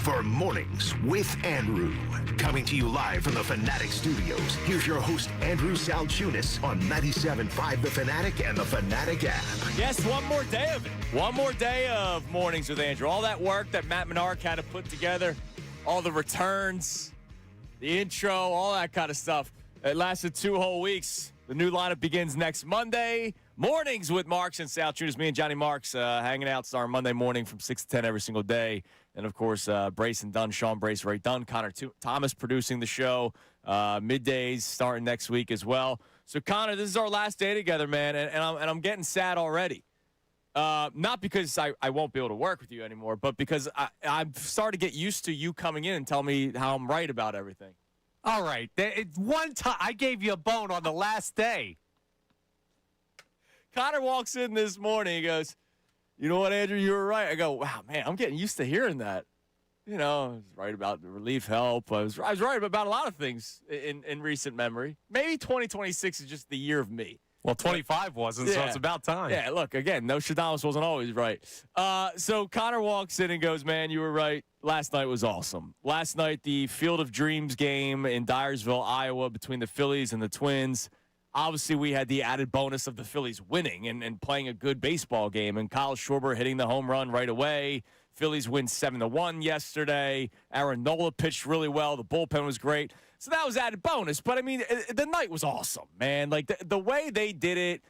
for Mornings with Andrew. Coming to you live from the Fanatic Studios, here's your host, Andrew Salciunas, on 97.5 The Fanatic and the Fanatic app. Yes, one more day of it. One more day of Mornings with Andrew. All that work that Matt Menard had to put together, all the returns, the intro, all that kind of stuff. It lasted 2 whole weeks. The new lineup begins next Monday. Mornings with Marks and Salciunas. Me and Johnny Marks hanging out starting Monday morning from 6 to 10 every single day. And, of course, Brace and Dunn, Sean Brace, Ray Dunn, Connor Thomas producing the show. Middays starting next week as well. So, Connor, this is our last day together, man, and I'm getting sad already. Not because I won't be able to work with you anymore, but because I'm starting to get used to you coming in and telling me how I'm right about everything. All right. One time, I gave you a bone on the last day. Connor walks in this morning. He goes, "You know what, Andrew? You were right." I go, "Wow, man, I'm getting used to hearing that." You know, I was right about the relief help. I was right about a lot of things in recent memory. Maybe 2026 is just the year of me. Well, 25 wasn't, so it's about time. Yeah, look, again, Nostradamus wasn't always right. So Connor walks in and goes, "Man, you were right. Last night was awesome. Last night, the Field of Dreams game in Dyersville, Iowa, between the Phillies and the Twins. Obviously, we had the added bonus of the Phillies winning and playing a good baseball game, and Kyle Schwarber hitting the home run right away. Phillies win 7-1 yesterday. Aaron Nola pitched really well. The bullpen was great. So that was added bonus. But, I mean, the night was awesome, man. Like, the way they did it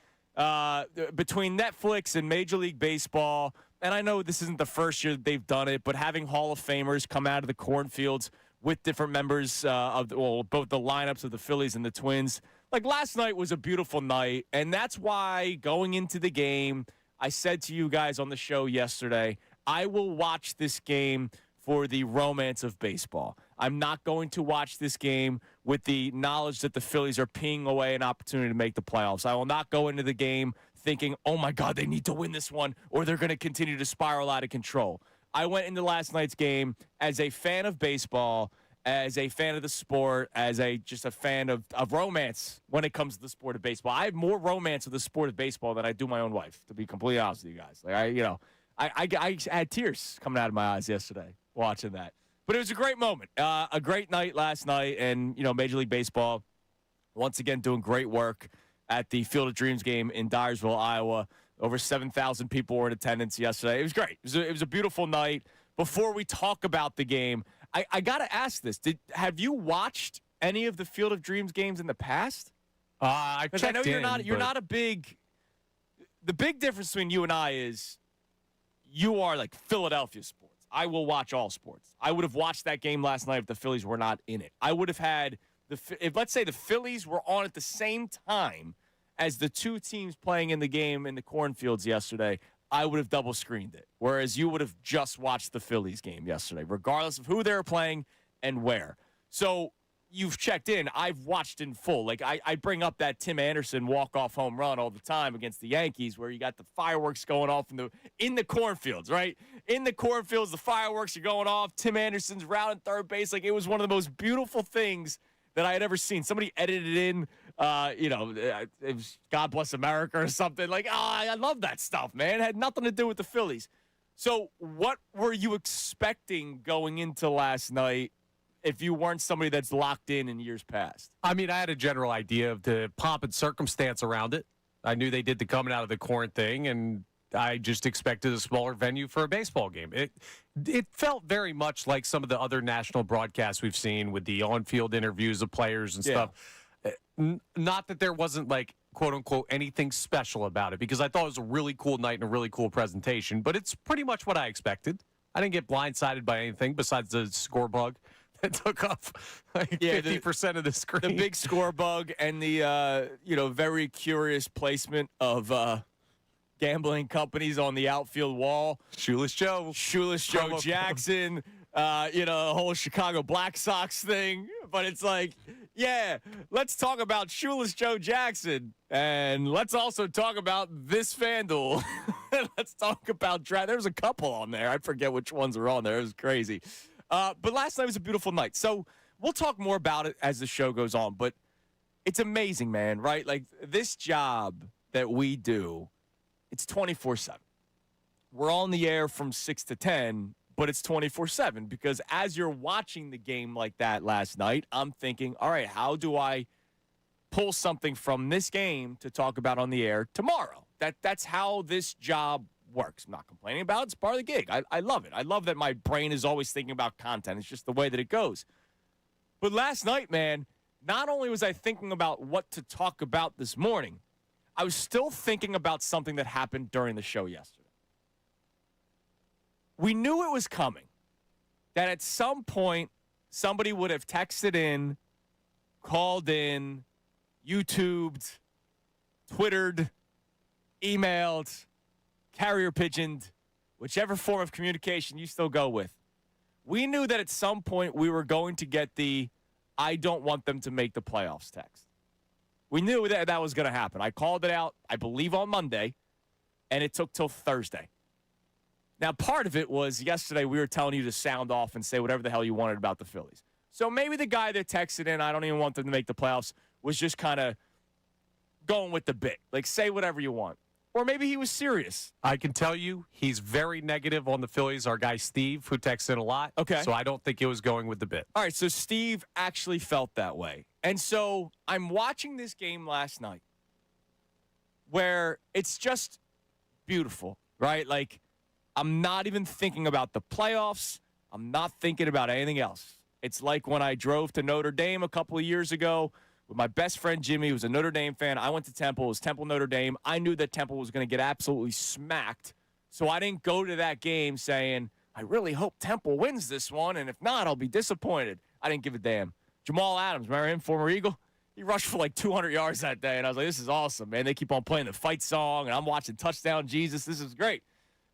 between Netflix and Major League Baseball, and I know this isn't the first year that they've done it, but having Hall of Famers come out of the cornfields with different members of both the lineups of the Phillies and the Twins. Like, last night was a beautiful night, and that's why going into the game, I said to you guys on the show yesterday, I will watch this game for the romance of baseball. I'm not going to watch this game with the knowledge that the Phillies are peeing away an opportunity to make the playoffs. I will not go into the game thinking, oh, my God, they need to win this one, or they're going to continue to spiral out of control. I went into last night's game as a fan of baseball, as a fan of the sport, as just a fan of romance when it comes to the sport of baseball. I have more romance with the sport of baseball than I do my own wife, to be completely honest with you guys. Like, I had tears coming out of my eyes yesterday watching that. But it was a great moment, a great night last night, and, Major League Baseball once again doing great work at the Field of Dreams game in Dyersville, Iowa. Over 7,000 people were in attendance yesterday. It was great. It was a beautiful night. Before we talk about the game, I got to ask this. Have you watched any of the Field of Dreams games in the past? I checked I know you're in, not a big – the big difference between you and I is you are like Philadelphia sports. I will watch all sports. I would have watched that game last night if the Phillies were not in it. I would have had if let's say the Phillies were on at the same time as the two teams playing in the game in the cornfields yesterday, I would have double screened it. Whereas you would have just watched the Phillies game yesterday, regardless of who they were playing and where. So you've checked in. I've watched in full. Like I bring up that Tim Anderson walk-off home run all the time against the Yankees, where you got the fireworks going off in the cornfields, right? In the cornfields, the fireworks are going off. Tim Anderson's rounding third base. Like, it was one of the most beautiful things that I had ever seen. Somebody edited it in, it was God Bless America or something. Like, I love that stuff, man. It had nothing to do with the Phillies. So what were you expecting going into last night if you weren't somebody that's locked in years past? I mean, I had a general idea of the pomp and circumstance around it. I knew they did the coming out of the corn thing, and I just expected a smaller venue for a baseball game. It felt very much like some of the other national broadcasts we've seen with the on-field interviews of players and stuff. Not that there wasn't, like, quote-unquote, anything special about it, because I thought it was a really cool night and a really cool presentation, but it's pretty much what I expected. I didn't get blindsided by anything besides the score bug that took up like 50% of the screen. The big score bug and the, very curious placement of gambling companies on the outfield wall. Shoeless Joe Jackson, the whole Chicago Black Sox thing. But it's like, yeah, let's talk about Shoeless Joe Jackson. And let's also talk about this FanDuel. Let's talk about draft. There's a couple on there. I forget which ones are on there. It was crazy. But last night was a beautiful night. So we'll talk more about it as the show goes on. But it's amazing, man, right? Like, this job that we do, it's 24/7. We're on the air from 6 to 10, but it's 24/7 because as you're watching the game like that last night, I'm thinking, all right, how do I pull something from this game to talk about on the air tomorrow? That's how this job works. I'm not complaining about it. It's part of the gig. I love it. I love that my brain is always thinking about content. It's just the way that it goes. But last night, man, not only was I thinking about what to talk about this morning, I was still thinking about something that happened during the show yesterday. We knew it was coming, that at some point somebody would have texted in, called in, YouTubed, Twittered, emailed, carrier pigeoned, whichever form of communication you still go with. We knew that at some point we were going to get the I don't want them to make the playoffs text. We knew that was going to happen. I called it out, I believe, on Monday, and it took till Thursday. Now, part of it was yesterday we were telling you to sound off and say whatever the hell you wanted about the Phillies. So maybe the guy that texted in, I don't even want them to make the playoffs, was just kind of going with the bit. Like, say whatever you want. Or maybe he was serious. I can tell you he's very negative on the Phillies. Our guy Steve, who texts in a lot. Okay. So I don't think it was going with the bit. All right, so Steve actually felt that way. And so I'm watching this game last night where it's just beautiful, right? Like, I'm not even thinking about the playoffs. I'm not thinking about anything else. It's like when I drove to Notre Dame a couple of years ago with my best friend Jimmy, who was a Notre Dame fan. I went to Temple. It was Temple Notre Dame. I knew that Temple was going to get absolutely smacked. So I didn't go to that game saying, I really hope Temple wins this one, and if not, I'll be disappointed. I didn't give a damn. Jamal Adams, remember him, former Eagle? He rushed for like 200 yards that day, and I was like, this is awesome, man. They keep on playing the fight song, and I'm watching Touchdown Jesus. This is great.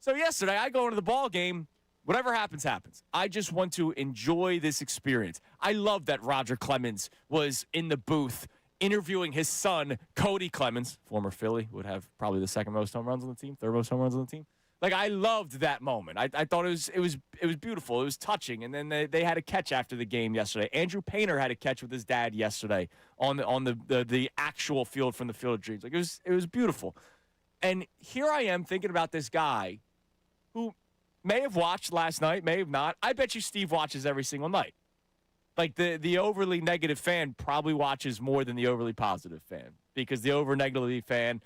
So yesterday, I go into the ball game. Whatever happens, happens. I just want to enjoy this experience. I love that Roger Clemens was in the booth interviewing his son, Cody Clemens, former Philly, would have probably the second most home runs on the team, third most home runs on the team. Like, I loved that moment. I thought it was beautiful. It was touching. And then they had a catch after the game yesterday. Andrew Painter had a catch with his dad yesterday on the actual field from the Field of Dreams. Like, it was beautiful. And here I am thinking about this guy who may have watched last night, may have not. I bet you Steve watches every single night. Like, the overly negative fan probably watches more than the overly positive fan, because the over negatively fan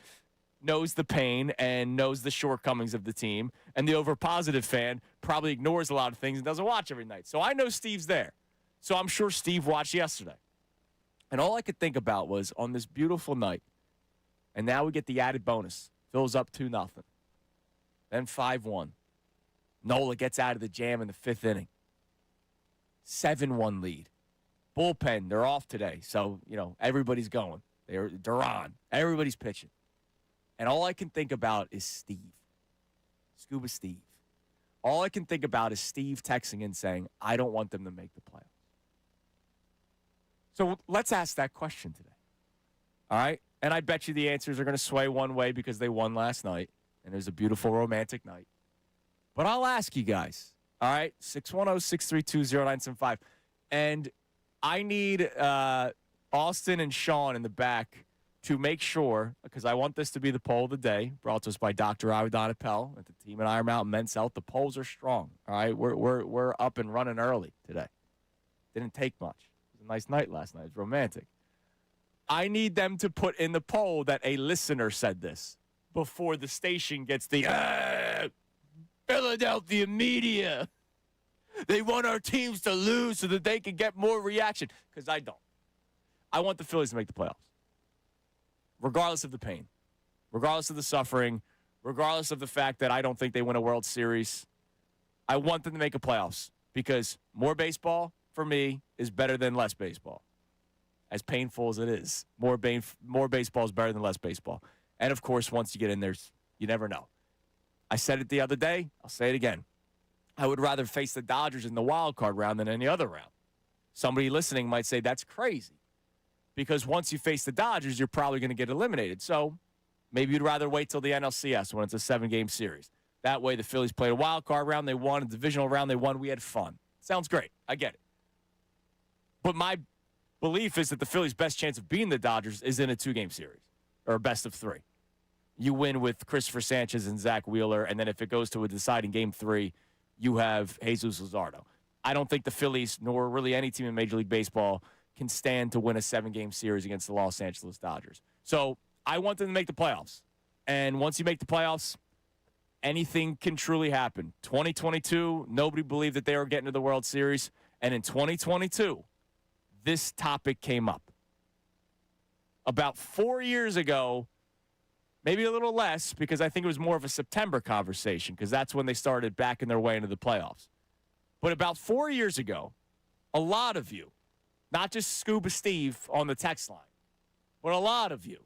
knows the pain and knows the shortcomings of the team, and the over positive fan probably ignores a lot of things and doesn't watch every night. So I know Steve's there. So I'm sure Steve watched yesterday. And all I could think about was on this beautiful night, and now we get the added bonus. Phil's up 2-0. Then 5-1. Nola gets out of the jam in the fifth inning. 7-1 lead. Bullpen, they're off today. So, everybody's going. They're on. Everybody's pitching. And all I can think about is Steve. Scuba Steve. All I can think about is Steve texting in saying, I don't want them to make the playoffs. So let's ask that question today. All right? And I bet you the answers are going to sway one way because they won last night. And it was a beautiful, romantic night. But I'll ask you guys, all right? 610-632-0975. And I need Austin and Sean in the back to make sure, because I want this to be the poll of the day, brought to us by Dr. Avedon Appel at the team at Iron Mountain Men's Health. The polls are strong, all right? We're up and running early today. Didn't take much. It was a nice night last night. It was romantic. I need them to put in the poll that a listener said this before the station gets the Philadelphia media. They want our teams to lose so that they can get more reaction. Because I don't. I want the Phillies to make the playoffs. Regardless of the pain. Regardless of the suffering. Regardless of the fact that I don't think they win a World Series. I want them to make a playoffs. Because more baseball, for me, is better than less baseball. As painful as it is. More baseball is better than less baseball. And, of course, once you get in there, you never know. I said it the other day. I'll say it again. I would rather face the Dodgers in the wild card round than any other round. Somebody listening might say that's crazy because once you face the Dodgers, you're probably going to get eliminated. So maybe you'd rather wait till the NLCS when it's a 7-game series. That way the Phillies played a wild card round. They won. A divisional round. They won. We had fun. Sounds great. I get it. But my belief is that the Phillies' best chance of beating the Dodgers is in a 2-game series or a best of 3. You win with Christopher Sanchez and Zach Wheeler, and then if it goes to a deciding game 3, you have Jesus Luzardo. I don't think the Phillies, nor really any team in Major League Baseball, can stand to win a 7-game series against the Los Angeles Dodgers. So I want them to make the playoffs. And once you make the playoffs, anything can truly happen. 2022, nobody believed that they were getting to the World Series. And in 2022, this topic came up. About 4 years ago, maybe a little less, because I think it was more of a September conversation, because that's when they started backing their way into the playoffs. But about 4 years ago, a lot of you, not just Scuba Steve on the text line, but a lot of you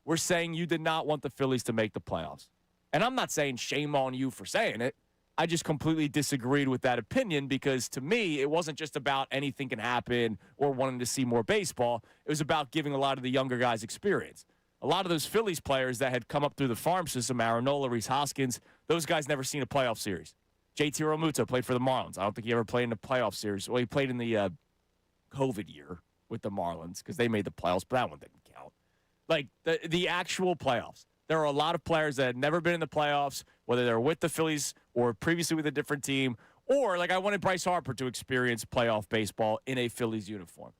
were saying you did not want the Phillies to make the playoffs. And I'm not saying shame on you for saying it. I just completely disagreed with that opinion because, to me, it wasn't just about anything can happen or wanting to see more baseball. It was about giving a lot of the younger guys experience. A lot of those Phillies players that had come up through the farm system, Aaronola, Rhys Hoskins, those guys never seen a playoff series. JT Realmuto played for the Marlins. I don't think he ever played in a playoff series. Well, he played in the COVID year with the Marlins because they made the playoffs, but that one didn't count. Like, the actual playoffs. There are a lot of players that had never been in the playoffs, whether they're with the Phillies or previously with a different team, or, like, I wanted Bryce Harper to experience playoff baseball in a Phillies uniform.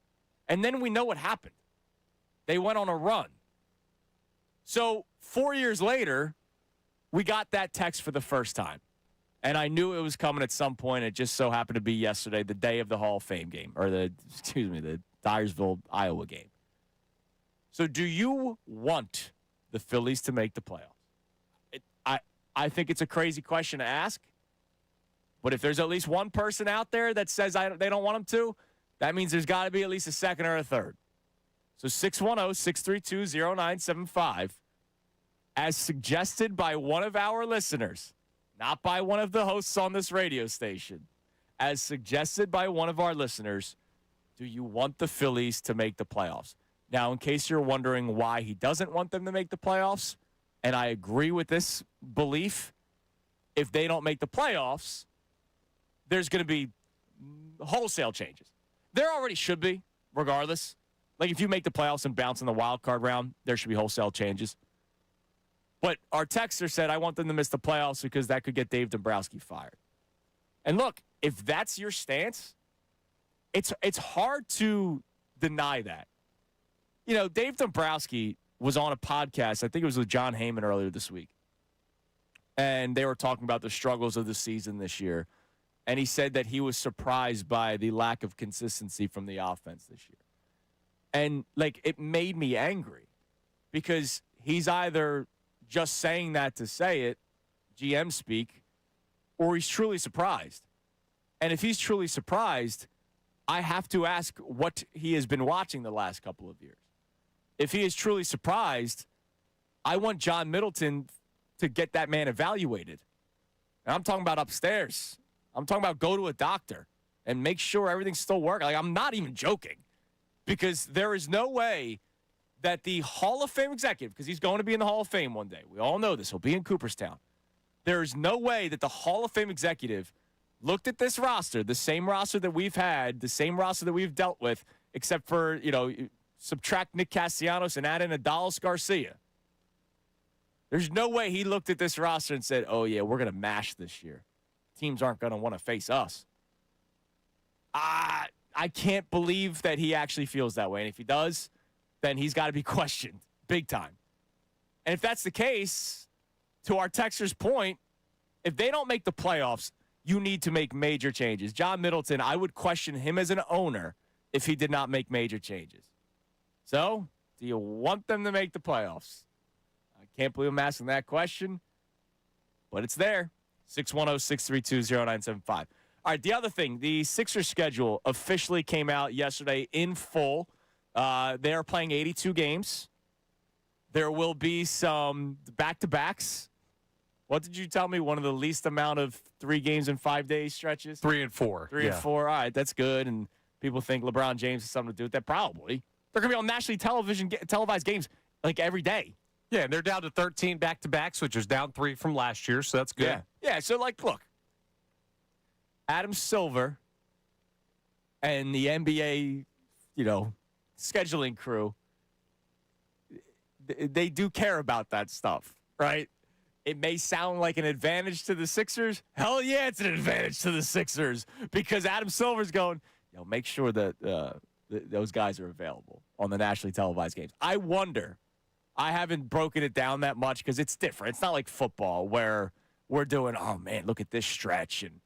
And then we know what happened. They went on a run. So 4 years later, we got that text for the first time. And I knew it was coming at some point. It just so happened to be yesterday, the day of the Hall of Fame game, or the Dyersville, Iowa game. So do you want the Phillies to make the playoffs? I think it's a crazy question to ask. But if there's at least one person out there that says they don't want them to, that means there's got to be at least a second or a third. So 610-632-0975, as suggested by one of our listeners, not by one of the hosts on this radio station, as suggested by one of our listeners, do you want the Phillies to make the playoffs? Now, in case you're wondering why he doesn't want them to make the playoffs, and I agree with this belief, if they don't make the playoffs, there's going to be wholesale changes. There already should be, regardless. Like, if you make the playoffs and bounce in the wild card round, there should be wholesale changes. But our texter said, I want them to miss the playoffs because that could get Dave Dombrowski fired. And look, if that's your stance, it's hard to deny that. You know, Dave Dombrowski was on a podcast, I think it was with John Heyman earlier this week. And they were talking about the struggles of the season this year. And he said that he was surprised by the lack of consistency from the offense this year. And, like, it made me angry because he's either just saying that to say it, GM speak, or he's truly surprised. And if he's truly surprised, I have to ask what he has been watching the last couple of years. If he is truly surprised, I want John Middleton to get that man evaluated. And I'm talking about upstairs. I'm talking about go to a doctor and make sure everything's still working. Like, I'm not even joking, because there is no way that the Hall of Fame executive, because he's going to be in the Hall of Fame one day. We all know this. He'll be in Cooperstown. There is no way that the Hall of Fame executive looked at this roster, the same roster that we've had, the same roster that we've dealt with, except for, subtract Nick Castellanos and add in Adalis Garcia. There's no way he looked at this roster and said, oh, yeah, we're going to mash this year. Teams aren't going to want to face us. I can't believe that he actually feels that way. And if he does, then he's got to be questioned big time. And if that's the case, to our texter's point, if they don't make the playoffs, you need to make major changes. John Middleton, I would question him as an owner if he did not make major changes. So, do you want them to make the playoffs? I can't believe I'm asking that question, but it's there. 610-632-0975. All right, the other thing, the Sixers schedule officially came out yesterday in full. They are playing 82 games. There will be some back-to-backs. What did you tell me? One of the least amount of 3 games in 5 days stretches? 3 and 4. 3 and 4. All right, that's good. And people think LeBron James has something to do with that. Probably. They're going to be on nationally televised games like every day. Yeah, and they're down to 13 back-to-backs, which is down 3 from last year, so that's good. Yeah, so, look. Adam Silver and the NBA, scheduling crew, they do care about that stuff, right? it may sound like an advantage to the Sixers. Hell yeah, it's an advantage to the Sixers because Adam Silver's going, make sure that those guys are available on the nationally televised games. I wonder. I haven't broken it down that much because it's different. It's not like football where we're doing, oh, man, look at this stretch. And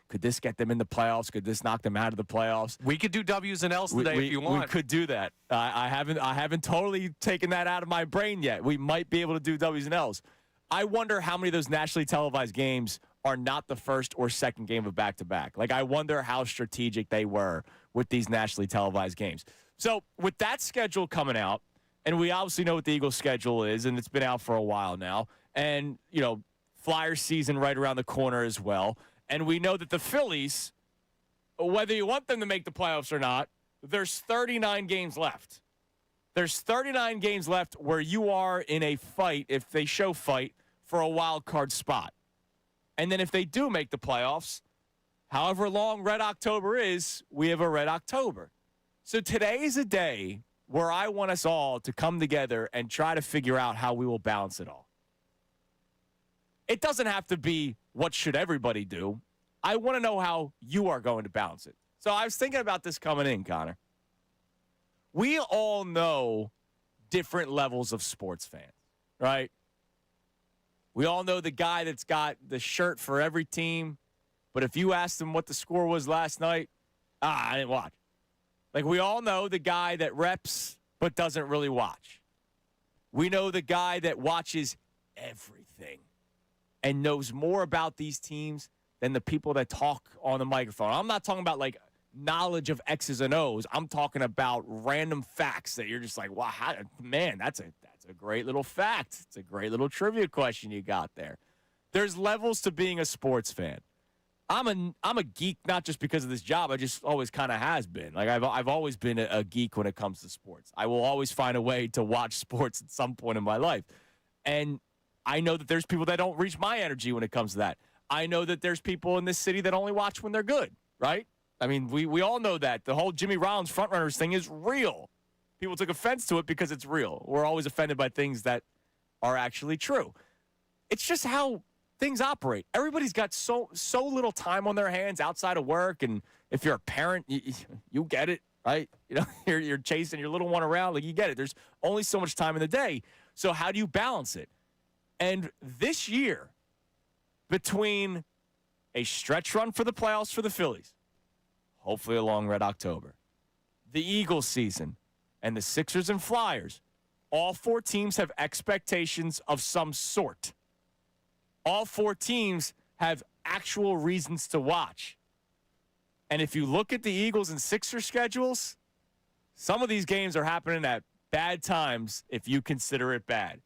could this get them in the playoffs? Could this knock them out of the playoffs? We could do W's and L's today if you want. We could do that. I haven't totally taken that out of my brain yet. We might be able to do W's and L's. I wonder how many of those nationally televised games are not the first or second game of back-to-back. Like, I wonder how strategic they were with these nationally televised games. So with that schedule coming out, and we obviously know what the Eagles' schedule is, and it's been out for a while now. And, Flyers season right around the corner as well. And we know that the Phillies, whether you want them to make the playoffs or not, there's 39 games left. There's 39 games left where you are in a fight, if they show fight, for a wild card spot. And then if they do make the playoffs, however long Red October is, we have a Red October. So today is a day where I want us all to come together and try to figure out how we will balance it all. It doesn't have to be what should everybody do. I want to know how you are going to balance it. So I was thinking about this coming in, Connor. We all know different levels of sports fans, right? We all know the guy that's got the shirt for every team, but if you asked him what the score was last night, I didn't watch. Like, we all know the guy that reps but doesn't really watch. We know the guy that watches everything and knows more about these teams than the people that talk on the microphone. I'm not talking about, like, knowledge of X's and O's. I'm talking about random facts that you're just like, wow, man, that's a great little fact. It's a great little trivia question you got there. There's levels to being a sports fan. I'm a geek not just because of this job. I just always kind of has been. Like, I've always been a geek when it comes to sports. I will always find a way to watch sports at some point in my life. And I know that there's people that don't reach my energy when it comes to that. I know that there's people in this city that only watch when they're good, right? I mean, we all know that. The whole Jimmy Rollins frontrunners thing is real. People took offense to it because it's real. We're always offended by things that are actually true. It's just how things operate. Everybody's got so little time on their hands outside of work, and if you're a parent, you get it, right? You're chasing your little one around, like, you get it. There's only so much time in the day. So how do you balance it? And this year, between a stretch run for the playoffs for the Phillies, hopefully a long Red October, the Eagles season, and the Sixers and Flyers, all four teams have expectations of some sort. All four teams have actual reasons to watch. And if you look at the Eagles and Sixers schedules, some of these games are happening at bad times if you consider it bad.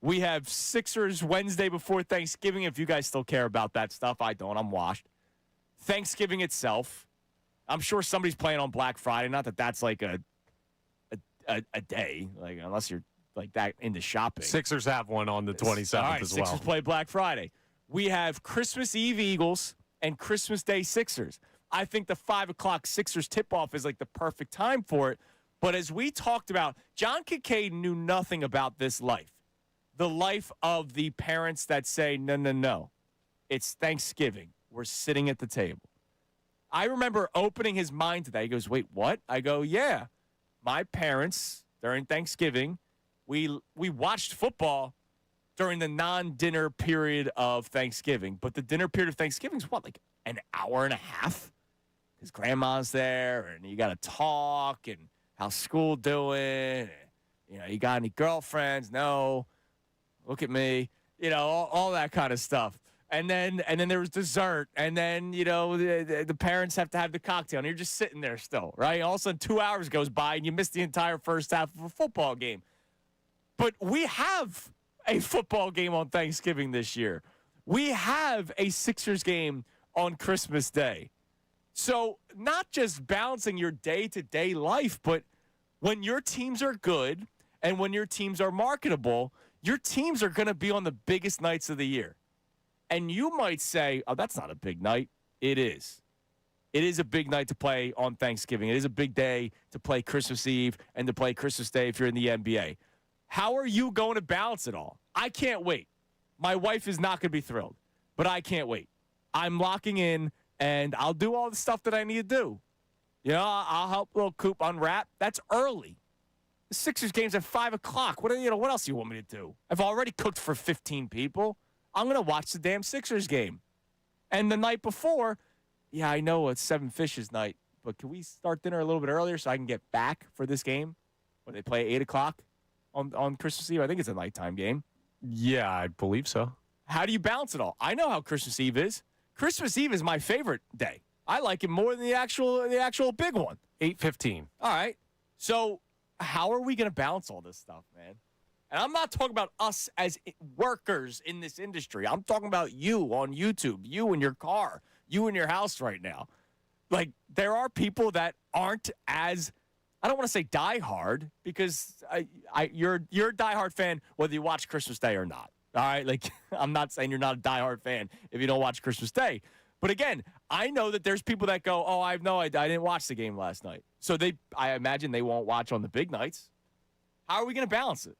We have Sixers Wednesday before Thanksgiving, if you guys still care about that stuff. I don't. I'm washed. Thanksgiving itself. I'm sure somebody's playing on Black Friday. Not that that's like a day, like, unless you're like that into shopping. Sixers have one on the 27th all right, as well. Sixers play Black Friday. We have Christmas Eve Eagles and Christmas Day Sixers. I think the 5 o'clock Sixers tip-off is like the perfect time for it. But as we talked about, John Kincaid knew nothing about this life. The life of the parents that say, no. It's Thanksgiving. We're sitting at the table. I remember opening his mind to that. He goes, wait, what? I go, yeah. My parents, during Thanksgiving, we watched football during the non-dinner period of Thanksgiving. But the dinner period of Thanksgiving is what, like an hour and a half? Because grandma's there, and you got to talk, and how's school doing? And, you got any girlfriends? No. Look at me. All that kind of stuff. And then there was dessert. And then, the parents have to have the cocktail. And you're just sitting there still, right? All of a sudden, 2 hours goes by, and you miss the entire first half of a football game. But we have a football game on Thanksgiving this year. We have a Sixers game on Christmas Day. So not just balancing your day-to-day life, but when your teams are good and when your teams are marketable, your teams are going to be on the biggest nights of the year. And you might say, oh, that's not a big night. It is. It is a big night to play on Thanksgiving. It is a big day to play Christmas Eve and to play Christmas Day if you're in the NBA. How are you going to balance it all? I can't wait. My wife is not going to be thrilled, but I can't wait. I'm locking in, and I'll do all the stuff that I need to do. You know, I'll help little Coop unwrap. That's early. The Sixers game's at 5 o'clock. What else do you want me to do? I've already cooked for 15 people. I'm going to watch the damn Sixers game. And the night before, yeah, I know it's Seven Fishes night, but can we start dinner a little bit earlier so I can get back for this game when they play at 8 o'clock on Christmas Eve? I think it's a nighttime game. Yeah, I believe so. How do you balance it all? I know how Christmas Eve is. Christmas Eve is my favorite day. I like it more than the actual big one. 8:15. All right. So how are we going to balance all this stuff, man? And I'm not talking about us as workers in this industry. I'm talking about you on YouTube, you in your car, you in your house right now. Like, there are people that aren't as, I don't want to say diehard, because you're a diehard fan whether you watch Christmas Day or not. All right? Like, I'm not saying you're not a diehard fan if you don't watch Christmas Day. But again, I know that there's people that go, oh, I didn't watch the game last night. So I imagine they won't watch on the big nights. How are we going to balance it?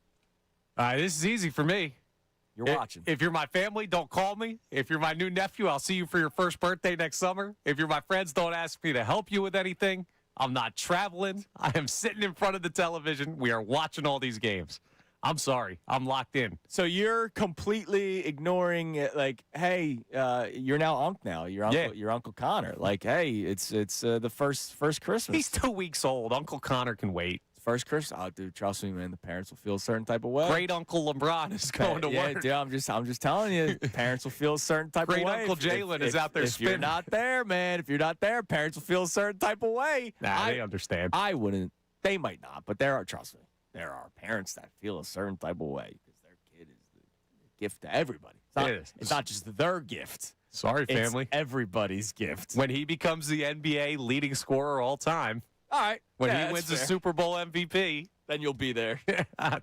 This is easy for me. You're watching. If you're my family, don't call me. If you're my new nephew, I'll see you for your first birthday next summer. If you're my friends, don't ask me to help you with anything. I'm not traveling. I am sitting in front of the television. We are watching all these games. I'm sorry. I'm locked in. So you're completely ignoring it, like, hey, you're now Unc now. Your Uncle Connor. Like, hey, it's the first Christmas. He's 2 weeks old. Uncle Connor can wait. First Christmas, oh, dude, trust me, man. The parents will feel a certain type of way. Great Uncle LeBron is going to work. Yeah, dude, I'm just telling you, parents will feel a certain type of way. Great Uncle Jalen is out there spinning. If you're not there, man, if you're not there, parents will feel a certain type of way. Nah, they understand. I wouldn't. They might not, but trust me, there are parents that feel a certain type of way because their kid is the gift to everybody. It's not just their gift. Sorry, family. It's everybody's gift. When he becomes the NBA leading scorer all time. All right. When he wins the Super Bowl MVP, then you'll be there.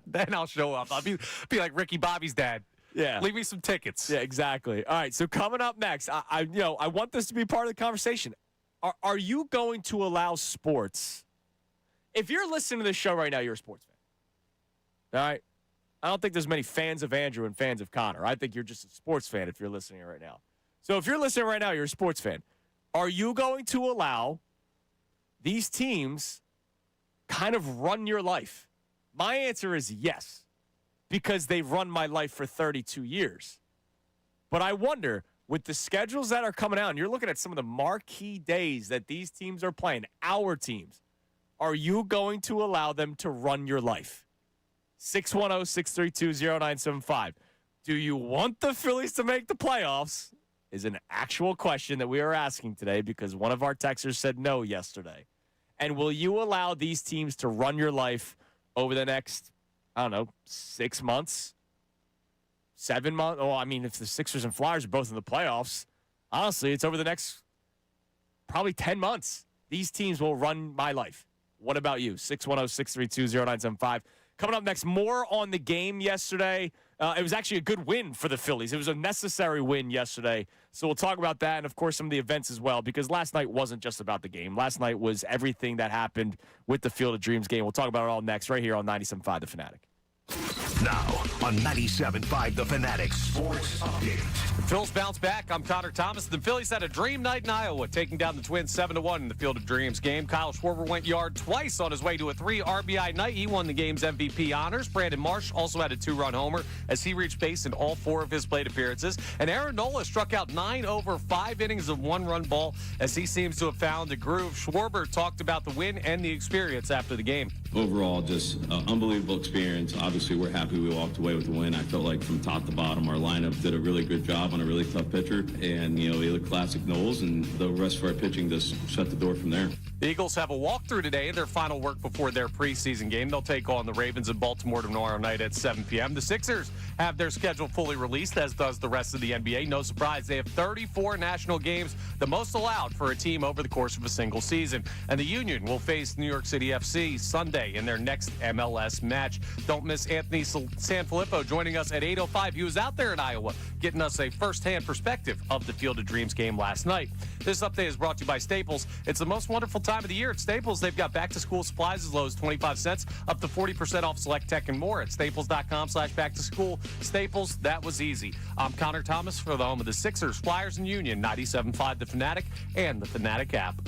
Then I'll show up. I'll be like Ricky Bobby's dad. Yeah. Leave me some tickets. Yeah, exactly. All right. So coming up next, I want this to be part of the conversation. Are you going to allow sports? If you're listening to this show right now, you're a sports fan. All right. I don't think there's many fans of Andrew and fans of Connor. I think you're just a sports fan if you're listening right now. So if you're listening right now, you're a sports fan. Are you going to allow these teams kind of run your life? My answer is yes, because they've run my life for 32 years. But I wonder, with the schedules that are coming out, and you're looking at some of the marquee days that these teams are playing, our teams, are you going to allow them to run your life? 610-632-0975. Do you want the Phillies to make the playoffs? Is an actual question that we are asking today because one of our texters said no yesterday. And will you allow these teams to run your life over the next, 6 months, 7 months? Oh, I mean, if the Sixers and Flyers are both in the playoffs, honestly, it's over the next probably 10 months. These teams will run my life. What about you? 610-632-0975. Coming up next, more on the game yesterday. It was actually a good win for the Phillies. It was a necessary win yesterday. So we'll talk about that and, of course, some of the events as well, because last night wasn't just about the game. Last night was everything that happened with the Field of Dreams game. We'll talk about it all next right here on 97.5 The Fanatic. Now on 97.5 The Fanatic Sports Update. The Phils bounce back. I'm Connor Thomas. The Phillies had a dream night in Iowa, taking down the Twins 7-1 in the Field of Dreams game. Kyle Schwarber went yard twice on his way to a 3 RBI night. He won the game's MVP honors. Brandon Marsh also had a 2-run homer as he reached base in all 4 of his plate appearances. And Aaron Nola struck out 9 over 5 innings of 1-run ball as he seems to have found a groove. Schwarber talked about the win and the experience after the game. Overall, just an unbelievable experience. Obviously, we're happy we walked away with the win. I felt like from top to bottom, our lineup did a really good job on a really tough pitcher. And, we look classic Knowles, and the rest of our pitching just shut the door from there. The Eagles have a walkthrough today, their final work before their preseason game. They'll take on the Ravens in Baltimore tomorrow night at 7 p.m. The Sixers have their schedule fully released, as does the rest of the NBA. No surprise, they have 34 national games, the most allowed for a team over the course of a single season. And the Union will face New York City FC Sunday Sunday in their next MLS match. Don't miss Anthony Sanfilippo joining us at 8:05. He was out there in Iowa getting us a first-hand perspective of the Field of Dreams game last night. This update is brought to you by Staples. It's the most wonderful time of the year at Staples. They've got back-to-school supplies as low as 25 cents, up to 40% off select tech and more at staples.com/back-to-school. Staples, that was easy. I'm Connor Thomas for the home of the Sixers, Flyers, and Union, 97.5 The Fanatic and the Fanatic app.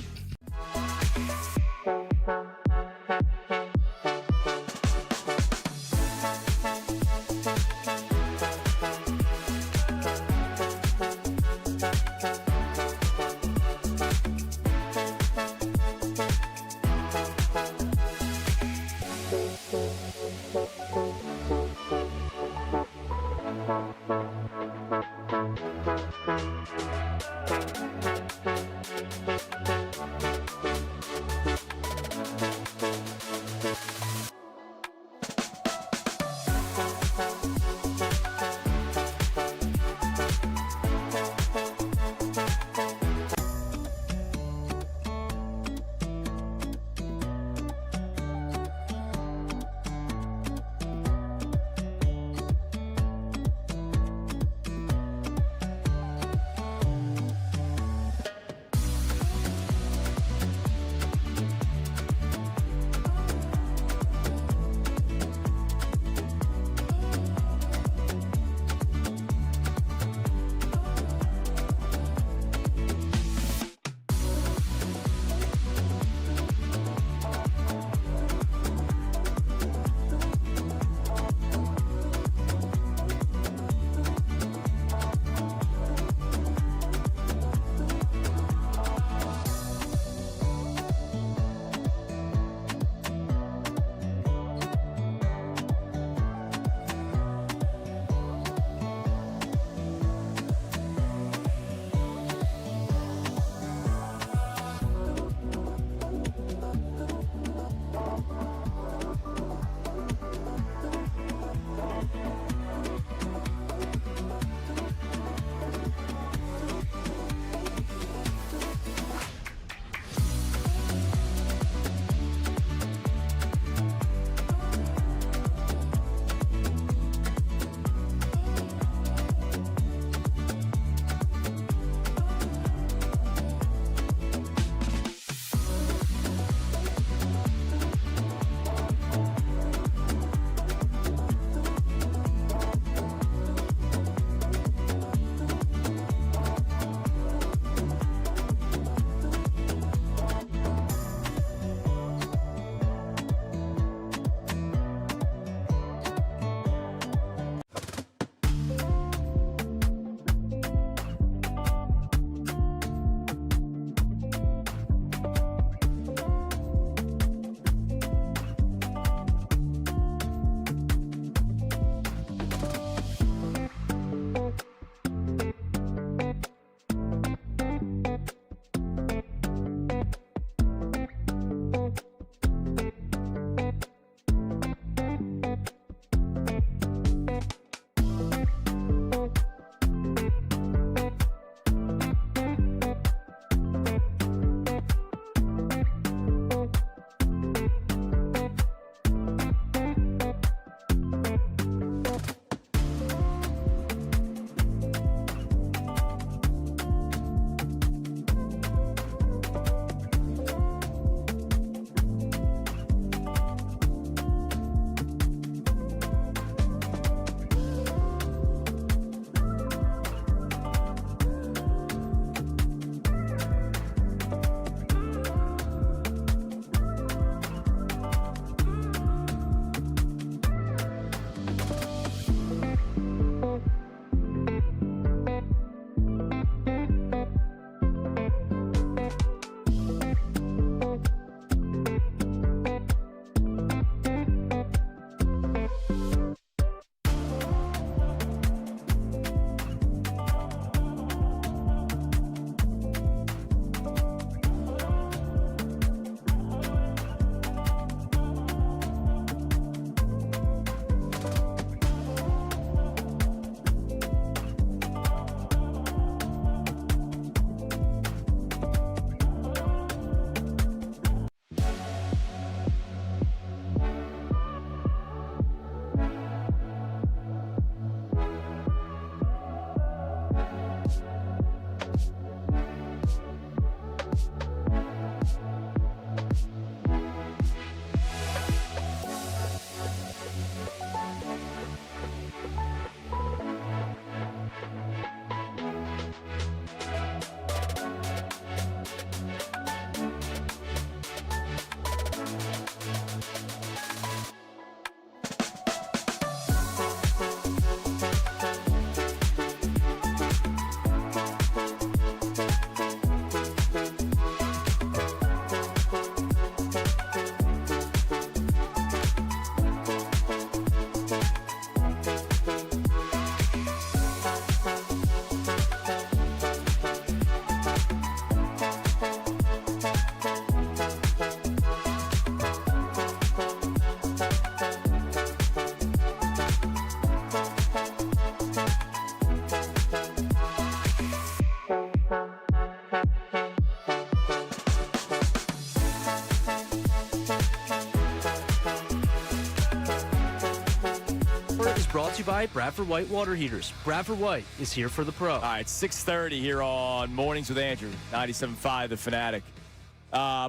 is brought to you by Bradford White Water Heaters. Bradford White is here for the pro. All right, 6:30 here on Mornings with Andrew, 97.5 The Fanatic.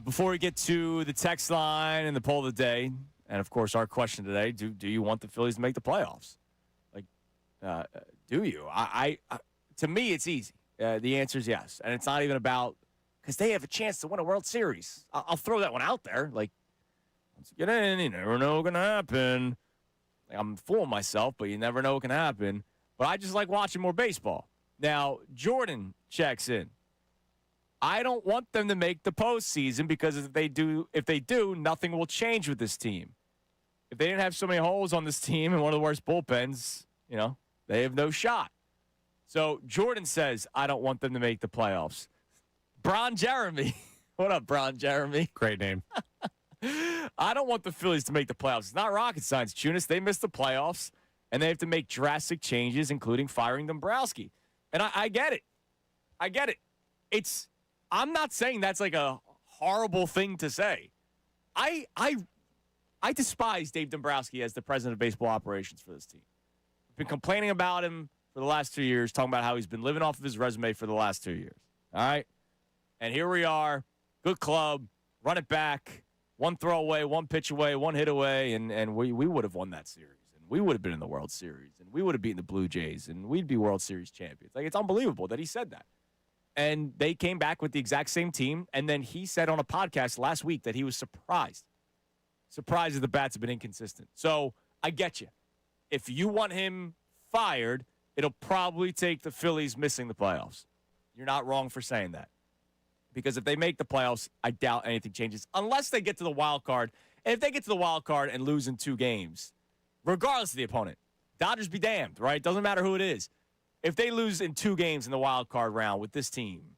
Before we get to the text line and the poll of the day, and, of course, our question today, do you want the Phillies to make the playoffs? Like, do you? To me, it's easy. The answer is yes. And it's not even about – because they have a chance to win a World Series. I'll throw that one out there. Like, once you get in, you never know what's going to happen. Like, I'm fooling myself, but you never know what can happen. But I just like watching more baseball. Now, Jordan checks in. I don't want them to make the postseason because if they do, nothing will change with this team. If they didn't have so many holes on this team and one of the worst bullpens, they have no shot. So Jordan says, I don't want them to make the playoffs. Bron Jeremy. What up, Bron Jeremy? Great name. I don't want the Phillies to make the playoffs. It's not rocket science, Tunis. They missed the playoffs, and they have to make drastic changes, including firing Dombrowski. And I get it. I get it. I'm not saying that's like a horrible thing to say. I despise Dave Dombrowski as the president of baseball operations for this team. I've been complaining about him for the last 2 years, talking about how he's been living off of his resume for the last 2 years. All right? And here we are, good club, run it back, one throw away, one pitch away, one hit away, and we would have won that series. And we would have been in the World Series, and we would have beaten the Blue Jays, and we'd be World Series champions. Like, it's unbelievable that he said that. And they came back with the exact same team, and then he said on a podcast last week that he was surprised that the bats have been inconsistent. So I get you. If you want him fired, it'll probably take the Phillies missing the playoffs. You're not wrong for saying that. Because if they make the playoffs, I doubt anything changes. Unless they get to the wild card. And if they get to the wild card and lose in 2 games, regardless of the opponent, Dodgers be damned, right? Doesn't matter who it is. If they lose in 2 games in the wild card round with this team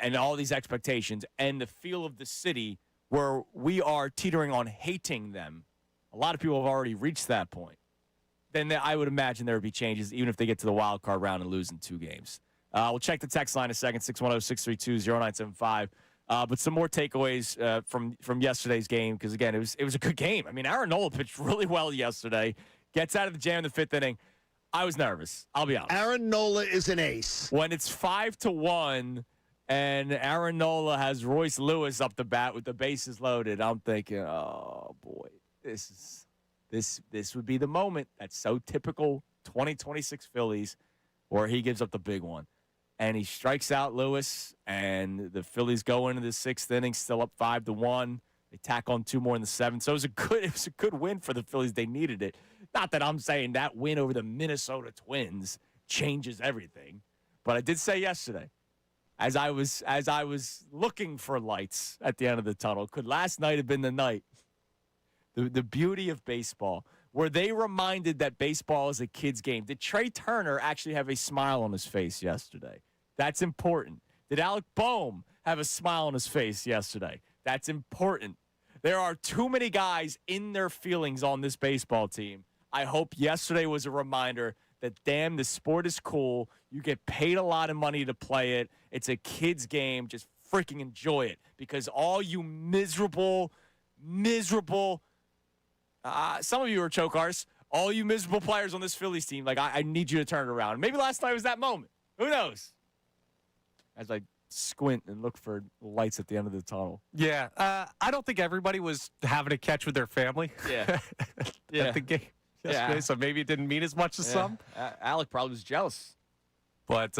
and all these expectations and the feel of the city where we are teetering on hating them, a lot of people have already reached that point, then I would imagine there would be changes even if they get to the wild card round and lose in 2 games. We'll check the text line in a second, 610-632-0975. But some more takeaways from yesterday's game because, again, it was a good game. I mean, Aaron Nola pitched really well yesterday, gets out of the jam in the 5th inning. I was nervous. I'll be honest. Aaron Nola is an ace. When it's 5-1 and Aaron Nola has Royce Lewis up the bat with the bases loaded, I'm thinking, oh boy, this would be the moment. That's so typical 2026 Phillies, where he gives up the big one, and he strikes out Lewis, and the Phillies go into the 6th inning, still up 5-1. They tack on 2 more in the 7th. So it was a good win for the Phillies. They needed it. Not that I'm saying that win over the Minnesota Twins changes everything, but I did say yesterday, as I was looking for lights at the end of the tunnel, could last night have been the night? The beauty of baseball, where they reminded that baseball is a kid's game. Did Trey Turner actually have a smile on his face yesterday? That's important. Did Alec Boehm have a smile on his face yesterday? That's important. There are too many guys in their feelings on this baseball team. I hope yesterday was a reminder that, damn, the sport is cool. You get paid a lot of money to play it. It's a kid's game. Just freaking enjoy it. Because all you miserable, some of you are choke artists, all you miserable players on this Phillies team, like, I need you to turn it around. Maybe last night was that moment. Who knows? As I squint and look for lights at the end of the tunnel. Yeah, I don't think everybody was having a catch with their family. Yeah. At the game yesterday, so maybe it didn't mean as much as some. Alec probably was jealous. But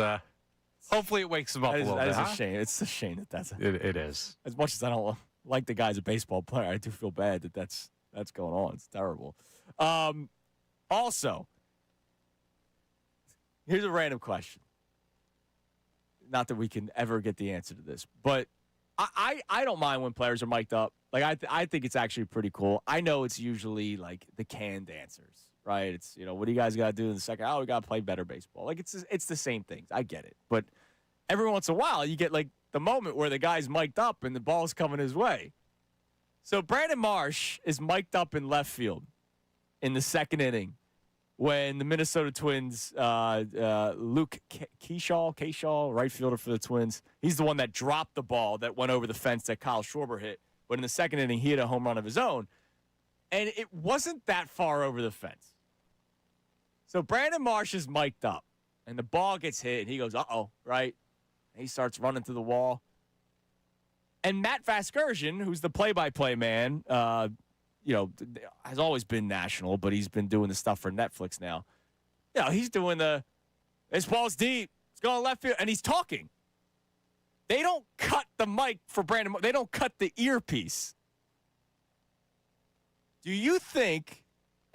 hopefully it wakes him up a little bit. That is a shame. It's a shame that It is. As much as I don't like the guy as a baseball player, I do feel bad that that's going on. It's terrible. Also, here's a random question. Not that we can ever get the answer to this, but I don't mind when players are mic'd up. Like, I think it's actually pretty cool. I know it's usually like the canned answers, right? It's, what do you guys got to do in the second? Oh, we got to play better baseball. Like, it's the same things. I get it. But every once in a while, you get like the moment where the guy's mic'd up and the ball's coming his way. So Brandon Marsh is mic'd up in left field in the 2nd inning when the Minnesota Twins, Luke Kershaw, right fielder for the Twins, he's the one that dropped the ball that went over the fence that Kyle Schwarber hit. But in the 2nd inning, he hit a home run of his own. And it wasn't that far over the fence. So Brandon Marsh is mic'd up, and the ball gets hit, and he goes, uh-oh, right? And he starts running to the wall. And Matt Vasgersian, who's the play-by-play man, has always been national, but he's been doing the stuff for Netflix now. He's doing this ball's deep. It's going left field, and he's talking. They don't cut the mic for Brandon. They don't cut the earpiece. Do you think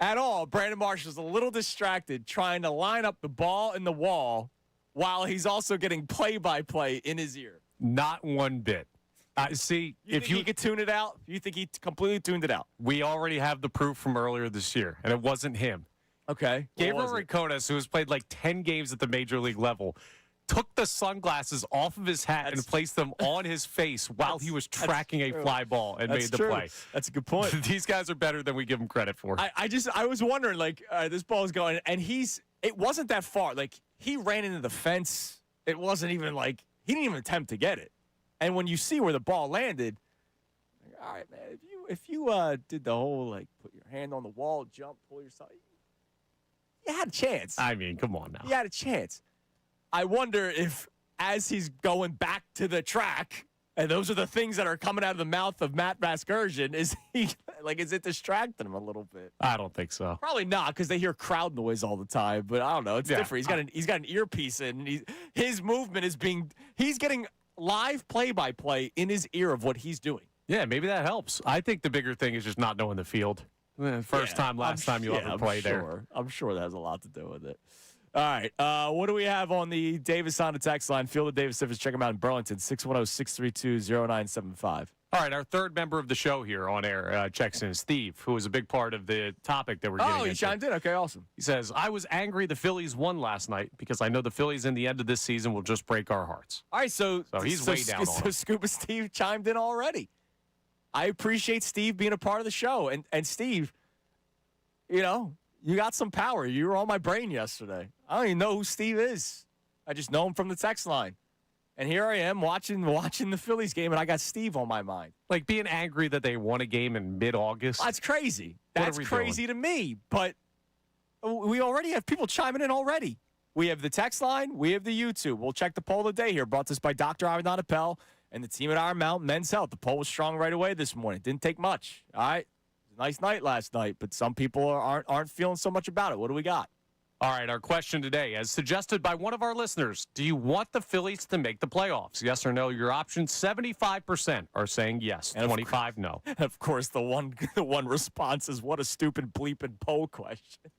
at all Brandon Marsh is a little distracted trying to line up the ball in the wall while he's also getting play-by-play in his ear? Not one bit. See, if you could tune it out, you think he completely tuned it out? We already have the proof from earlier this year, and it wasn't him. Okay. Gabriel Rincones, who has played like 10 games at the major league level, took the sunglasses off of his hat and placed them on his face while he was tracking a fly ball and made the play. That's a good point. These guys are better than we give them credit for. I was wondering, this ball is going, and it wasn't that far. Like, he ran into the fence. It wasn't even he didn't even attempt to get it. And when you see where the ball landed, all right, man, if you did the whole, put your hand on the wall, jump, pull yourself, you had a chance. I mean, come on now. You had a chance. I wonder if, as he's going back to the track, and those are the things that are coming out of the mouth of Matt Vasgersian, is it distracting him a little bit? I don't think so. Probably not, because they hear crowd noise all the time. But I don't know. It's different. He's got an earpiece in. And his movement is he's getting live play-by-play in his ear of what he's doing. Yeah, maybe that helps. I think the bigger thing is just not knowing the field. Last time you ever play there. I'm sure that has a lot to do with it. All right. What do we have on the Davis Honda text line? Field of Davis Civics. Check them out in Burlington, 610-632-0975. All right. Our third member of the show here on air checks in, Steve, who is a big part of the topic that we're getting into. Oh, he chimed in. Okay, awesome. He says, I was angry the Phillies won last night because I know the Phillies in the end of this season will just break our hearts. All right, so he's way down on So it. Scuba Steve chimed in already. I appreciate Steve being a part of the show. And Steve, you got some power. You were on my brain yesterday. I don't even know who Steve is. I just know him from the text line. And here I am watching the Phillies game, and I got Steve on my mind. Like being angry that they won a game in mid-August. That's crazy. That's crazy to me. But we already have people chiming in already. We have the text line. We have the YouTube. We'll check the poll of the day here. Brought to us by Dr. Ivan Appel and the team at Iron Mountain Men's Health. The poll was strong right away this morning. Didn't take much. All right. Nice night last night, but some people aren't feeling so much about it. What do we got? All right, our question today, as suggested by one of our listeners, do you want the Phillies to make the playoffs? Yes or no? Your options, 75% are saying yes, and 25 no. Of course, the one response is, what a stupid bleeping poll question.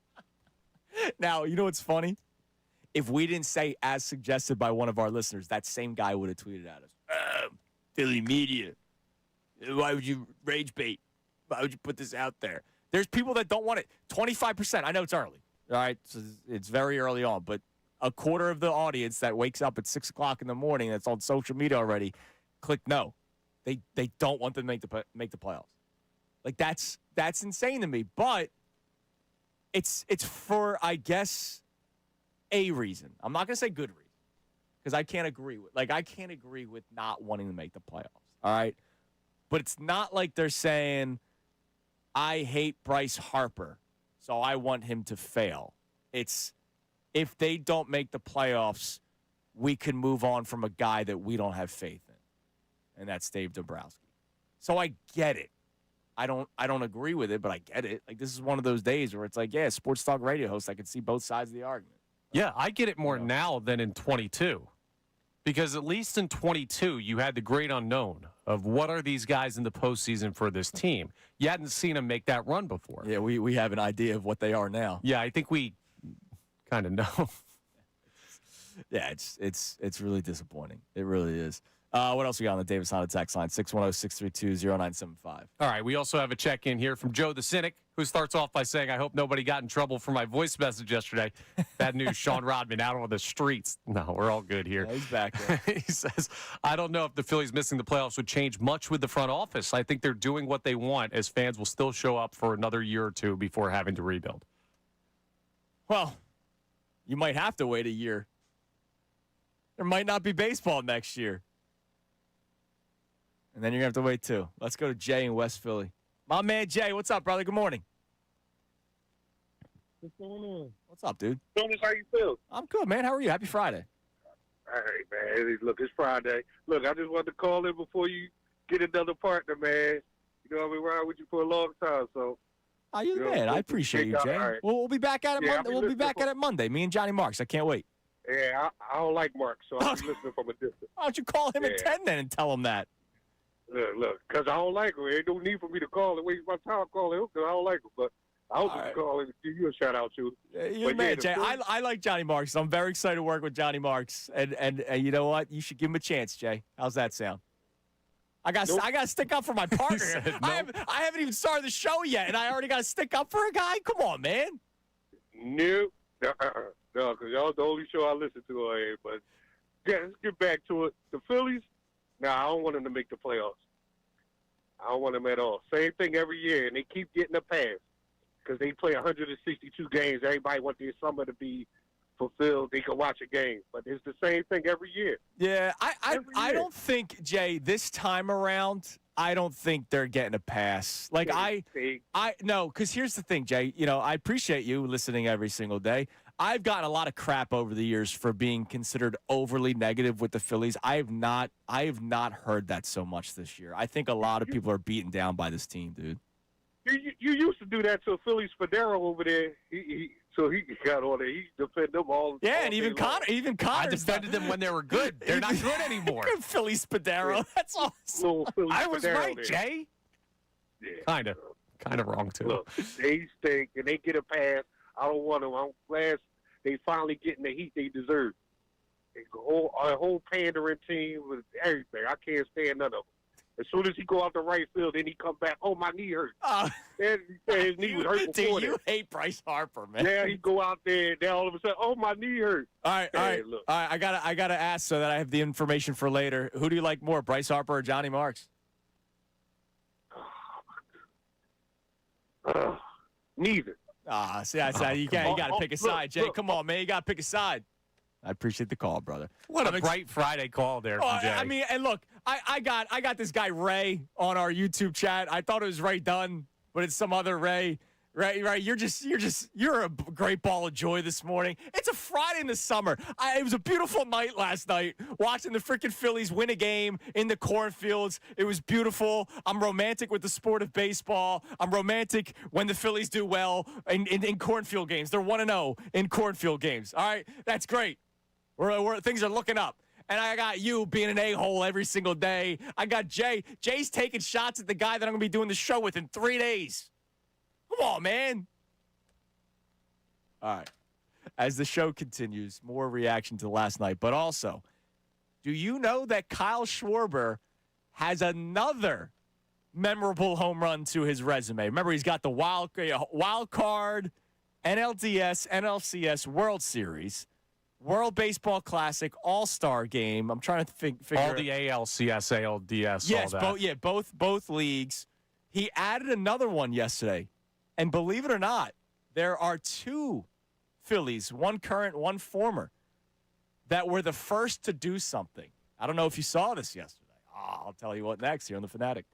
Now, you know what's funny? If we didn't say as suggested by one of our listeners, that same guy would have tweeted at us. Philly media, why would you rage bait? Why would you put this out there? There's people that don't want it. 25%. I know it's early. All right, so it's very early on, but a quarter of the audience that wakes up at 6 o'clock in the morning that's on social media already, click no. They don't want them to make the playoffs. Like that's insane to me. But it's for, I guess, a reason. I'm not gonna say good reason because I can't agree with not wanting to make the playoffs. All right, but it's not like they're saying I hate Bryce Harper, so I want him to fail. It's if they don't make the playoffs, we can move on from a guy that we don't have faith in, and that's Dave Dombrowski. So I get it. I don't agree with it, but I get it. Like, this is one of those days where it's like, yeah, sports talk radio host, I can see both sides of the argument. Yeah, I get it more now than in 22. Because at least in 22, you had the great unknown of what are these guys in the postseason for this team. You hadn't seen them make that run before. Yeah, we have an idea of what they are now. Yeah, I think we kind of know. Yeah, it's really disappointing. It really is. What else we got on the Davis Honda text line? 610-632-0975. All right, we also have a check-in here from Joe the Cynic, who starts off by saying, I hope nobody got in trouble for my voice message yesterday. Bad news, Sean Rodman out on the streets. No, we're all good here. Yeah, he's back there. He says, I don't know if the Phillies missing the playoffs would change much with the front office. I think they're doing what they want, as fans will still show up for another year or two before having to rebuild. Well, you might have to wait a year. There might not be baseball next year. And then you're going to have to wait, too. Let's go to Jay in West Philly. My man, Jay, what's up, brother? Good morning. What's going on? What's up, dude? Jonas, how you feel? I'm good, man. How are you? Happy Friday. All right, man. Look, it's Friday. Look, I just wanted to call in before you get another partner, man. You know, I've been riding with you for a long time, so. Oh, you're the man. I appreciate you, Jay. Right. We'll be back at it Yeah, Monday. We'll be back at it Monday. Me and Johnny Marks. I can't wait. Yeah, I don't like Mark, so I'll be listening from a distance. Why don't you call him at 10 then and tell him that? Look, because I don't like him. Ain't no need for me to call and waste my time calling him because I don't like him. But I was just calling to give you a shout out, too. You're the man, Jay. I like Johnny Marks. I'm very excited to work with Johnny Marks. And you know what? You should give him a chance, Jay. How's that sound? I got to stick up for my partner. I haven't even started the show yet, and I already got to stick up for a guy? Come on, man. No, because y'all the only show I listen to on here. But, yeah, let's get back to it. The Phillies, I don't want them to make the playoffs. I don't want them at all. Same thing every year, and they keep getting a pass because they play 162 games. Everybody wants their summer to be fulfilled. They can watch a game, but it's the same thing every year. Yeah, I don't think, Jay, this time around, I don't think they're getting a pass. Like no, because here's the thing, Jay. You know, I appreciate you listening every single day. I've gotten a lot of crap over the years for being considered overly negative with the Phillies. I have not heard that so much this year. I think a lot of people are beaten down by this team, dude. You used to do that to Phillies Spadero over there. So he got on there. He defended them all. Yeah, and even Connor. I defended them when they were good. They're not good anymore. Philly Spadero. That's awesome. I was right, there. Jay. Yeah. Kind of wrong too. Look, they stink and they get a pass. I don't want them. I'm glad they finally getting the heat they deserve. A whole pandering team with everything. I can't stand none of them. As soon as he go out the right field, then he come back. Oh, my knee hurt. Then he said his knee was hurt before. Dude, you hate Bryce Harper, man. Yeah, he go out there, and then all of a sudden, oh, my knee hurt. All right. Look. All right. I gotta ask so that I have the information for later. Who do you like more, Bryce Harper or Johnny Marks? Neither. See, you got to pick a side, Jay. Look. Come on, man. You got to pick a side. I appreciate the call, brother. What a bright Friday call there from Jay. I mean, and look, I got this guy Ray on our YouTube chat. I thought it was Ray Dunn, but it's some other Ray. Right. You're a great ball of joy this morning. It's a Friday in the summer. It was a beautiful night last night watching the freaking Phillies win a game in the cornfields. It was beautiful. I'm romantic with the sport of baseball. I'm romantic when the Phillies do well in cornfield games. They're 1-0 in cornfield games. All right. That's great. Things are looking up. And I got you being an a-hole every single day. I got Jay. Jay's taking shots at the guy that I'm going to be doing the show with in 3 days. Come on, man. All right. As the show continues, more reaction to last night. But also, do you know that Kyle Schwarber has another memorable home run to his resume? Remember, he's got the wild card, NLDS, NLCS World Series, World Baseball Classic, All-Star Game. I'm trying to figure all the ALCS, ALDS, yes, all that. both leagues. He added another one yesterday. And believe it or not, there are 2 Phillies, one current, one former, that were the first to do something. I don't know if you saw this yesterday. I'll tell you what next here on The Fanatic.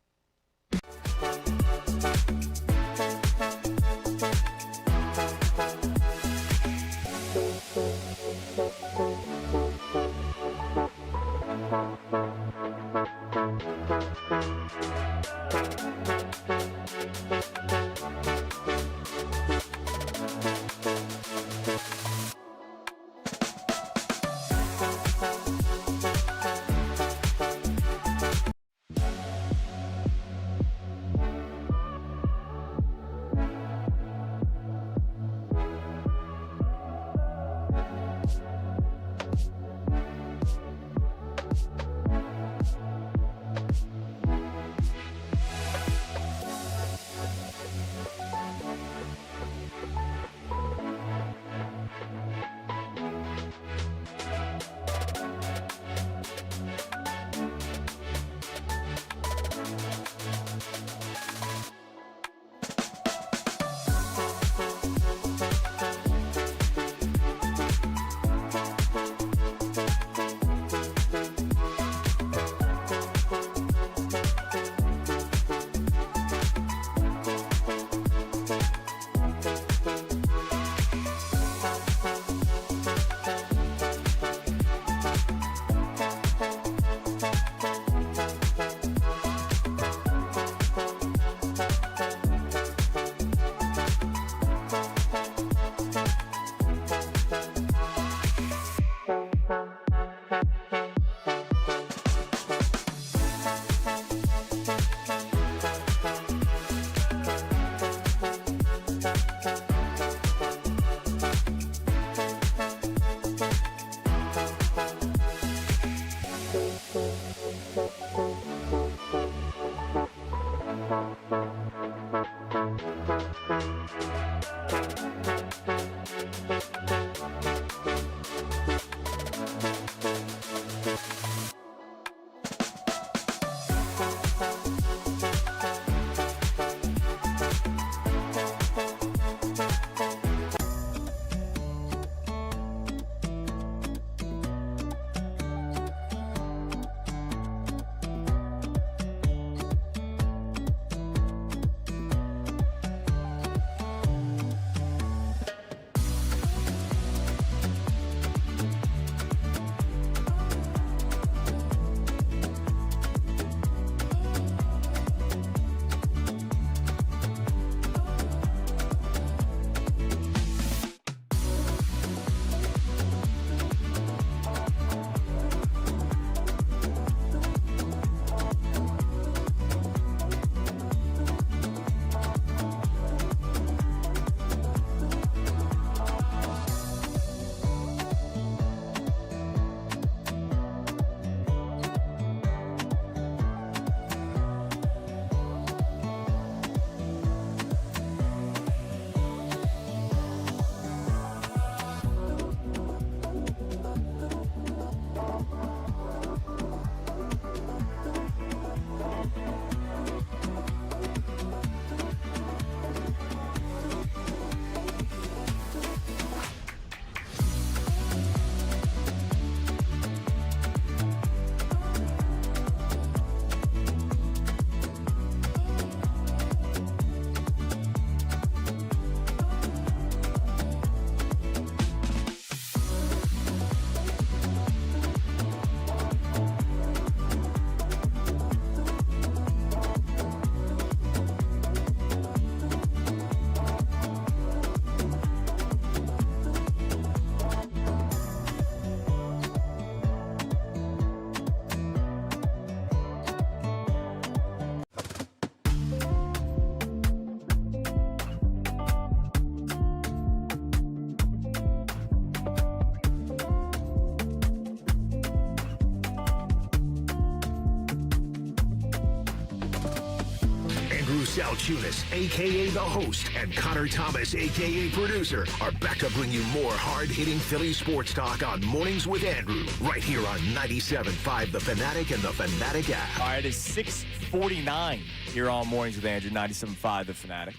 Salciunas, a.k.a. the host, and Connor Thomas, a.k.a. producer, are back to bring you more hard-hitting Philly sports talk on Mornings with Andrew, right here on 97.5 The Fanatic and the Fanatic app. All right, it's 6:49 here on Mornings with Andrew, 97.5 The Fanatic.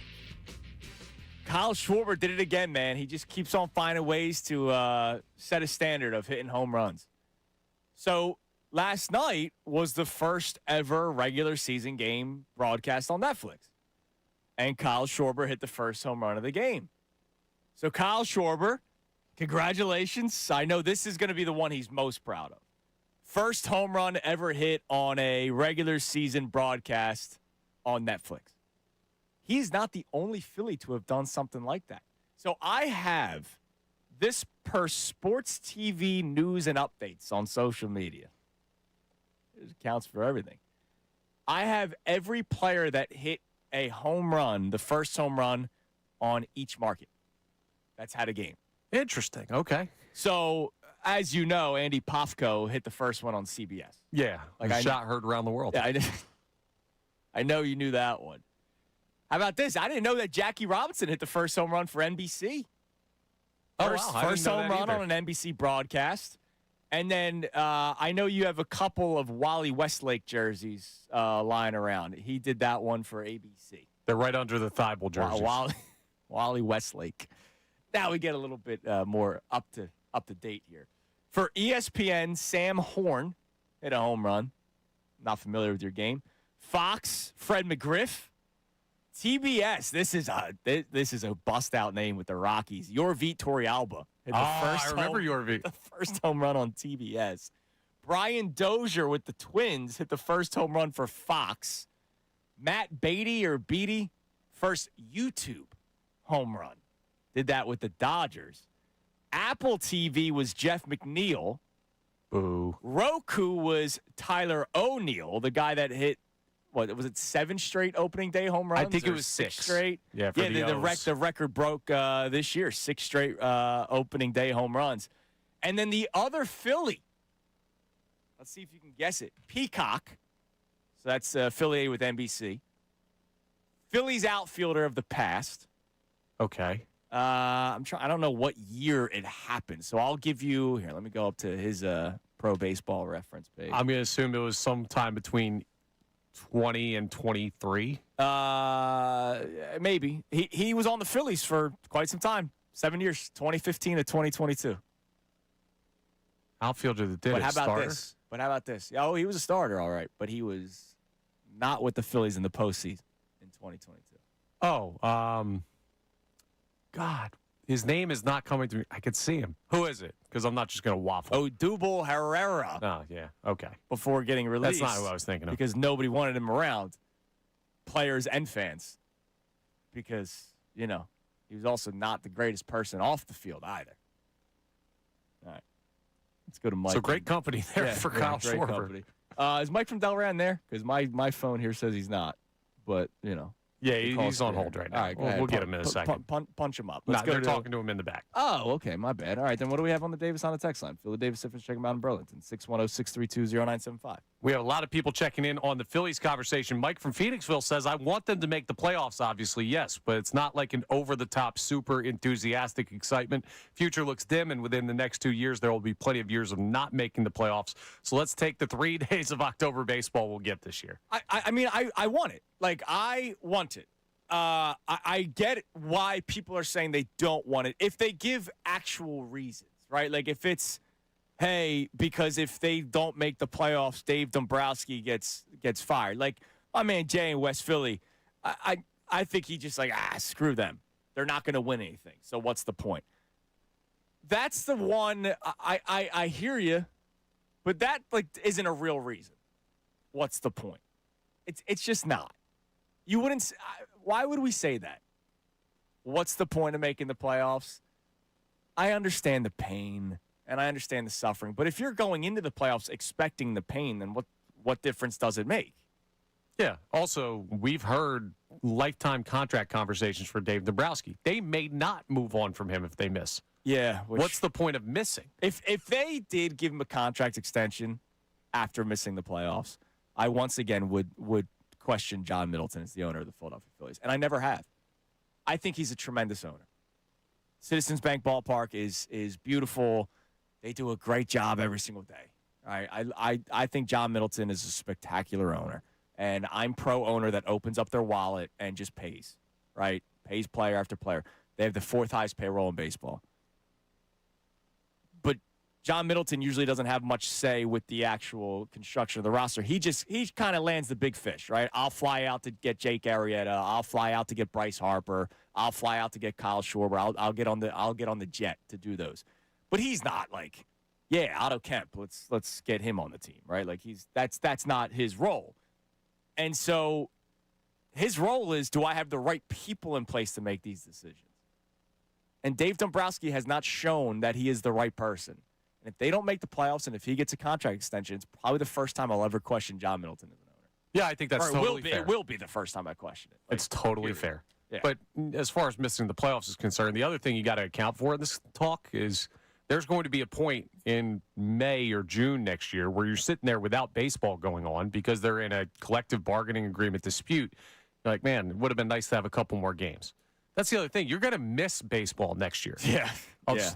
Kyle Schwarber did it again, man. He just keeps on finding ways to set a standard of hitting home runs. So last night was the first ever regular season game broadcast on Netflix. And Kyle Schwarber hit the first home run of the game. So Kyle Schwarber, congratulations. I know this is going to be the one he's most proud of. First home run ever hit on a regular season broadcast on Netflix. He's not the only Philly to have done something like that. So I have this per Sports TV news and updates on social media. It counts for everything. I have every player that hit a home run, the first home run, on each market. That's had a game. Interesting. Okay. So, as you know, Andy Pofko hit the first one on CBS. Yeah. Like a shot heard around the world. Yeah, I know you knew that one. How about this? I didn't know that Jackie Robinson hit the first home run for NBC. First home run on an NBC broadcast. And then I know you have a couple of Wally Westlake jerseys lying around. He did that one for ABC. They're right under the Thibault jerseys. Wally Westlake. Now we get a little bit more up to date here. For ESPN, Sam Horn hit a home run. Not familiar with your game. Fox, Fred McGriff. TBS, this is a bust-out name with the Rockies. Yorvit Torrealba hit the first home run on TBS. Brian Dozier with the Twins hit the first home run for Fox. Matt Beatty, first YouTube home run. Did that with the Dodgers. Apple TV was Jeff McNeil. Boo. Roku was Tyler O'Neill, the guy that hit, what was it, 7 straight opening day home runs? I think it was 6 straight. Yeah, the record broke this year, 6 straight opening day home runs. And then the other Philly, let's see if you can guess it, Peacock. So that's affiliated with NBC. Phillies outfielder of the past. Okay. I don't know what year it happened. So I'll give you, here, let me go up to his Pro Baseball Reference page. I'm going to assume it was sometime between 20 and 23. Maybe. He was on the Phillies for quite some time. 7 years, 2015 to 2022. Outfielder that did But it. how about Starter? this? Oh, he was a starter, all right. But he was not with the Phillies in the postseason in 2022. Oh, God. His name is not coming to me. I could see him. Who is it? Because I'm not just going to waffle. Oh, Odubel Herrera. Oh, yeah. Okay. Before getting released. That's not who I was thinking of. Because nobody wanted him around, players and fans. Because, he was also not the greatest person off the field either. All right. Let's go to Mike. So great company there for Kyle Schwarber. Company. Is Mike from Delran there? Because my phone here says he's not. But, Yeah, he's on hold right now. All right, we'll get him in a second. Punch him up. They're talking to him in the back. Oh, okay, my bad. All right, then what do we have on the Davis on the text line? Philly Davis, check him out in Burlington, 610-632-0975. We have a lot of people checking in on the Phillies conversation. Mike from Phoenixville says, I want them to make the playoffs, obviously, yes, but it's not like an over-the-top, super enthusiastic excitement. Future looks dim, and within the next 2 years, there will be plenty of years of not making the playoffs. So let's take the 3 days of October baseball we'll get this year. I mean, I want it. Like, I want it. I get why people are saying they don't want it. If they give actual reasons, right? Like if it's, hey, because if they don't make the playoffs, Dave Dombrowski gets fired. Like my man Jay in West Philly, I think he just like, screw them. They're not going to win anything. So what's the point? That's the one I hear you, but that like isn't a real reason. What's the point? It's just not. You wouldn't. Why would we say that? What's the point of making the playoffs? I understand the pain and I understand the suffering, but if you're going into the playoffs expecting the pain, then what difference does it make? Yeah. Also, we've heard lifetime contract conversations for Dave Dombrowski. They may not move on from him if they miss. Yeah. What's the point of missing? If they did give him a contract extension after missing the playoffs, I once again would question John Middleton as the owner of the Philadelphia Phillies, and I never have. I think he's a tremendous owner. Citizens Bank Ballpark is beautiful. They do a great job every single day. All right, I think John Middleton is a spectacular owner, and I'm pro owner that opens up their wallet and just pays, right? Pays player after player. They have the 4th highest payroll in baseball. But John Middleton usually doesn't have much say with the actual construction of the roster. He kind of lands the big fish, right? I'll fly out to get Jake Arrieta. I'll fly out to get Bryce Harper. I'll fly out to get Kyle Schwarber. I'll get on the jet to do those. But he's not like, yeah, Otto Kemp. Let's get him on the team, right? Like that's not his role. And so his role is, do I have the right people in place to make these decisions? And Dave Dombrowski has not shown that he is the right person. And if they don't make the playoffs and if he gets a contract extension, it's probably the first time I'll ever question John Middleton as an owner. Yeah, I think that's totally fair. It will be the first time I question it. It's totally fair. Yeah. But as far as missing the playoffs is concerned, the other thing you got to account for in this talk is there's going to be a point in May or June next year where you're sitting there without baseball going on because they're in a collective bargaining agreement dispute. You're like, man, it would have been nice to have a couple more games. That's the other thing. You're going to miss baseball next year. Yeah.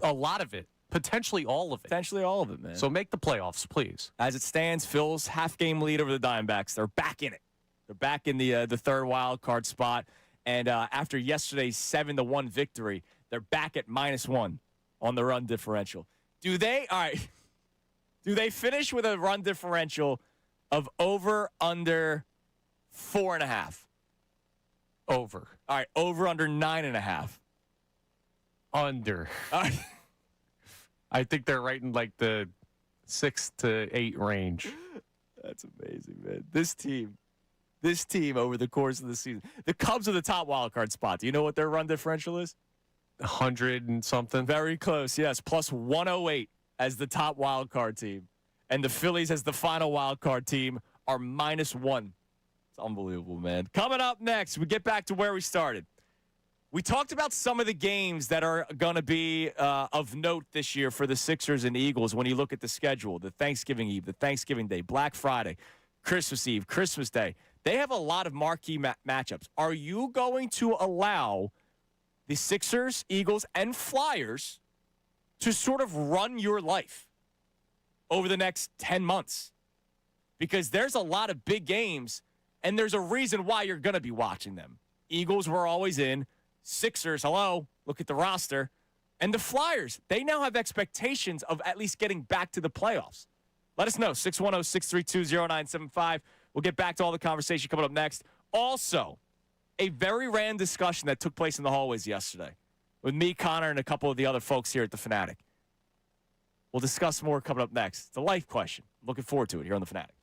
A lot of it. Potentially all of it. Potentially all of it, man. So make the playoffs, please. As it stands, Phil's half-game lead over the Diamondbacks. They're back in it. They're back in the third wild card spot. And after yesterday's 7-1 victory, they're back at -1 on the run differential. Do they finish with a run differential of over under 4.5? Over. All right, over under 9.5. Under. All right. I think they're right in like the 6 to 8 range. That's amazing, man. This team over the course of the season, the Cubs are the top wild card spot. Do you know what their run differential is? 100 and something. Very close, yes. Plus 108 as the top wild card team. And the Phillies as the final wild card team are -1. It's unbelievable, man. Coming up next, we get back to where we started. We talked about some of the games that are going to be of note this year for the Sixers and Eagles when you look at the schedule. The Thanksgiving Eve, the Thanksgiving Day, Black Friday, Christmas Eve, Christmas Day. They have a lot of marquee matchups. Are you going to allow the Sixers, Eagles, and Flyers to sort of run your life over the next 10 months? Because there's a lot of big games, and there's a reason why you're going to be watching them. Eagles were always in. Sixers, hello, look at the roster. And the Flyers, they now have expectations of at least getting back to the playoffs. Let us know, 610-632-0975. We'll get back to all the conversation coming up next. Also, a very random discussion that took place in the hallways yesterday with me, Connor, and a couple of the other folks here at the Fanatic. We'll discuss more coming up next. It's a life question. Looking forward to it here on the Fanatic.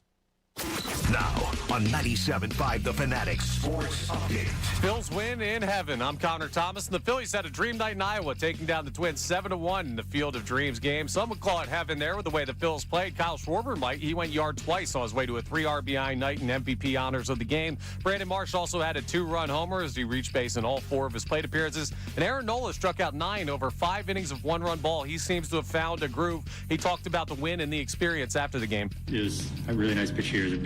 Now on 97.5 The Fanatic Sports Update. Phil's win in heaven. I'm Connor Thomas, and the Phillies had a dream night in Iowa, taking down the Twins 7-1 in the Field of Dreams game. Some would call it heaven there with the way the Phils played. Kyle Schwarber might. He went yard twice on his way to a 3 RBI night and MVP honors of the game. Brandon Marsh also had a 2-run homer as he reached base in all 4 of his plate appearances. And Aaron Nola struck out 9 over 5 innings of 1-run ball. He seems to have found a groove. He talked about the win and the experience after the game. It was a really nice pitch here. It was a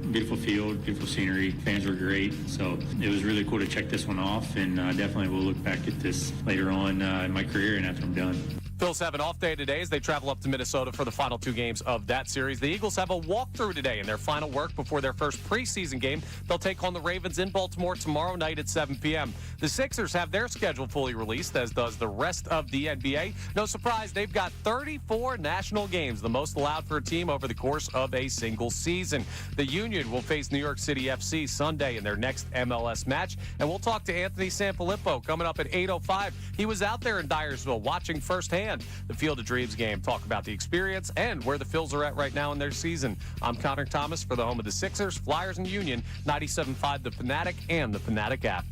beautiful field, beautiful scenery. Fans were great. So it was really cool to check this one off, and definitely will look back at this later on in my career and after I'm done. Phils have an off day today as they travel up to Minnesota for the final 2 games of that series. The Eagles have a walkthrough today in their final work before their first preseason game. They'll take on the Ravens in Baltimore tomorrow night at 7 p.m. The Sixers have their schedule fully released, as does the rest of the NBA. No surprise, they've got 34 national games, the most allowed for a team over the course of a single season. The Union will face New York City FC Sunday in their next MLS match, and we'll talk to Anthony Sanfilippo coming up at 8:05. He was out there in Dyersville watching firsthand the Field of Dreams game, talk about the experience and where the Phils are at right now in their season. I'm Connor Thomas for the home of the Sixers, Flyers, and Union, 97.5 The Fanatic and the Fanatic app.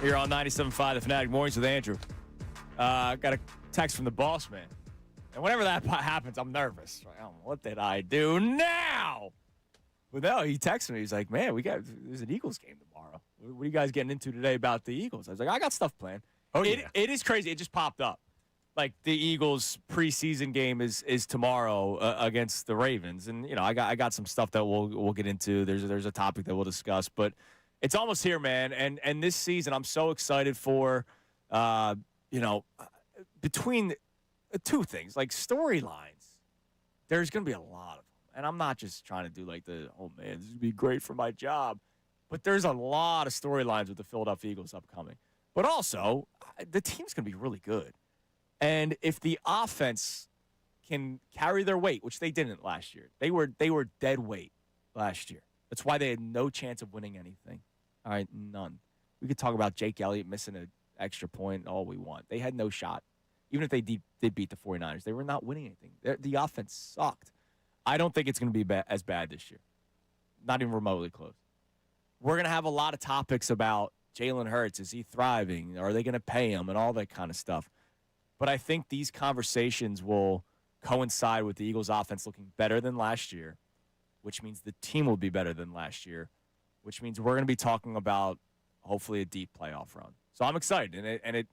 Here on 97.5 The Fanatic Mornings with Andrew. Got a text from the boss man. And whenever that happens, I'm nervous. What did I do now? But no, he texted me. He's like, man, there's an Eagles game tomorrow. What are you guys getting into today about the Eagles? I was like, I got stuff planned. Oh, yeah. It is crazy. It just popped up. Like, the Eagles preseason game is tomorrow against the Ravens. And, I got some stuff that we'll get into. There's a topic that we'll discuss. But it's almost here, man. And this season, I'm so excited for, between two things, like storylines, there's going to be a lot of them. And I'm not just trying to do like oh, man, this would be great for my job. But there's a lot of storylines with the Philadelphia Eagles upcoming. But also, the team's going to be really good. And if the offense can carry their weight, which they didn't last year, they were dead weight last year. That's why they had no chance of winning anything. All right, none. We could talk about Jake Elliott missing an extra point all we want. They had no shot. Even if they did beat the 49ers, they were not winning anything. The offense sucked. I don't think it's going to be as bad this year. Not even remotely close. We're going to have a lot of topics about Jalen Hurts. Is he thriving? Are they going to pay him? And all that kind of stuff. But I think these conversations will coincide with the Eagles' offense looking better than last year, which means the team will be better than last year, which means we're going to be talking about hopefully a deep playoff run. So I'm excited, and it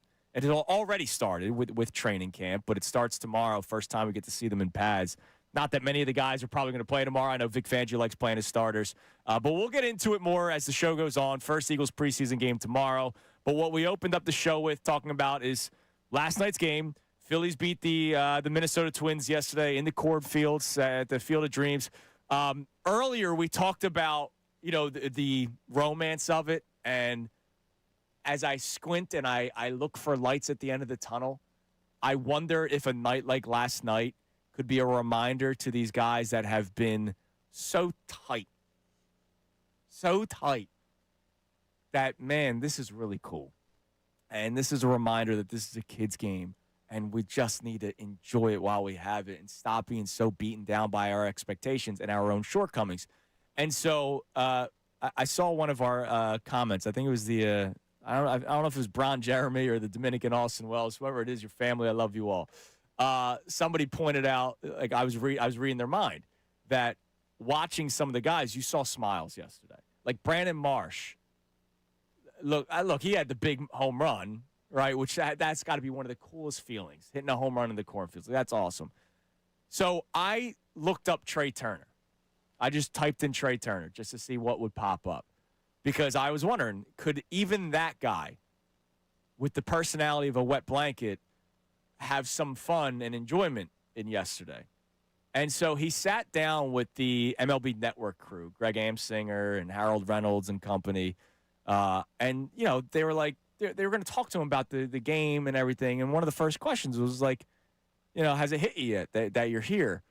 already started with training camp, but it starts tomorrow. First time we get to see them in pads. Not that many of the guys are probably going to play tomorrow. I know Vic Fangio likes playing his starters, but we'll get into it more as the show goes on. First Eagles preseason game tomorrow. But what we opened up the show with talking about is last night's game. Phillies beat the Minnesota Twins yesterday in the cornfields at the Field of Dreams. Earlier we talked about the romance of it, and as I squint and I look for lights at the end of the tunnel, I wonder if a night like last night could be a reminder to these guys that have been so tight, that, man, this is really cool. And this is a reminder that this is a kid's game, and we just need to enjoy it while we have it and stop being so beaten down by our expectations and our own shortcomings. And so I saw one of our comments. I think it was I don't know if it was Bron Jeremy or the Dominican Austin Wells, whoever it is, your family, I love you all. Somebody pointed out, like I was reading their mind, that watching some of the guys, you saw smiles yesterday. Like Brandon Marsh. Look, he had the big home run, right? Which that's got to be one of the coolest feelings, hitting a home run in the cornfields. That's awesome. So I looked up Trey Turner. I just typed in Trey Turner just to see what would pop up. Because I was wondering, could even that guy with the personality of a wet blanket have some fun and enjoyment in yesterday? And so he sat down with the MLB Network crew, Greg Amsinger and Harold Reynolds and company. And, they were like, they were going to talk to him about the game and everything. And one of the first questions was like, has it hit you yet that you're here?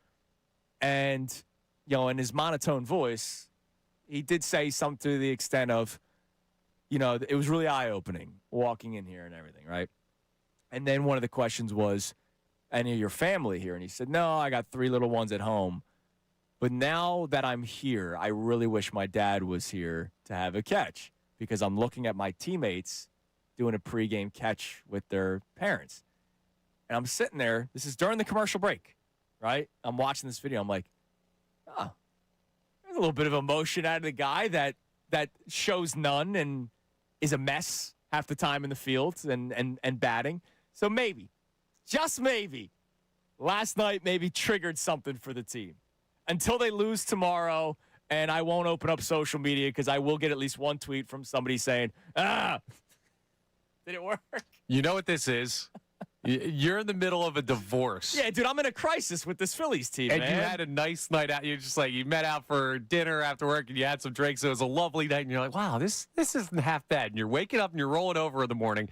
And, in his monotone voice, he did say something to the extent of, it was really eye-opening walking in here and everything, right? And then one of the questions was, any of your family here? And he said, no, I got 3 little ones at home. But now that I'm here, I really wish my dad was here to have a catch, because I'm looking at my teammates doing a pregame catch with their parents. And I'm sitting there. This is during the commercial break, right? I'm watching this video. I'm like, there's a little bit of emotion out of the guy that shows none and is a mess half the time in the field and batting. So maybe, just maybe, last night maybe triggered something for the team. Until they lose tomorrow, and I won't open up social media because I will get at least one tweet from somebody saying, did it work? You know what this is? You're in the middle of a divorce. Yeah, dude, I'm in a crisis with this Phillies team, and man. You had a nice night out. You just you met out for dinner after work, and you had some drinks. It was a lovely night, and you're like, wow, this isn't half bad. And you're waking up and you're rolling over in the morning,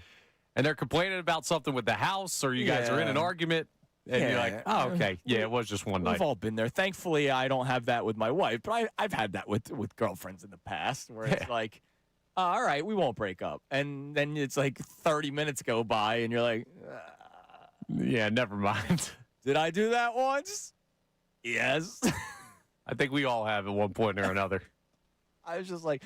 and they're complaining about something with the house, or you guys are in an argument. And you're like, oh, okay. Yeah, it was just one night. We've all been there. Thankfully, I don't have that with my wife, but I've had that with girlfriends in the past where it's like, all right, we won't break up. And then it's like 30 minutes go by, and you're like, yeah, never mind. Did I do that once? Yes. I think we all have at one point or another. I was just like,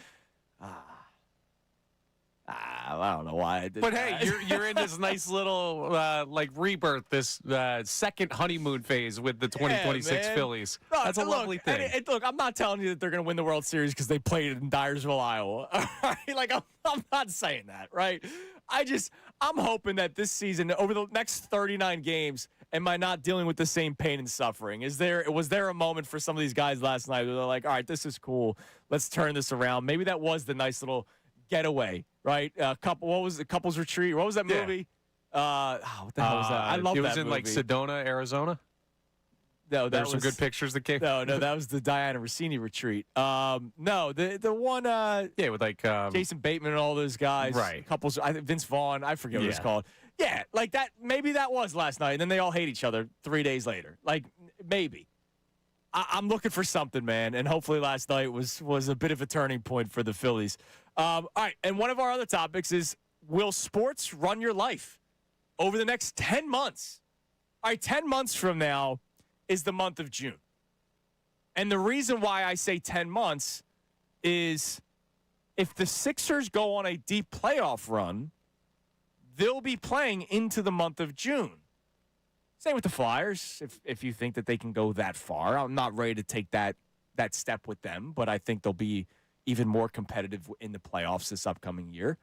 I don't know why I did But that. hey, you're in this nice little like rebirth, this second honeymoon phase with the 2026 man. Phillies. No, That's a look, lovely thing. And look, I'm not telling you that they're going to win the World Series because they played in Dyersville, Iowa. All right? Like, I'm not saying that, right? I'm hoping that this season, over the next 39 games, am I not dealing with the same pain and suffering? Was there a moment for some of these guys last night where they're like, all right, this is cool. Let's turn this around. Maybe that was the nice little getaway, right? What was the couples retreat? What was that movie? What the hell was that? I love that movie. It was in like Sedona, Arizona. No, there were some good pictures that came. No, that was the Diana Rossini retreat. No, the one. Yeah, with like Jason Bateman and all those guys. Right. Couples. Vince Vaughn. I forget what it's called. Yeah, like that. Maybe that was last night, and then they all hate each other 3 days later. Like maybe. I'm looking for something, man, and hopefully last night was a bit of a turning point for the Phillies. All right, and one of our other topics is, will sports run your life over the next 10 months? All right, 10 months from now is the month of June. And the reason why I say 10 months is if the Sixers go on a deep playoff run, they'll be playing into the month of June. Same with the Flyers, if you think that they can go that far. I'm not ready to take that step with them, but I think they'll be even more competitive in the playoffs this upcoming year.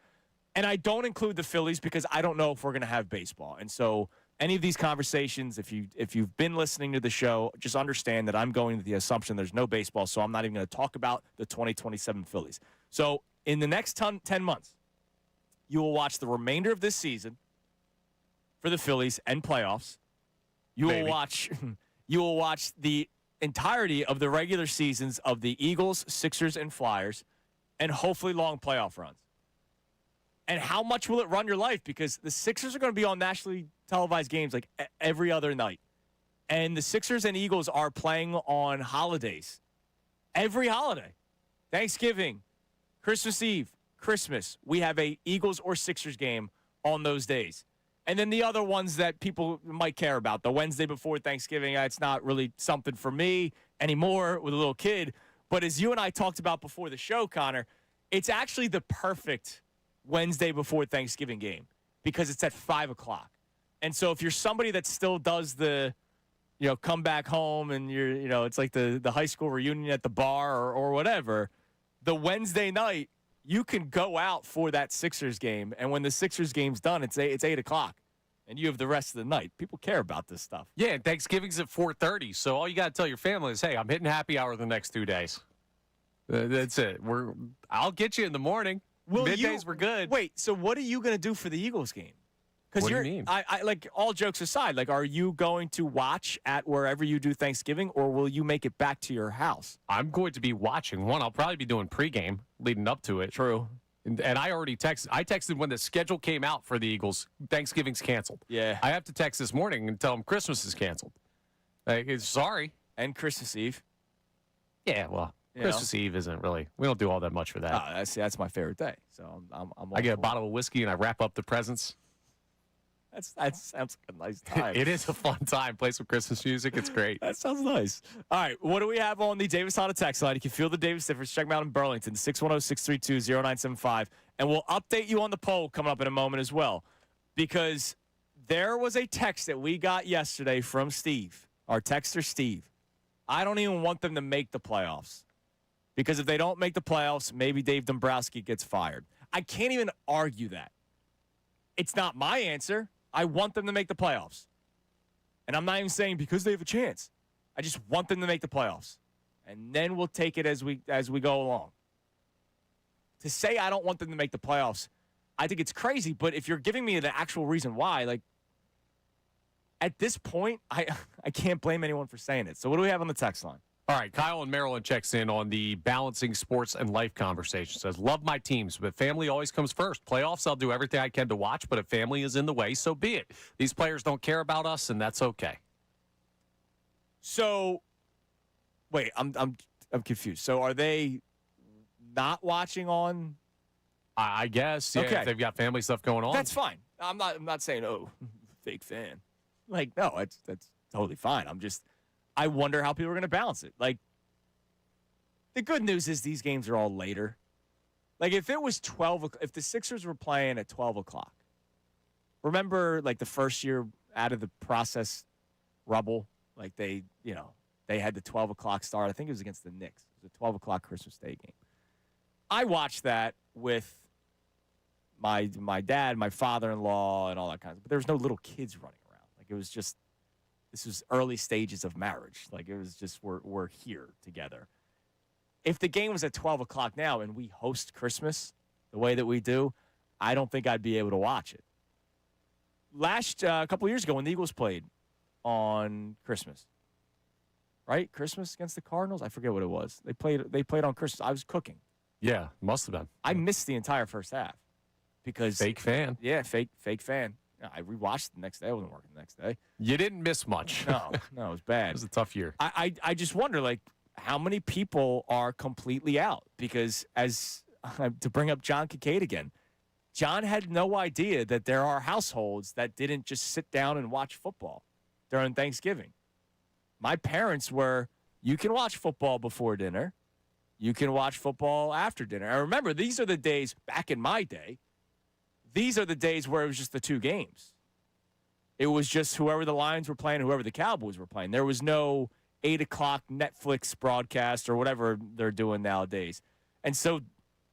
And I don't include the Phillies because I don't know if we're going to have baseball. And so any of these conversations, if you've been listening to the show, just understand that I'm going to the assumption there's no baseball, so I'm not even going to talk about the 2027 Phillies. So in the next 10 months, you will watch the remainder of this season for the Phillies and playoffs. You will watch the entirety of the regular seasons of the Eagles, Sixers, and Flyers, and hopefully long playoff runs. And how much will it run your life? Because the Sixers are going to be on nationally televised games like every other night. And the Sixers and Eagles are playing on holidays. Every holiday. Thanksgiving, Christmas Eve, Christmas. We have a Eagles or Sixers game on those days. And then the other ones that people might care about, the Wednesday before Thanksgiving, it's not really something for me anymore with a little kid. But as you and I talked about before the show, Connor, it's actually the perfect Wednesday before Thanksgiving game because it's at 5 o'clock. And so if you're somebody that still does the, come back home and it's like the high school reunion at the bar or whatever, the Wednesday night, you can go out for that Sixers game, and when the Sixers game's done, it's 8 o'clock, and you have the rest of the night. People care about this stuff. Yeah, and Thanksgiving's at 4:30, so all you got to tell your family is, hey, I'm hitting happy hour the next 2 days. That's it. I'll get you in the morning. Middays were good. Wait, so what are you going to do for the Eagles game? What do you mean? I like, all jokes aside, like, are you going to watch at wherever you do Thanksgiving, or will you make it back to your house? I'm going to be watching. I'll probably be doing pregame leading up to it. True. And I already texted. I texted when the schedule came out for the Eagles. Thanksgiving's canceled. Yeah. I have to text this morning and tell them Christmas is canceled. Sorry. And Christmas Eve. Yeah, well, Christmas Eve isn't really. We don't do all that much for that. That's my favorite day. So I'm I get a bottle of whiskey and I wrap up the presents. That sounds like a nice time. It is a fun time. Play some Christmas music. It's great. That sounds nice. All right, what do we have on the Davis Honda text line? You can feel the Davis difference. Check them out in Burlington, 610-632-0975. And we'll update you on the poll coming up in a moment as well. Because there was a text that we got yesterday from Steve, our texter Steve. I don't even want them to make the playoffs. Because if they don't make the playoffs, maybe Dave Dombrowski gets fired. I can't even argue that. It's not my answer. I want them to make the playoffs. And I'm not even saying because they have a chance. I just want them to make the playoffs. And then we'll take it as we go along. To say I don't want them to make the playoffs, I think it's crazy. But if you're giving me the actual reason why, like, at this point, I can't blame anyone for saying it. So what do we have on the text line? All right, Kyle in Maryland checks in on the balancing sports and life conversation. Says, love my teams, but family always comes first. Playoffs, I'll do everything I can to watch, but if family is in the way, so be it. These players don't care about us, and that's okay. So, wait, I'm confused. So are they not watching on? I guess, yeah, okay. If they've got family stuff going on. That's fine. I'm not saying, fake fan. Like, no, that's totally fine. I wonder how people are going to balance it. Like, the good news is these games are all later. Like, if it was 12, if the Sixers were playing at 12 o'clock, remember, like, the first year out of the process rubble, like, they had the 12 o'clock start. I think it was against the Knicks. It was a 12 o'clock Christmas Day game. I watched that with my dad, my father-in-law, and all that kind of stuff. But there was no little kids running around. Like, it was just, this was early stages of marriage. Like, it was just, we're here together. If the game was at 12 o'clock now and we host Christmas the way that we do, I don't think I'd be able to watch it. A couple of years ago when the Eagles played on Christmas, right? Christmas against the Cardinals? I forget what it was. They played on Christmas. I was cooking. Yeah, must have been. I missed the entire first half because fake fan. Yeah, fake fan. I rewatched it the next day. I wasn't working the next day. You didn't miss much. No, it was bad. It was a tough year. I just wonder, like, how many people are completely out? Because to bring up John Kincaid again, John had no idea that there are households that didn't just sit down and watch football during Thanksgiving. My parents were, you can watch football before dinner. You can watch football after dinner. I remember these are the days, back in my day, these are the days where it was just the two games. It was just whoever the Lions were playing, whoever the Cowboys were playing. There was no 8 o'clock Netflix broadcast or whatever they're doing nowadays. And so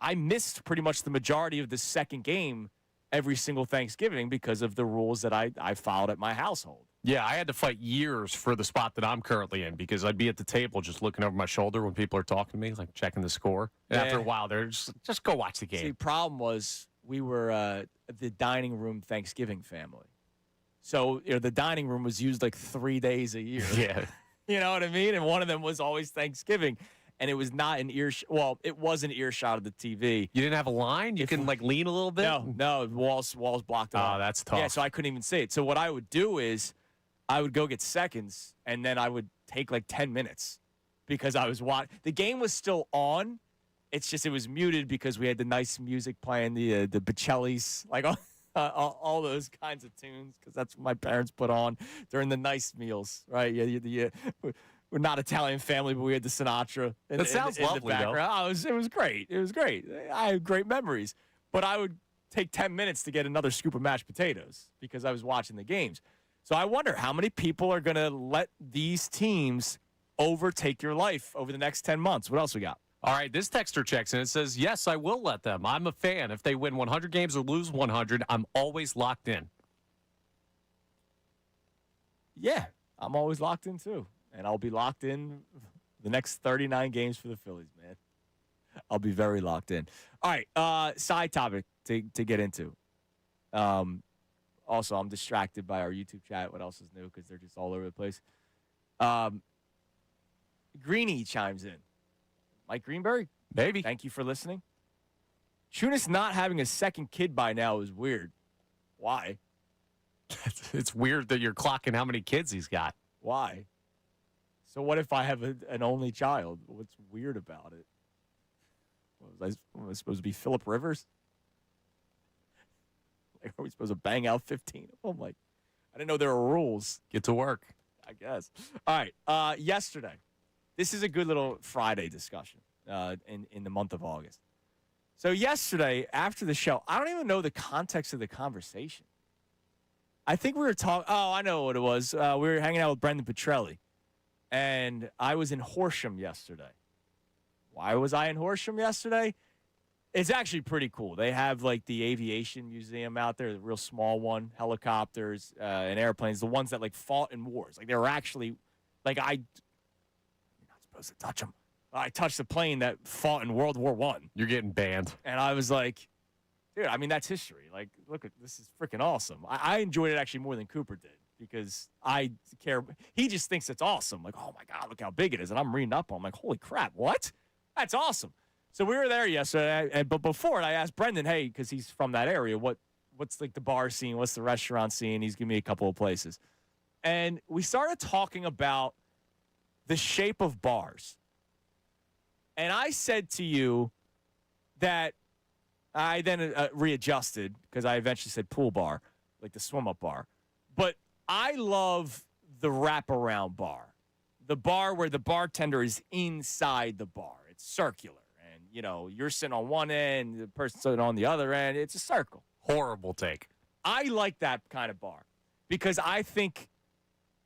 I missed pretty much the majority of the second game every single Thanksgiving because of the rules that I followed at my household. Yeah, I had to fight years for the spot that I'm currently in because I'd be at the table just looking over my shoulder when people are talking to me, like checking the score. And after a while, they're just go watch the game. See, the problem was we were the dining room Thanksgiving family. So the dining room was used like 3 days a year. Yeah. You know what I mean? And one of them was always Thanksgiving. And it was not an earshot. Well, it was an earshot of the TV. You didn't have a line? You can, like, lean a little bit? No, walls blocked it off. Oh, that's tough. Yeah, so I couldn't even see it. So what I would do is I would go get seconds, and then I would take, like, 10 minutes because I was watching. The game was still on. It's just it was muted because we had the nice music playing, the Bocellis, like all those kinds of tunes because that's what my parents put on during the nice meals, right? Yeah, we're not Italian family, but we had the Sinatra. That sounds lovely, the background. Oh, it was great. It was great. I had great memories. But I would take 10 minutes to get another scoop of mashed potatoes because I was watching the games. So I wonder how many people are going to let these teams overtake your life over the next 10 months. What else we got? All right, this texter checks in. It says, yes, I will let them. I'm a fan. If they win 100 games or lose 100, I'm always locked in. Yeah, I'm always locked in, too. And I'll be locked in the next 39 games for the Phillies, man. I'll be very locked in. All right, side topic to get into. Also, I'm distracted by our YouTube chat. What else is new? Because they're just all over the place. Greeny chimes in. Mike Greenberg? Maybe. Thank you for listening. Chunas not having a second kid by now is weird. Why? It's weird that you're clocking how many kids he's got. Why? So what if I have an only child? What's weird about it? Was I supposed to be Phillip Rivers? Like, are we supposed to bang out 15 of them? Like, I didn't know there were rules. Get to work. I guess. All right. Yesterday, this is a good little Friday discussion in the month of August. So yesterday, after the show, I don't even know the context of the conversation. I think we were talking. Oh, I know what it was. We were hanging out with Brendan Petrelli. And I was in Horsham yesterday. Why was I in Horsham yesterday? It's actually pretty cool. They have, like, the aviation museum out there, the real small one, helicopters and airplanes, the ones that, like, fought in wars. Like, they were actually, like, you're not supposed to touch them. I touched the plane that fought in World War I. You're getting banned. And I was like, dude, I mean, that's history. Like, look, this is freaking awesome. I enjoyed it actually more than Cooper did. Because I care. He just thinks it's awesome. Like, oh, my God, look how big it is. And I'm reading up on it. I'm like, holy crap, what? That's awesome. So we were there yesterday. But before it, I asked Brendan, hey, because he's from that area, what's like the bar scene? What's the restaurant scene? He's giving me a couple of places. And we started talking about the shape of bars. And I said to you that I then readjusted because I eventually said pool bar, like the swim-up bar. But I love the wraparound bar, the bar where the bartender is inside the bar. It's circular, and you're sitting on one end, the person's sitting on the other end. It's a circle. Horrible take. I like that kind of bar because I think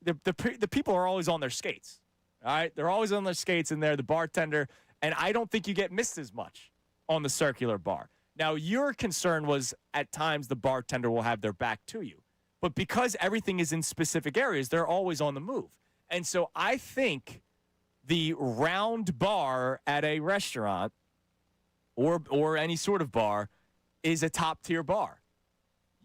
the people are always on their skates. All right, they're always on their skates, and they're the bartender. And I don't think you get missed as much on the circular bar. Now, your concern was at times the bartender will have their back to you. But because everything is in specific areas, they're always on the move. And so I think the round bar at a restaurant or any sort of bar is a top-tier bar.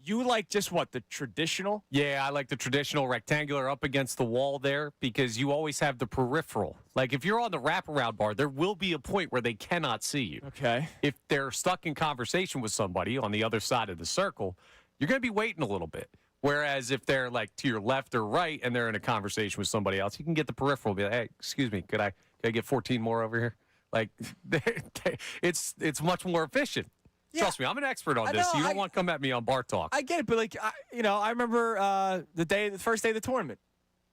You like just what, the traditional? Yeah, I like the traditional rectangular up against the wall there because you always have the peripheral. Like if you're on the wraparound bar, there will be a point where they cannot see you. Okay. If they're stuck in conversation with somebody on the other side of the circle, you're going to be waiting a little bit. Whereas if they're like to your left or right and they're in a conversation with somebody else, you can get the peripheral. Be like, hey, excuse me, could I get 14 more over here? Like it's much more efficient. Yeah. Trust me, I'm an expert on this. You don't want to come at me on bar talk. I get it, but I remember the first day of the tournament.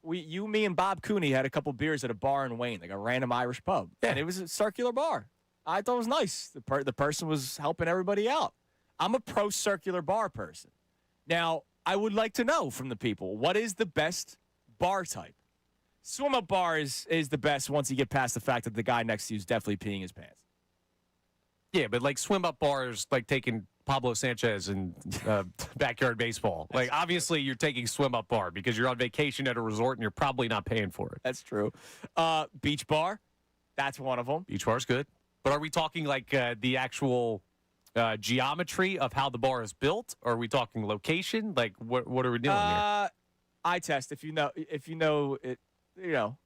You, me, and Bob Cooney had a couple beers at a bar in Wayne, like a random Irish pub, and it was a circular bar. I thought it was nice. The person was helping everybody out. I'm a pro circular bar person. Now, I would like to know from the people, what is the best bar type? Swim-up bar is the best once you get past the fact that the guy next to you is definitely peeing his pants. Yeah, but like swim-up bars, like taking Pablo Sanchez and backyard baseball. Like, obviously, you're taking swim-up bar because you're on vacation at a resort and you're probably not paying for it. That's true. Beach bar, that's one of them. Beach bar's good. But are we talking like the actual geometry of how the bar is built? Or are we talking location? Like, what are we doing here? Eye test. If you know it, a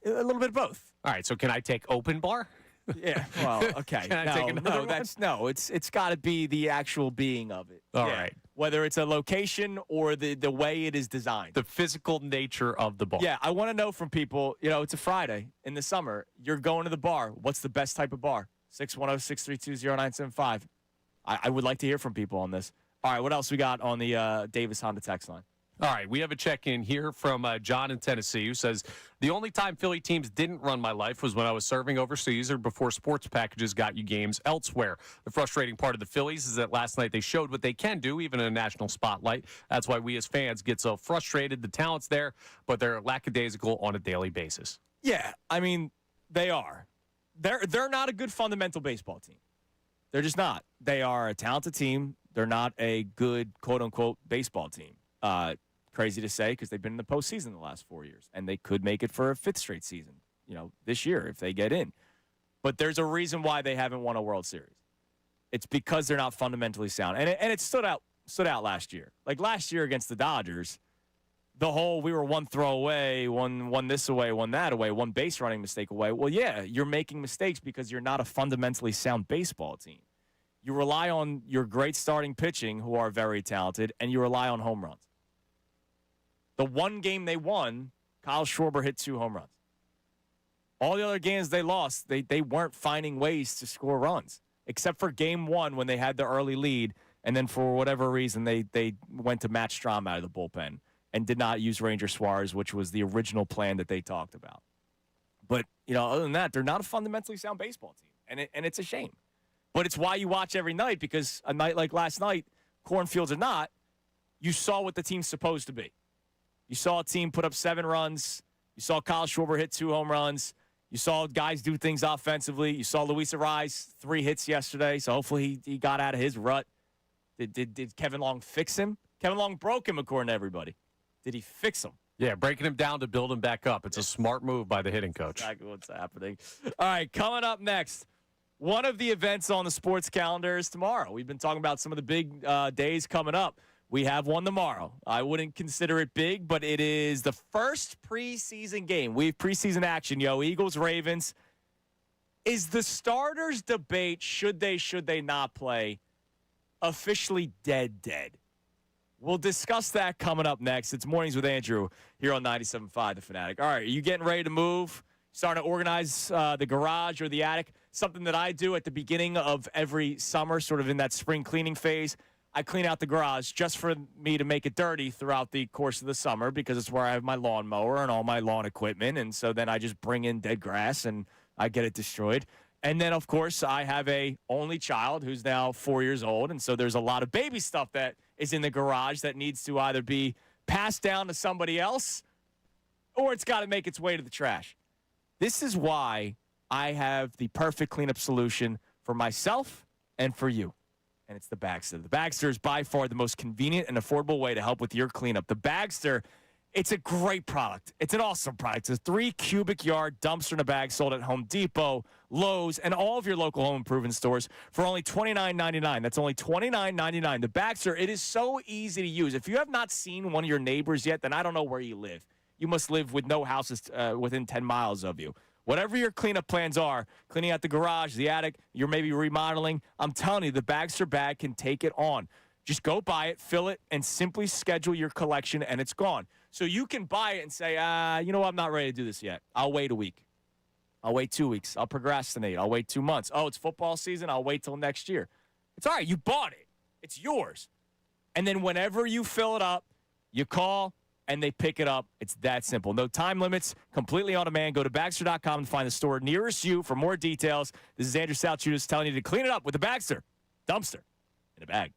little bit of both. All right. So can I take open bar? Yeah. Well, okay. It's got to be the actual being of it. All right. Whether it's a location or the way it is designed. The physical nature of the bar. Yeah. I want to know from people, it's a Friday in the summer. You're going to the bar. What's the best type of bar? 610-632-0975. I would like to hear from people on this. All right. What else we got on the Davis Honda text line? All right, we have a check-in here from John in Tennessee who says, the only time Philly teams didn't run my life was when I was serving overseas or before sports packages got you games elsewhere. The frustrating part of the Phillies is that last night they showed what they can do, even in a national spotlight. That's why we as fans get so frustrated. The talent's there, but they're lackadaisical on a daily basis. Yeah, I mean, they are. They're not a good fundamental baseball team. They're just not. They are a talented team. They're not a good, quote-unquote, baseball team. Crazy to say because they've been in the postseason the last 4 years, and they could make it for a fifth straight season, this year if they get in. But there's a reason why they haven't won a World Series. It's because they're not fundamentally sound, and it stood out last year. Like last year against the Dodgers, the whole we were one throw away, one this away, one that away, one base running mistake away. Well, yeah, you're making mistakes because you're not a fundamentally sound baseball team. You rely on your great starting pitching, who are very talented, and you rely on home runs. The one game they won, Kyle Schwarber hit 2 home runs. All the other games they lost, they weren't finding ways to score runs, except for game 1 when they had the early lead, and then for whatever reason they went to Matt Strahm out of the bullpen and did not use Ranger Suarez, which was the original plan that they talked about. But, other than that, they're not a fundamentally sound baseball team, and it's a shame. But it's why you watch every night, because a night like last night, cornfields or not, you saw what the team's supposed to be. You saw a team put up 7 runs. You saw Kyle Schwarber hit 2 home runs. You saw guys do things offensively. You saw Luis Ariz 3 hits yesterday, so hopefully he got out of his rut. Did Kevin Long fix him? Kevin Long broke him, according to everybody. Did he fix him? Yeah, breaking him down to build him back up. It's a smart move by the hitting coach. Exactly what's happening. All right, coming up next, one of the events on the sports calendar is tomorrow. We've been talking about some of the big days coming up. We have one tomorrow. I wouldn't consider it big, but it is the first preseason game. We have preseason action, Eagles, Ravens. Is the starters debate, should they not play, officially dead? We'll discuss that coming up next. It's Mornings with Andrew here on 97.5 The Fanatic. All right, are you getting ready to move? Starting to organize the garage or the attic? Something that I do at the beginning of every summer, sort of in that spring cleaning phase. I clean out the garage just for me to make it dirty throughout the course of the summer because it's where I have my lawnmower and all my lawn equipment. And so then I just bring in dead grass and I get it destroyed. And then, of course, I have a only child who's now 4 years old. And so there's a lot of baby stuff that is in the garage that needs to either be passed down to somebody else or it's got to make its way to the trash. This is why I have the perfect cleanup solution for myself and for you. And it's the Bagster. The Bagster is by far the most convenient and affordable way to help with your cleanup. The Bagster, it's a great product. It's an awesome product. It's a 3 cubic yard dumpster in a bag sold at Home Depot, Lowe's, and all of your local home improvement stores for only $29.99. That's only $29.99. The Bagster, it is so easy to use. If you have not seen one of your neighbors yet, then I don't know where you live. You must live with no houses within 10 miles of you. Whatever your cleanup plans are, cleaning out the garage, the attic, you're maybe remodeling, I'm telling you, the Bagster bag can take it on. Just go buy it, fill it, and simply schedule your collection, and it's gone. So you can buy it and say, you know what, I'm not ready to do this yet. I'll wait a week. I'll wait 2 weeks. I'll procrastinate. I'll wait 2 months. Oh, it's football season. I'll wait till next year. It's all right. You bought it. It's yours. And then whenever you fill it up, you call, and they pick it up. It's that simple. No time limits, completely on demand. Go to Bagster.com and find the store nearest you for more details. This is Andrew Salciunas telling you to clean it up with the Bagster dumpster in a bag.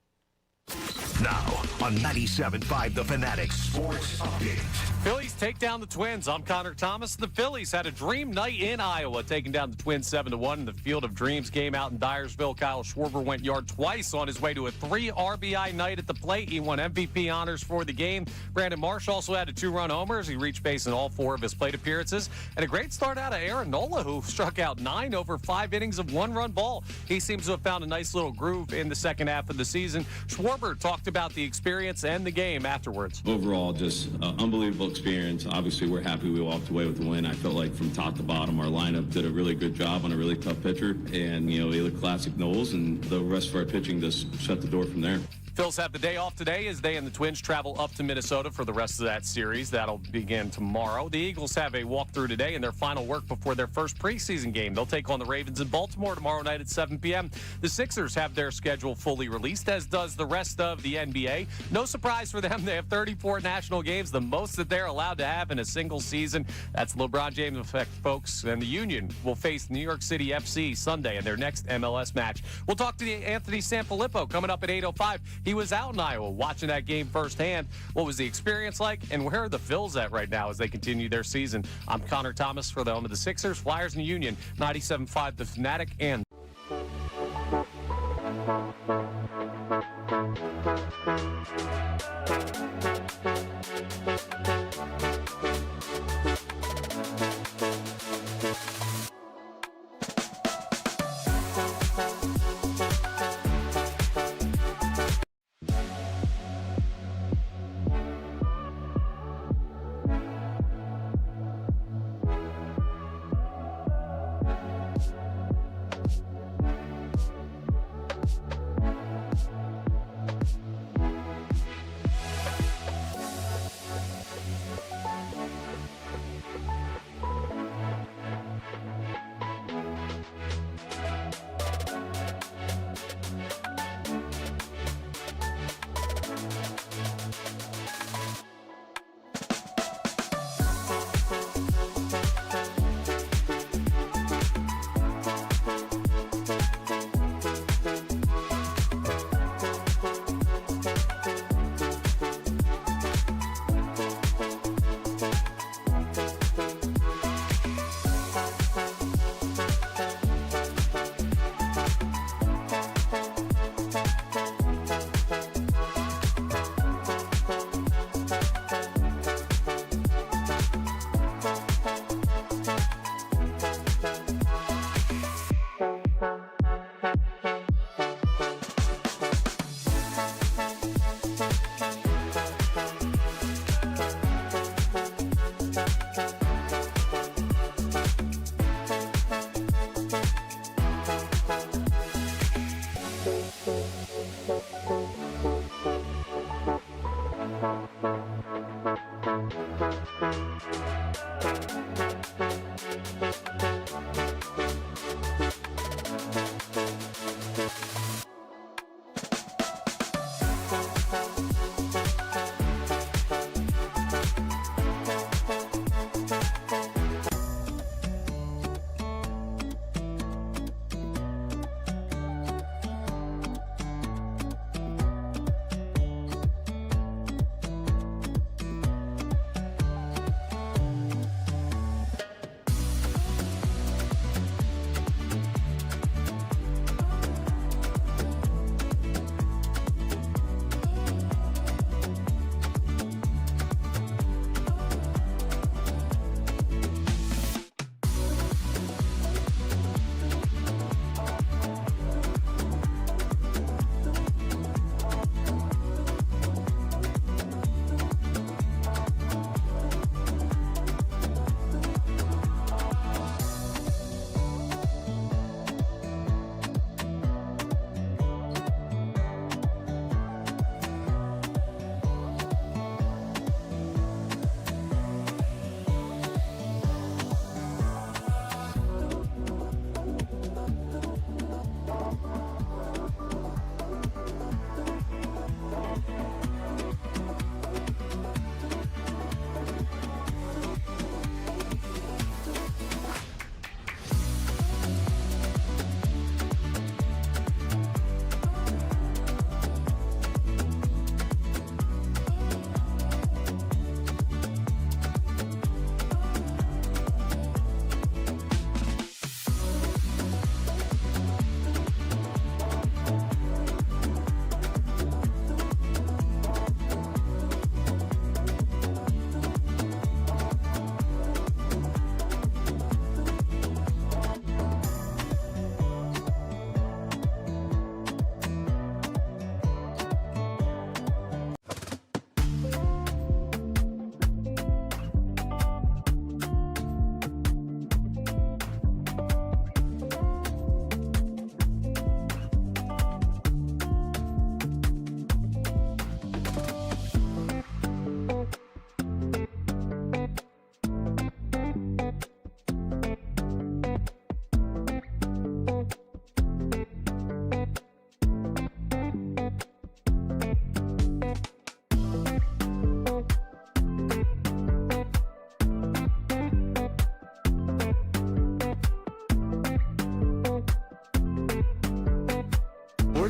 Now on 97.5 The Fanatic Sports Update. Phillies take down the Twins. I'm Connor Thomas. The Phillies had a dream night in Iowa, taking down the Twins 7-1 in the Field of Dreams game out in Dyersville. Kyle Schwarber went yard twice on his way to a 3 RBI night at the plate. He won MVP honors for the game. Brandon Marsh also had a 2-run homer as he reached base in all 4 of his plate appearances. And a great start out of Aaron Nola, who struck out 9 over 5 innings of 1-run ball. He seems to have found a nice little groove in the second half of the season. Schwarber talked about the experience and the game afterwards. Overall, just unbelievable experience. Obviously, we're happy we walked away with the win. I felt like from top to bottom, our lineup did a really good job on a really tough pitcher. And, you know, we looked classic Knowles, and the rest of our pitching just shut the door from there. Phils have the day off today as they and the Twins travel up to Minnesota for the rest of that series. That'll begin tomorrow. The Eagles have a walkthrough today in their final work before their first preseason game. They'll take on the Ravens in Baltimore tomorrow night at 7 p.m. The Sixers have their schedule fully released, as does the rest of the NBA. No surprise for them. They have 34 national games, the most that they're allowed to have in a single season. That's the LeBron James effect, folks. And the Union will face New York City FC Sunday in their next MLS match. We'll talk to Anthony Sanfilippo coming up at 8:05. He was out in Iowa watching that game firsthand. What was the experience like, and where are the Phils at right now as they continue their season? I'm Connor Thomas for the home of the Sixers, Flyers, and Union, 97.5 The Fanatic, and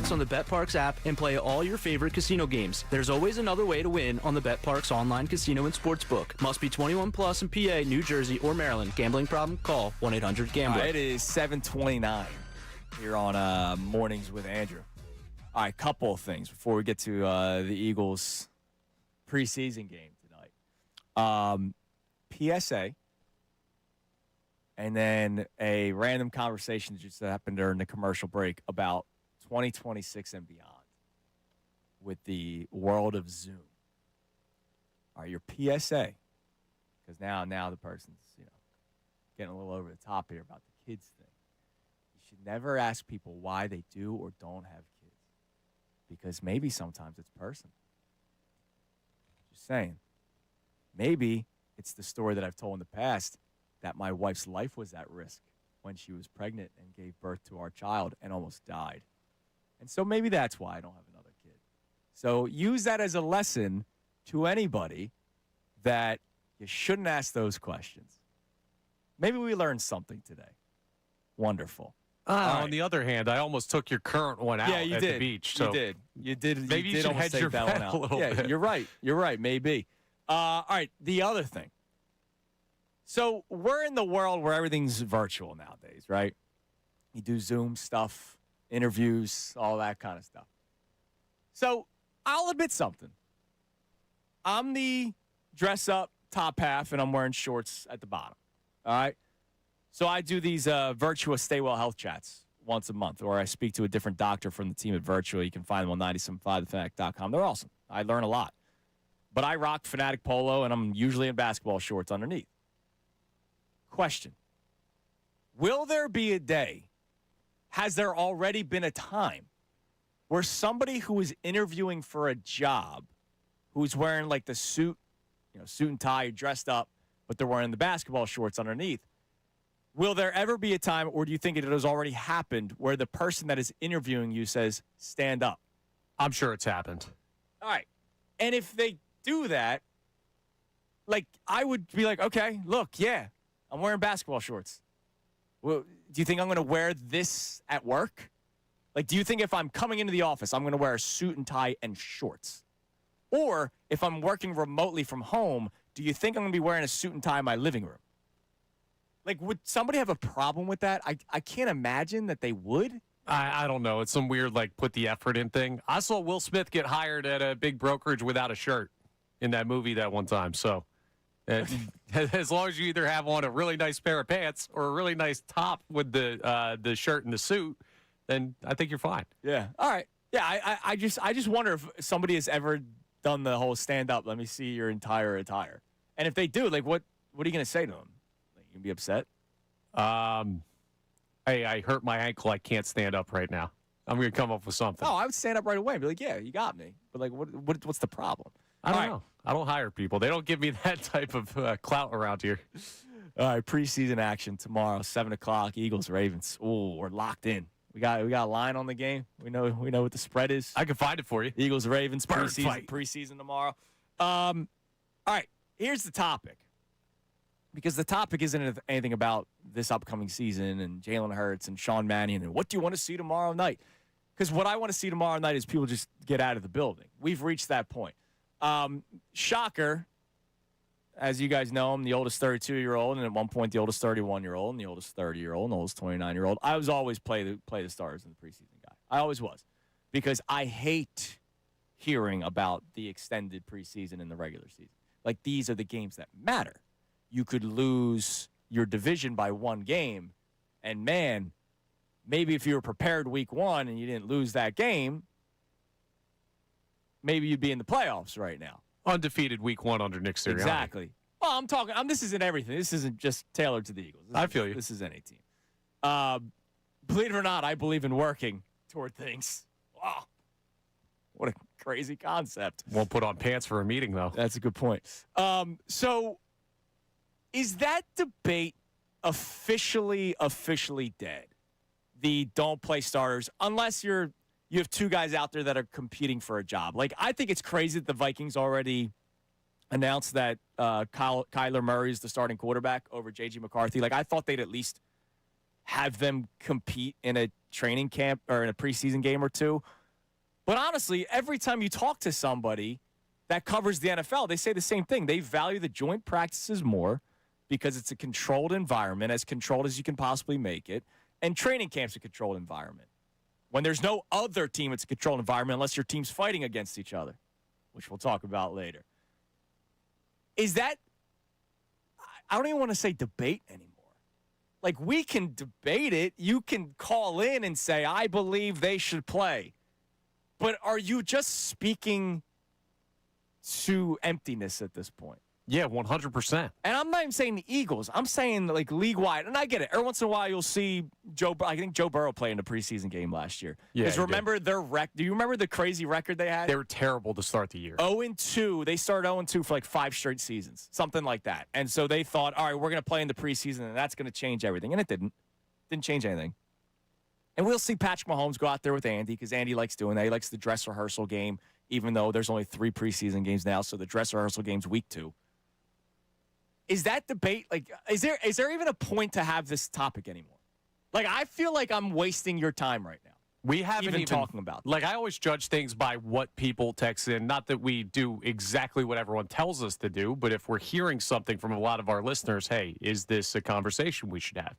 bucks on the BetParks app and play all your favorite casino games. There's always another way to win on the BetParks online casino and sportsbook. Must be 21 plus in PA, New Jersey, or Maryland. Gambling problem? Call 1-800-GAMBLER. It is 7:29 here on Mornings with Andrew. All right, couple of things before we get to the Eagles preseason game tonight. PSA, and then a random conversation that just happened during the commercial break about 2026 and beyond with the world of Zoom. All right, your PSA, because now the person's getting a little over the top here about the kids thing. You should never ask people why they do or don't have kids, because maybe sometimes it's personal. Just saying. Maybe it's the story that I've told in the past that my wife's life was at risk when she was pregnant and gave birth to our child and almost died. And so maybe that's why I don't have another kid. So use that as a lesson to anybody that you shouldn't ask those questions. Maybe we learned something today. Wonderful. On the other hand, I almost took your current one out at the beach. So You did. Maybe you should almost hedge your take that bet one out. a little bit. You're right. You're right. Maybe. All right. The other thing. So we're in the world where everything's virtual nowadays, right? You do Zoom stuff, interviews, all that kind of stuff. So I'll admit something. I'm the dress up top half, and I'm wearing shorts at the bottom. All right? So I do these virtual Stay Well Health chats once a month, or I speak to a different doctor from the team at Virtual. You can find them on 975thefanatic.com. They're awesome. I learn a lot. But I rock Fanatic polo, and I'm usually in basketball shorts underneath. Question. Will there be a day, has there already been a time, where somebody who is interviewing for a job, who's wearing like the suit, suit and tie, dressed up, but they're wearing the basketball shorts underneath, will there ever be a time, or do you think it has already happened, where the person that is interviewing you says, stand up? I'm sure it's happened. All right. And if they do that, like, I would be like, okay, look, yeah, I'm wearing basketball shorts. Well, do you think I'm going to wear this at work? Like, do you think if I'm coming into the office, I'm going to wear a suit and tie and shorts? Or if I'm working remotely from home, do you think I'm going to be wearing a suit and tie in my living room? Like, would somebody have a problem with that? I can't imagine that they would. I don't know. It's some weird, put the effort in thing. I saw Will Smith get hired at a big brokerage without a shirt in that movie that one time. So as long as you either have on a really nice pair of pants or a really nice top with the shirt and the suit, then I think you're fine. Yeah. All right. Yeah, I just wonder if somebody has ever done the whole stand up, let me see your entire attire. And if they do, like, what are you going to say to them? Like, you going to be upset? Hey, I hurt my ankle. I can't stand up right now. I'm going to come up with something. Oh, I would stand up right away and be like, yeah, you got me. But, like, what's the problem? I don't know. I don't hire people. They don't give me that type of clout around here. All right, preseason action tomorrow, 7 o'clock, Eagles-Ravens. Ooh, we're locked in. We got a line on the game. We know what the spread is. I can find it for you. Eagles-Ravens preseason tomorrow. All right, here's the topic. Because the topic isn't anything about this upcoming season and Jalen Hurts and Sean Mannion and what do you want to see tomorrow night? Because what I want to see tomorrow night is people just get out of the building. We've reached that point. Shocker, as you guys know, I'm the oldest 32-year-old, and at one point the oldest 31-year-old, and the oldest 30-year-old, and the oldest 29-year-old. I was always play the starters in the preseason guy. I always was. Because I hate hearing about the extended preseason and the regular season. Like, these are the games that matter. You could lose your division by one game, and man, maybe if you were prepared week one and you didn't lose that game, maybe you'd be in the playoffs right now. Undefeated week one under Nick Sirianni. Exactly. Well, I'm talking. This isn't everything. This isn't just tailored to the Eagles. I feel you. This is any team. Believe it or not, I believe in working toward things. Wow, what a crazy concept. Won't put on pants for a meeting, though. That's a good point. So, is that debate officially dead? The don't play starters unless you have two guys out there that are competing for a job. Like, I think it's crazy that the Vikings already announced that Kyler Murray is the starting quarterback over J.J. McCarthy. Like, I thought they'd at least have them compete in a training camp or in a preseason game or two. But honestly, every time you talk to somebody that covers the NFL, they say the same thing. They value the joint practices more because it's a controlled environment, as controlled as you can possibly make it. And training camp's a controlled environment. When there's no other team, it's a controlled environment unless your team's fighting against each other, which we'll talk about later. Is that, I don't even want to say debate anymore. Like, we can debate it. You can call in and say, I believe they should play. But are you just speaking to emptiness at this point? Yeah, 100%. And I'm not even saying the Eagles. I'm saying, like, league-wide. And I get it. Every once in a while, you'll see I think Joe Burrow played in a preseason game last year. Yeah, because remember their do you remember the crazy record they had? They were terrible to start the year. 0-2. They started 0-2 for like 5 straight seasons, something like that. And so they thought, all right, we're going to play in the preseason, and that's going to change everything. And it didn't. Didn't change anything. And we'll see Patrick Mahomes go out there with Andy because Andy likes doing that. He likes the dress rehearsal game, even though there's only 3 preseason games now, so the dress rehearsal game's week 2. Is that debate, like, is there even a point to have this topic anymore? Like, I feel like I'm wasting your time right now. We haven't even talking about this. Like, I always judge things by what people text in. Not that we do exactly what everyone tells us to do, but if we're hearing something from a lot of our listeners, hey, is this a conversation we should have?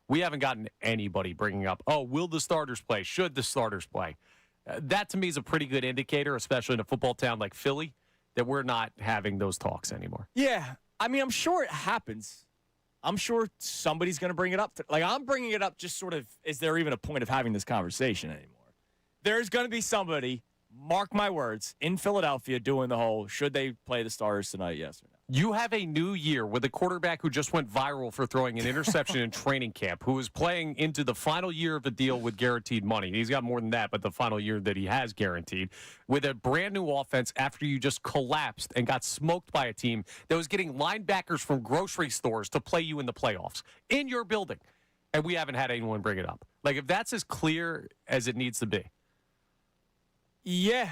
We haven't gotten anybody bringing up, oh, will the starters play? Should the starters play? That, to me, is a pretty good indicator, especially in a football town like Philly, that we're not having those talks anymore. Yeah. I mean, I'm sure it happens. I'm sure somebody's going to bring it up. Like, I'm bringing it up just sort of, is there even a point of having this conversation anymore? There's going to be somebody, mark my words, in Philadelphia doing the whole, should they play the starters tonight, yes or no? You have a new year with a quarterback who just went viral for throwing an interception in training camp, who is playing into the final year of a deal with guaranteed money. He's got more than that, but the final year that he has guaranteed, with a brand new offense after you just collapsed and got smoked by a team that was getting linebackers from grocery stores to play you in the playoffs in your building. And we haven't had anyone bring it up. Like, if that's as clear as it needs to be. Yeah,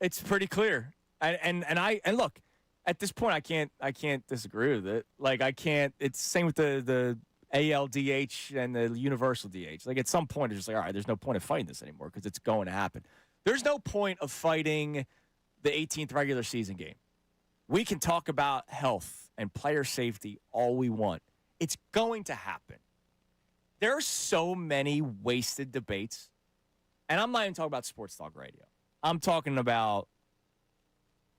it's pretty clear. And look, at this point, I can't disagree with it. Like, I can't. It's the same with the ALDH and the universal DH. Like, at some point, it's just like, all right, there's no point of fighting this anymore because it's going to happen. There's no point of fighting the 18th regular season game. We can talk about health and player safety all we want. It's going to happen. There are so many wasted debates, and I'm not even talking about sports talk radio. I'm talking about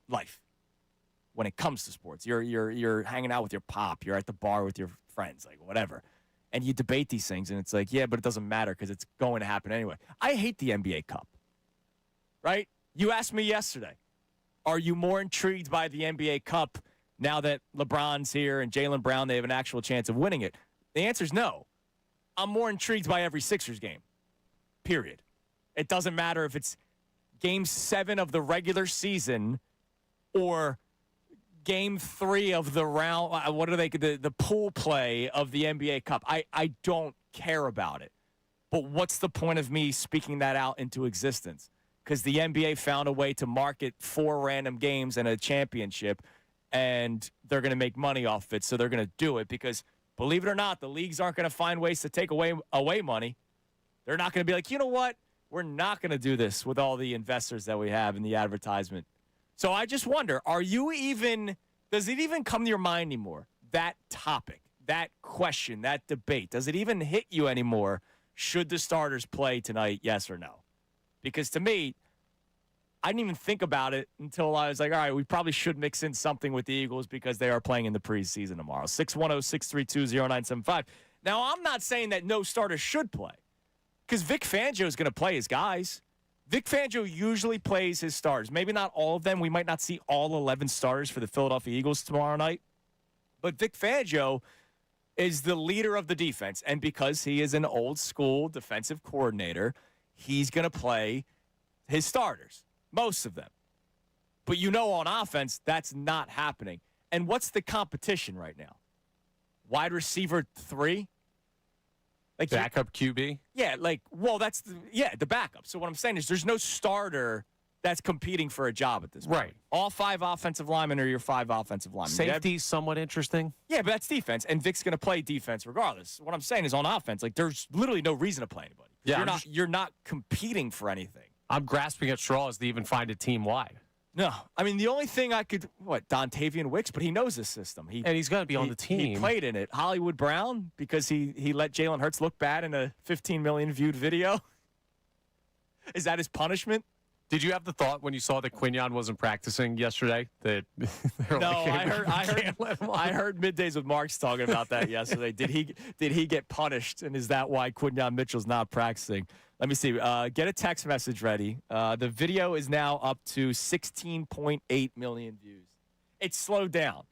life. When it comes to sports, you're hanging out with your pop, you're at the bar with your friends, like whatever, and you debate these things, and it's like, yeah, but it doesn't matter because it's going to happen anyway. I hate the NBA Cup, right? You asked me yesterday, are you more intrigued by the NBA Cup now that LeBron's here and Jaylen Brown, they have an actual chance of winning it? The answer is no. I'm more intrigued by every Sixers game, period. It doesn't matter if it's Game 7 of the regular season or Game 3 of the round, the pool play of the NBA Cup. I don't care about it. But what's the point of me speaking that out into existence? Because the NBA found a way to market 4 random games and a championship, and they're going to make money off of it, so they're going to do it. Because, believe it or not, the leagues aren't going to find ways to take away money. They're not going to be like, you know what? We're not going to do this with all the investors that we have in the advertisement. So I just wonder, does it even come to your mind anymore? That topic, that question, that debate, does it even hit you anymore? Should the starters play tonight, yes or no? Because to me, I didn't even think about it until I was like, all right, we probably should mix in something with the Eagles because they are playing in the preseason tomorrow. 610-632-0975. Now, I'm not saying that no starters should play because Vic Fangio is going to play his guys. Vic Fangio usually plays his starters. Maybe not all of them. We might not see all 11 starters for the Philadelphia Eagles tomorrow night. But Vic Fangio is the leader of the defense. And because he is an old-school defensive coordinator, he's going to play his starters, most of them. But on offense, that's not happening. And what's the competition right now? Wide receiver 3? Like Backup QB? Yeah, that's the backup. So what I'm saying is there's no starter that's competing for a job at this point. Right. All 5 offensive linemen are your 5 offensive linemen. Safety's somewhat interesting. Yeah, but that's defense, and Vic's going to play defense regardless. What I'm saying is on offense, like there's literally no reason to play anybody. Yeah, you're not competing for anything. I'm grasping at straws to even find a team wide. No. I mean, the only thing I could, Dontavian Wicks, but he knows this system. And he's going to be on the team. He played in it. Hollywood Brown, because he let Jalen Hurts look bad in a 15 million viewed video. Is that his punishment? Did you have the thought when you saw that Quinyon wasn't practicing yesterday? That I heard Middays with Marks talking about that yesterday. Did he get punished, and is that why Quinyon Mitchell's not practicing? Let me see. Get a text message ready. The video is now up to 16.8 million views. It's slowed down.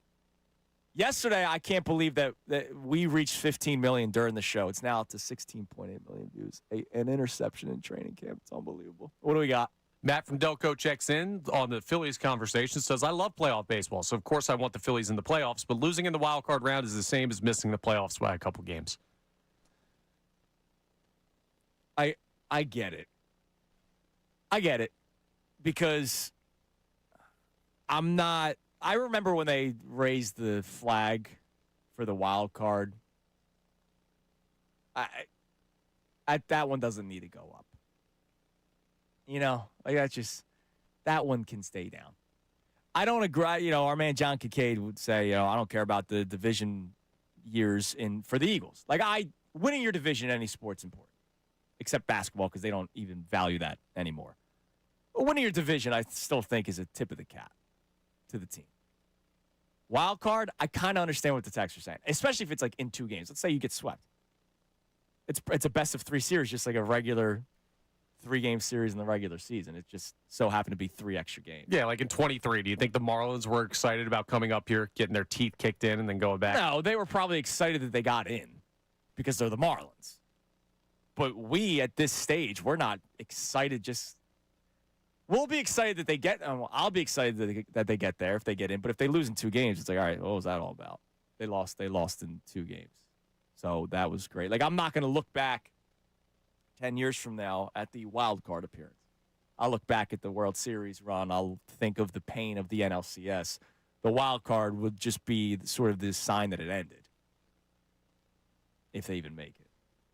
Yesterday, I can't believe that we reached 15 million during the show. It's now up to 16.8 million views. An interception in training camp. It's unbelievable. What do we got? Matt from Delco checks in on the Phillies conversation, says, I love playoff baseball, so of course I want the Phillies in the playoffs, but losing in the wild card round is the same as missing the playoffs by a couple games. I get it. I get it. Because I remember when they raised the flag for the wild card. That one doesn't need to go up. You know, that one can stay down. I don't agree. You know, our man John Kincaid would say, I don't care about the division years for the Eagles. Winning your division in any sport's important, except basketball, because they don't even value that anymore. But winning your division, I still think, is a tip of the cap to the team. Wild card, I kind of understand what the texts are saying, especially if it's in 2 games. Let's say you get swept. It's a best of 3 series, just like a regular 3-game series in the regular season. It just so happened to be 3 extra games. Yeah, like in 23. Do you think the Marlins were excited about coming up here, getting their teeth kicked in, and then going back? No, they were probably excited that they got in because they're the Marlins. But we, at this stage, we're not excited. We'll be excited that they get. I'll be excited that they get there if they get in. But if they lose in 2 games, it's all right. What was that all about? They lost in 2 games. So that was great. I'm not going to look back 10 years from now at the wild card appearance. I'll look back at the World Series run. I'll think of the pain of the NLCS. The wild card would just be sort of the sign that it ended, if they even make it,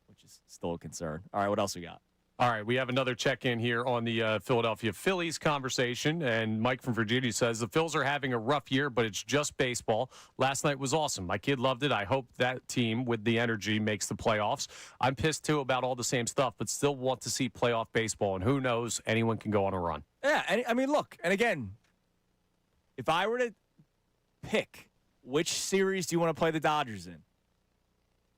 which is still a concern. All right, what else we got? All right, we have another check-in here on the Philadelphia Phillies conversation, and Mike from Virginia says, the Phils are having a rough year, but it's just baseball. Last night was awesome. My kid loved it. I hope that team with the energy makes the playoffs. I'm pissed, too, about all the same stuff, but still want to see playoff baseball, and who knows, anyone can go on a run. Yeah, I mean, look, and again, if I were to pick which series do you want to play the Dodgers in,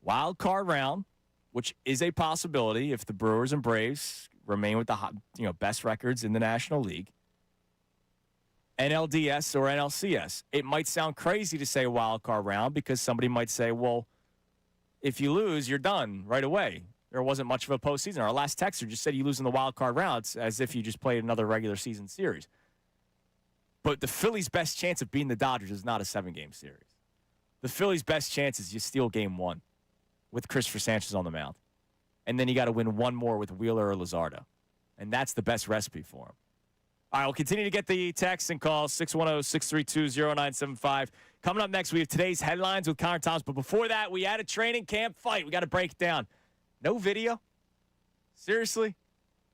wild card round, which is a possibility if the Brewers and Braves remain with the best records in the National League. NLDS or NLCS. It might sound crazy to say wild card round because somebody might say, well, if you lose, you're done right away. There wasn't much of a postseason. Our last texter just said you lose in the wild card round. It's as if you just played another regular season series. But the Phillies' best chance of beating the Dodgers is not a 7-game series. The Phillies' best chance is you steal game 1. With Christopher Sanchez on the mound. And then you got to win 1 more with Wheeler or Luzardo. And that's the best recipe for him. All right, we'll continue to get the texts and calls, 610-632-0975. Coming up next, we have today's headlines with Connor Thomas. But before that, we had a training camp fight. We got to break it down. No video? Seriously?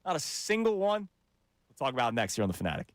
Not a single one? We'll talk about it next here on The Fanatic.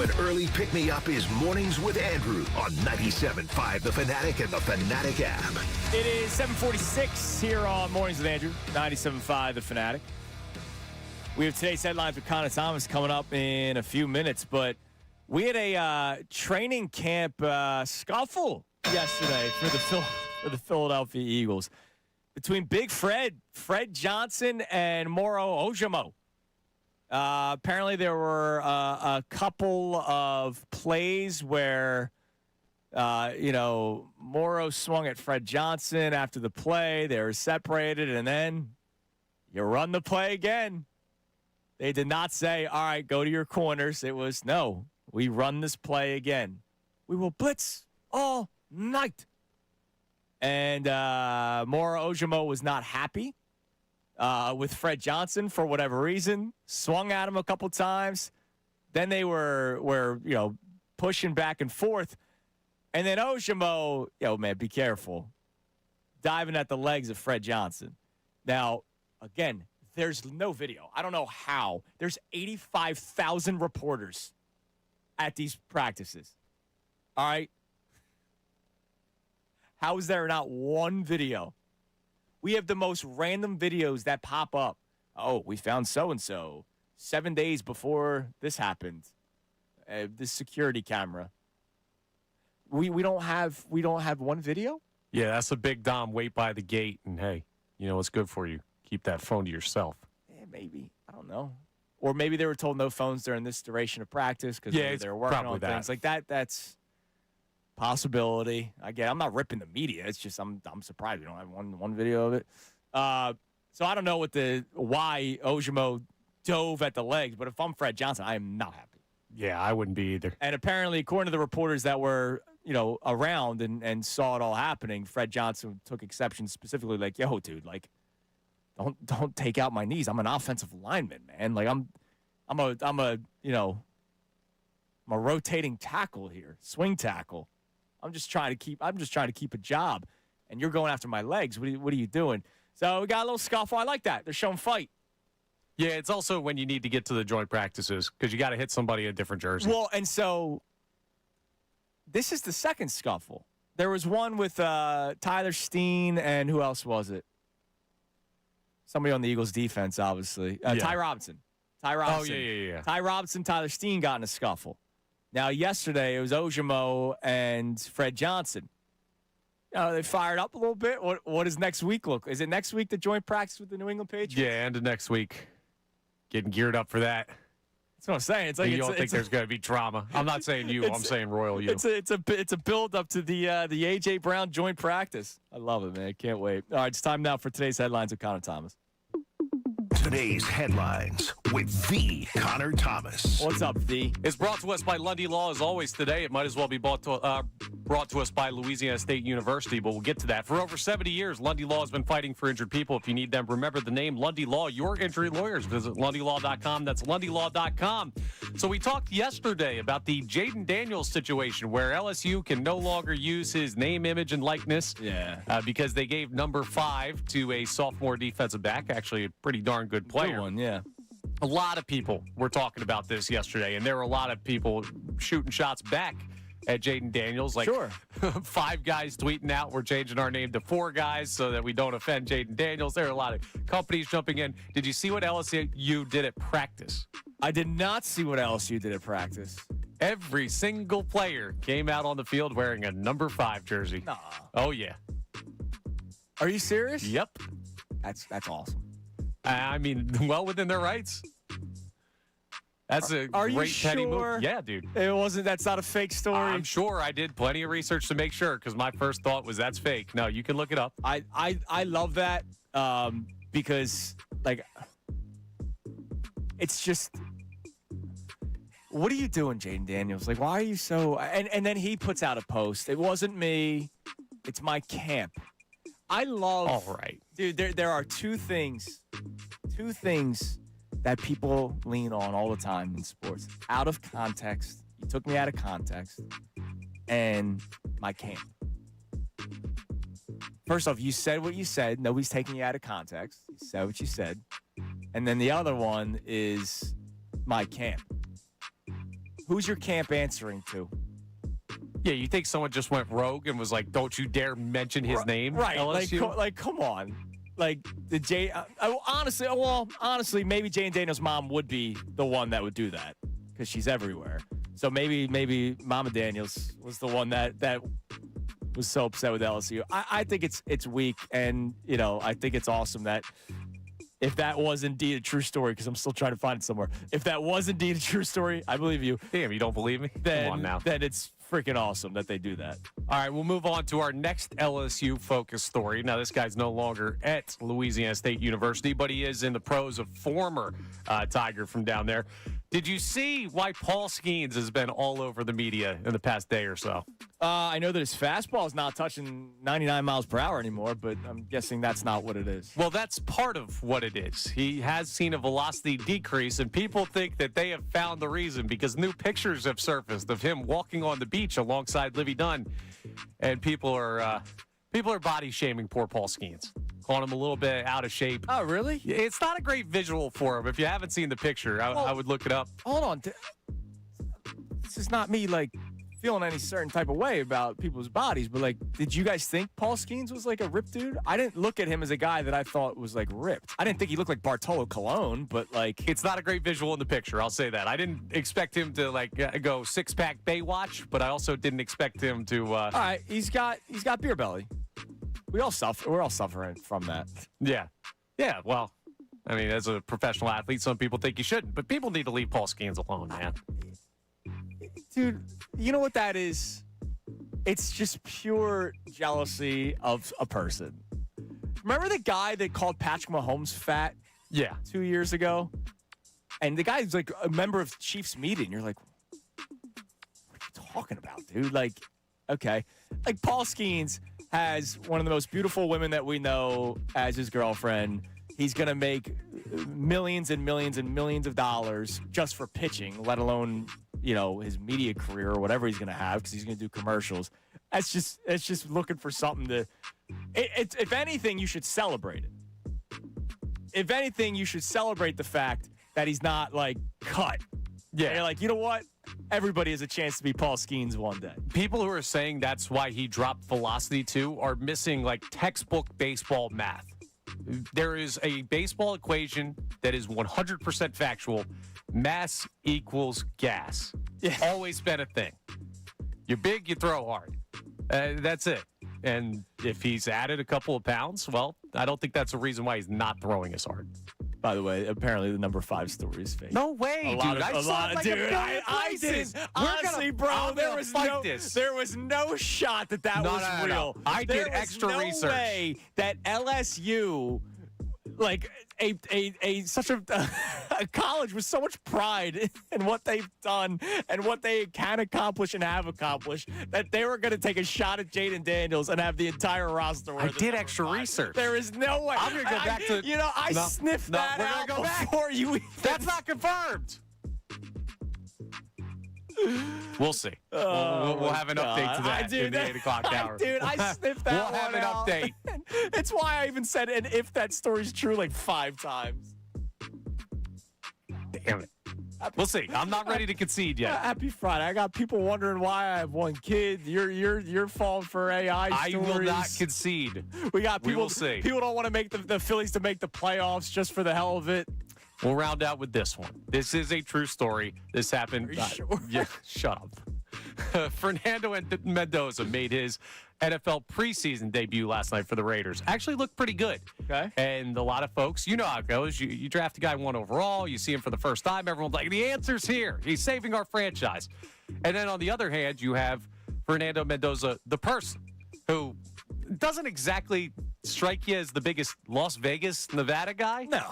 to an early pick-me-up is Mornings with Andrew on 97.5 The Fanatic and the Fanatic app. It is 7:46 here on Mornings with Andrew, 97.5 The Fanatic. We have today's headlines with Connor Thomas coming up in a few minutes, but we had a training camp scuffle yesterday for the Philadelphia Eagles between Big Fred Johnson, and Moro Ojomo. Apparently, there were a couple of plays where, Moro swung at Fred Johnson after the play. They were separated, and then you run the play again. They did not say, all right, go to your corners. It was, no, we run this play again. We will blitz all night. And Moro Ojomo was not happy with Fred Johnson for whatever reason. Swung at him a couple times. Then they were pushing back and forth. And then Ojomo, man, be careful, diving at the legs of Fred Johnson. Now, again, there's no video. I don't know how. There's 85,000 reporters at these practices. All right? How is there not one video? We have the most random videos that pop up. Oh, we found so-and-so 7 days before this happened. This security camera. We don't have one video? Yeah, that's a big Dom wait by the gate, and hey, you know what's good for you? Keep that phone to yourself. Yeah, maybe. I don't know. Or maybe they were told no phones during this duration of practice because they were working on things like that. That's possibility. I'm not ripping the media. It's just I'm surprised we don't have one video of it. So I don't know why Ojomo dove at the legs, but if I'm Fred Johnson, I am not happy. Yeah, I wouldn't be either. And apparently, according to the reporters that were around and saw it all happening, Fred Johnson took exception specifically, like, yo, dude, like, don't take out my knees. I'm an offensive lineman, man. Like I'm a rotating tackle here, swing tackle. I'm just trying to keep a job, and you're going after my legs. What are you doing? So we got a little scuffle. I like that. They're showing fight. Yeah, it's also when you need to get to the joint practices because you got to hit somebody in a different jersey. Well, and so this is the second scuffle. There was one with Tyler Steen and who else was it? Somebody on the Eagles defense, obviously. Ty Robinson. Oh, yeah. Ty Robinson, Tyler Steen got in a scuffle. Now, yesterday, it was Ojomo and Fred Johnson. They fired up a little bit. What does next week look? Is it next week the joint practice with the New England Patriots? Yeah, end of next week. Getting geared up for that. That's what I'm saying. It's like you don't think there's going to be drama. I'm not saying you. I'm saying royal you. It's a build up to the A.J. Brown joint practice. I love it, man. Can't wait. All right, it's time now for today's headlines with Connor Thomas. Today's headlines with the Connor Thomas. What's up, V? It's brought to us by Lundy Law as always today. It might as well be brought to us by Louisiana State University, but we'll get to that. For over 70 years, Lundy Law has been fighting for injured people. If you need them, remember the name Lundy Law, your injury lawyers. Visit LundyLaw.com. That's LundyLaw.com. So we talked yesterday about the Jaden Daniels situation where LSU can no longer use his name, image, and likeness because they gave number 5 to a sophomore defensive back, actually a pretty darn good player. Good one, yeah. A lot of people were talking about this yesterday, and there were a lot of people shooting shots back at Jaden Daniels. Like, sure. 5 guys tweeting out, we're changing our name to 4 guys so that we don't offend Jaden Daniels. There are a lot of companies jumping in. Did you see what LSU did at practice? I did not see what LSU did at practice. Every single player came out on the field wearing a number 5 jersey. Nah. Oh, yeah. Are you serious? Yep. That's awesome. I mean, well within their rights. That's a great petty move. Yeah, dude. That's not a fake story. I'm sure I did plenty of research to make sure because my first thought was that's fake. No, you can look it up. I love that because, like, it's just, what are you doing, Jaden Daniels? Like, why are you so, and then he puts out a post. It wasn't me. It's my camp. I love. All right. Dude, there are two things that people lean on all the time in sports. Out of context. You took me out of context. And my camp. First off, you said what you said. Nobody's taking you out of context. You said what you said. And then the other one is my camp. who's your camp answering to? Yeah, you think someone just went rogue and was like, "Don't you dare mention his name"? Right? LSU? Like, come on. Like honestly, maybe Jane Daniels' mom would be the one that would do that because she's everywhere. So maybe Mama Daniels was the one that was so upset with LSU. I think it's weak, and I think it's awesome that if that was indeed a true story, because I'm still trying to find it somewhere. If that was indeed a true story, I believe you. Damn, you don't believe me? Then, Come on now. Then it's freaking awesome that they do that. All right, we'll move on to our next LSU focus story. Now, this guy's no longer at Louisiana State University, but he is in the pros of former Tiger from down there. Did you see why Paul Skeens has been all over the media in the past day or so? I know that his fastball is not touching 99 miles per hour anymore, but I'm guessing that's not what it is. Well, that's part of what it is. He has seen a velocity decrease, and people think that they have found the reason because new pictures have surfaced of him walking on the beach alongside Livy Dunn, and people are body shaming poor Paul Skeens, calling him a little bit out of shape. Oh, really? It's not a great visual for him. If you haven't seen the picture, I would look it up. Hold on. This is not me, feeling any certain type of way about people's bodies, but, did you guys think Paul Skeens was, a ripped dude? I didn't look at him as a guy that I thought was, ripped. I didn't think he looked like Bartolo Colon, but, It's not a great visual in the picture, I'll say that. I didn't expect him to, go six-pack Baywatch, but I also didn't expect him to... All right, he's got beer belly. We're all suffering from that. Yeah. Yeah, well, I mean, as a professional athlete, some people think you shouldn't, but people need to leave Paul Skeens alone, man. Dude, you know what that is? It's just pure jealousy of a person. Remember the guy that called Patrick Mahomes fat? Yeah. 2 years ago? And the guy's a member of Chiefs meeting. You're like, what are you talking about, dude? Okay. Paul Skeens has one of the most beautiful women that we know as his girlfriend. He's going to make millions and millions and millions of dollars just for pitching, let alone, his media career or whatever he's going to have because he's going to do commercials. It's just looking for something to if anything, you should celebrate it. If anything, you should celebrate the fact that he's not, cut. Yeah. And you're like, you know what? Everybody has a chance to be Paul Skeens one day. People who are saying that's why he dropped velocity too are missing, textbook baseball math. There is a baseball equation that is 100% factual. Mass equals gas. Yeah. Always been a thing. You're big, you throw hard. That's it. And if he's added a couple of pounds, well, I don't think that's a reason why he's not throwing as hard. By the way, apparently the number 5 story is fake. No way, dude. I did. Honestly, bro, there was no shot that was real. No. I did extra research. There was no way that LSU, such a college with so much pride in what they've done and what they can accomplish and have accomplished, that they were going to take a shot at Jaden Daniels and have the entire roster. I did extra research. There is no way. I'm going to go back to. I sniffed that out go before you. That's not confirmed. We'll see. We'll have an update to that in the 8 o'clock hour. Dude, I sniffed that We'll have an update. It's why I even said, and if that story's true, 5 times. Damn it. We'll see. I'm not ready to concede yet. Happy Friday. I got people wondering why I have one kid. You're falling for AI stories. I will not concede. We got people. We will see. People don't want to make the Phillies to make the playoffs just for the hell of it. We'll round out with this one. This is a true story. This happened. Are you sure? Yeah, shut up. Fernando Mendoza made his NFL preseason debut last night for the Raiders. Actually looked pretty good. Okay. And a lot of folks, you know how it goes. You draft a guy 1 overall. You see him for the first time. Everyone's like, the answer's here. He's saving our franchise. And then on the other hand, you have Fernando Mendoza, the person, who doesn't exactly strike you as the biggest Las Vegas, Nevada guy. No.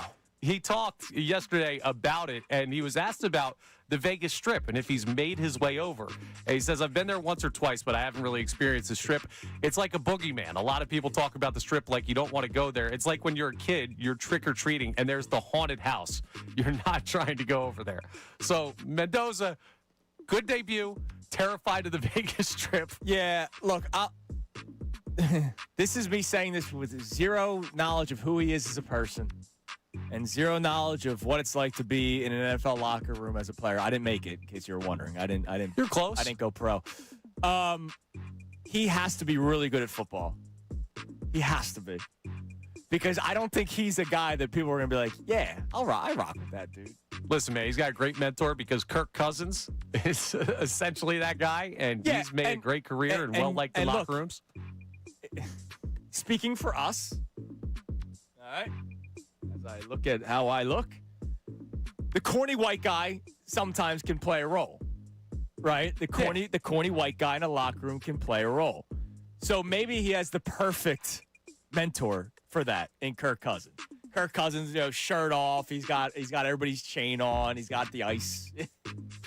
He talked yesterday about it, and he was asked about the Vegas Strip and if he's made his way over. And he says, I've been there once or twice, but I haven't really experienced the Strip. It's like a boogeyman. A lot of people talk about the Strip like you don't want to go there. It's like when you're a kid, you're trick-or-treating, and there's the haunted house. You're not trying to go over there. So, Mendoza, good debut, terrified of the Vegas Strip. Yeah, look, this is me saying this with zero knowledge of who he is as a person. and zero knowledge of what it's like to be in an NFL locker room as a player. I didn't make it, in case you were wondering. I didn't. You're close. I didn't go pro. He has to be really good at football. He has to be. Because I don't think he's a guy that people are going to be like, yeah, I rock with that dude. Listen, man, he's got a great mentor because Kirk Cousins is essentially that guy, and he's made a great career and well-liked in locker rooms. Speaking for us, all right, as I look at how I look, the corny white guy sometimes can play a role, right? The corny white guy in a locker room can play a role. So maybe he has the perfect mentor for that in Kirk Cousins. Kirk Cousins, shirt off. He's got everybody's chain on. He's got the ice.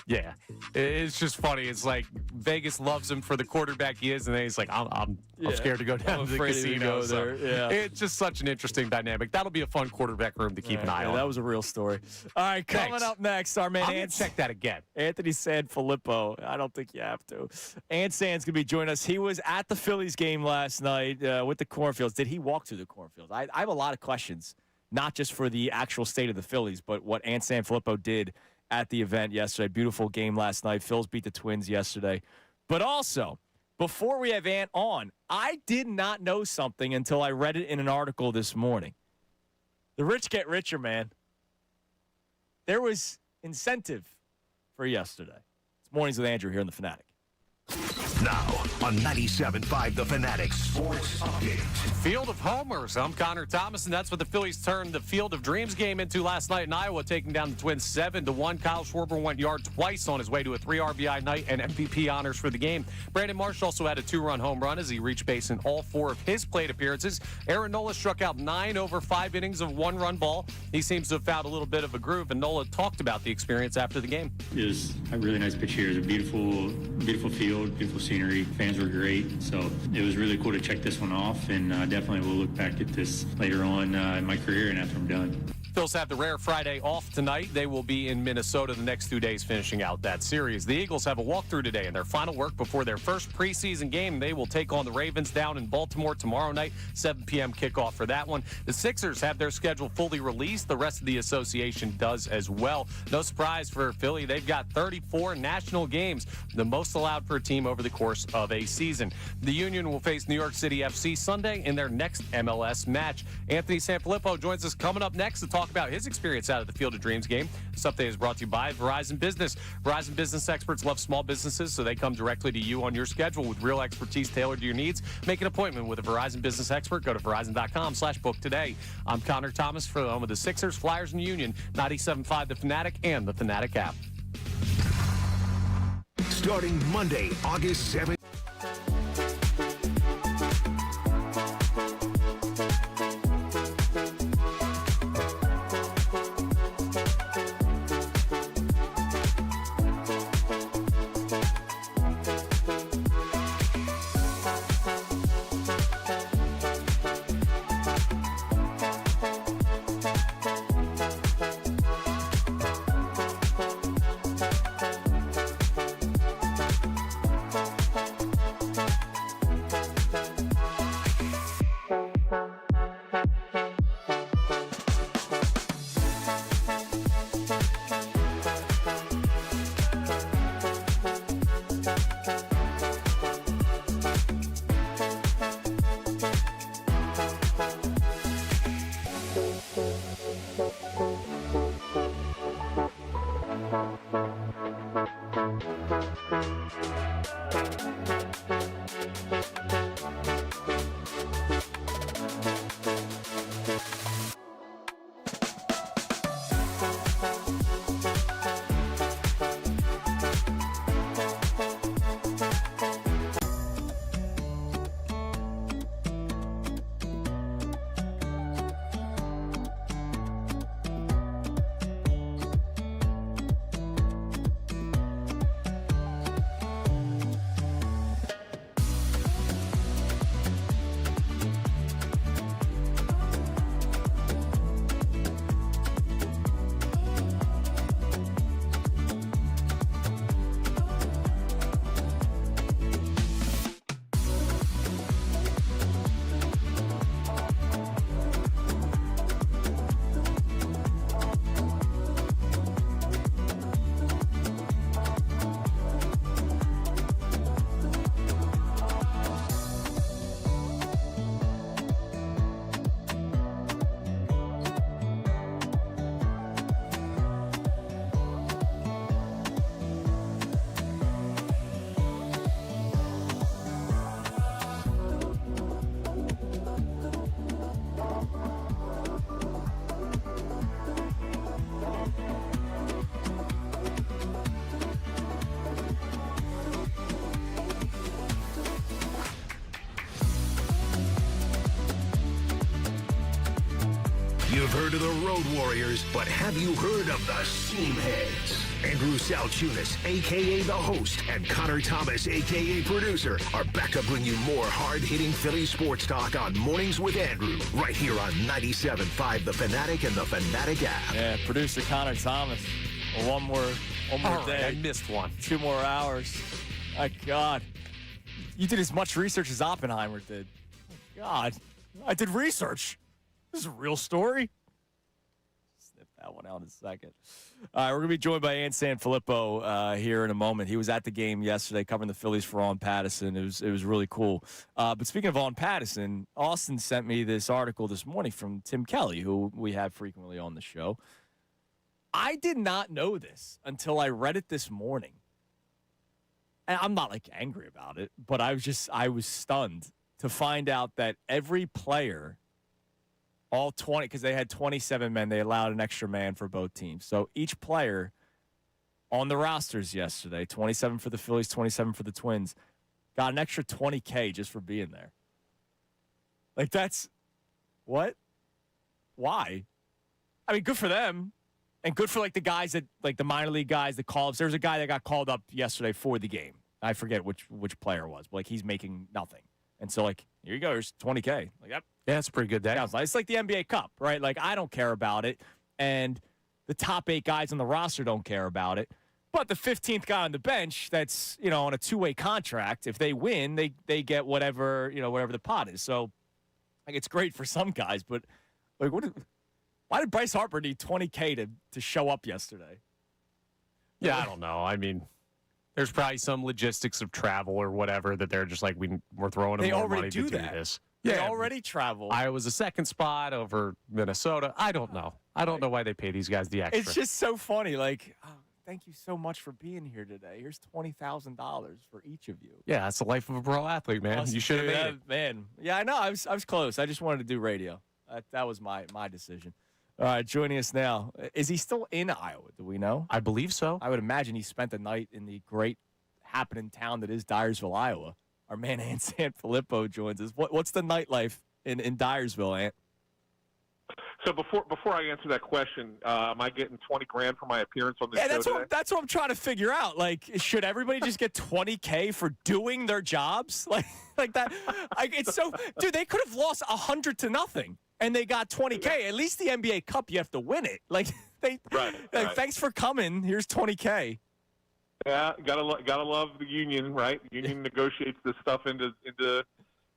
Yeah, it's just funny. It's like Vegas loves him for the quarterback he is, and then he's like, I'm scared to go down to the casino. There. Yeah. It's just such an interesting dynamic. That'll be a fun quarterback room to keep an eye on. That was a real story. All right, coming up next, our man I'm check that again. Anthony Sanfilippo. I don't think you have to. San's going to be joining us. He was at the Phillies game last night with the cornfields. Did he walk through the cornfields? I have a lot of questions, not just for the actual state of the Phillies, but what Sanfilippo did at the event yesterday. Beautiful game last night. Phils beat the Twins yesterday. But also, before we have Ant on, I did not know something until I read it in an article this morning. The rich get richer, man. There was incentive for yesterday. It's Mornings with Andrew here in the Fanatic. Now on 97.5 The Fanatic Sports Update. Field of Homers. I'm Connor Thomas, and that's what the Phillies turned the Field of Dreams game into last night in Iowa, taking down the Twins 7-1. Kyle Schwarber went yard twice on his way to a 3 RBI night and MVP honors for the game. Brandon Marsh also had a 2-run home run as he reached base in all 4 of his plate appearances. Aaron Nola struck out 9 over 5 innings of 1-run ball. He seems to have found a little bit of a groove, and Nola talked about the experience after the game. It was a really nice pitch here. It was a beautiful field, beautiful scenery. Fans were great. So it was really cool to check this one off, and definitely will look back at this later on in my career and after I'm done. Phils have the rare Friday off tonight. They will be in Minnesota the next 2 days finishing out that series. The Eagles have a walkthrough today in their final work before their first preseason game. They will take on the Ravens down in Baltimore tomorrow night, 7 p.m. kickoff for that one. The Sixers have their schedule fully released. The rest of the association does as well. No surprise for Philly. They've got 34 national games, the most allowed for a team over the course of a season. The Union will face New York City FC Sunday in their next MLS match. Anthony Sanfilippo joins us coming up next to talk about his experience out of the Field of Dreams game. This update is brought to you by Verizon Business. Verizon Business experts love small businesses, so they come directly to you on your schedule with real expertise tailored to your needs. Make an appointment with a Verizon Business expert. Go to Verizon.com/book today. I'm Connor Thomas for the home of the Sixers, Flyers, and Union, 97.5 The Fanatic and the Fanatic app. Starting Monday, August 7th. You've heard of the Road Warriors, but have you heard of the Seamheads? Andrew Salciunas, a.k.a. the host, and Connor Thomas, a.k.a. producer, are back to bring you more hard-hitting Philly sports talk on Mornings with Andrew, right here on 97.5 The Fanatic and the Fanatic app. Yeah, producer Connor Thomas. One more day. I missed one. 2 more hours. My God. You did as much research as Oppenheimer did. My God. I did research. This is a real story. Snip that one out in a second. All right, we're going to be joined by Sanfilippo here in a moment. He was at the game yesterday covering the Phillies for On Pattison. It was really cool. But speaking of On Pattison, Austin sent me this article this morning from Tim Kelly, who we have frequently on the show. I did not know this until I read it this morning. And I'm not, angry about it, but I was stunned to find out that every player, all 20, because they had 27 men, they allowed an extra man for both teams. So each player on the rosters yesterday, 27 for the Phillies, 27 for the Twins, got an extra $20K just for being there. That's what? Why? I mean, good for them. And good for, the guys that, the minor league guys, the call-ups. There was a guy that got called up yesterday for the game. I forget which player it was, but, he's making nothing. And so, here you go. Here's $20K. Yep. Yeah, it's a pretty good day. Sounds nice. It's like the NBA Cup, right? I don't care about it. And the top 8 guys on the roster don't care about it. But the 15th guy on the bench that's, on a 2-way contract, if they win, they get whatever the pot is. So, it's great for some guys, but, why did Bryce Harper need $20K to show up yesterday? Yeah, I don't know. I mean, there's probably some logistics of travel or whatever that they're just we're throwing them more money to do this. They already travel. Iowa's a second spot over Minnesota. I don't know. I don't know why they pay these guys the extra. It's just so funny. Thank you so much for being here today. Here's $20,000 for each of you. Yeah, that's the life of a pro athlete, man. Awesome. You should have made it. Man. Yeah, I know. I was close. I just wanted to do radio. That was my decision. All right, joining us now. Is he still in Iowa? Do we know? I believe so. I would imagine he spent the night in the great happening town that is Dyersville, Iowa. Our man Ant Sanfilippo joins us. What's the nightlife in Dyersville, Ant? So before I answer that question, am I getting $20,000 for my appearance on this show today? That's what I'm trying to figure out. Should everybody just get $20K for doing their jobs? Like that? It's so, dude. They could have lost 100-0, and they got $20K. At least the NBA Cup, you have to win it. Right. Thanks for coming. Here's $20K. Yeah, gotta love the union, right? The union negotiates this stuff into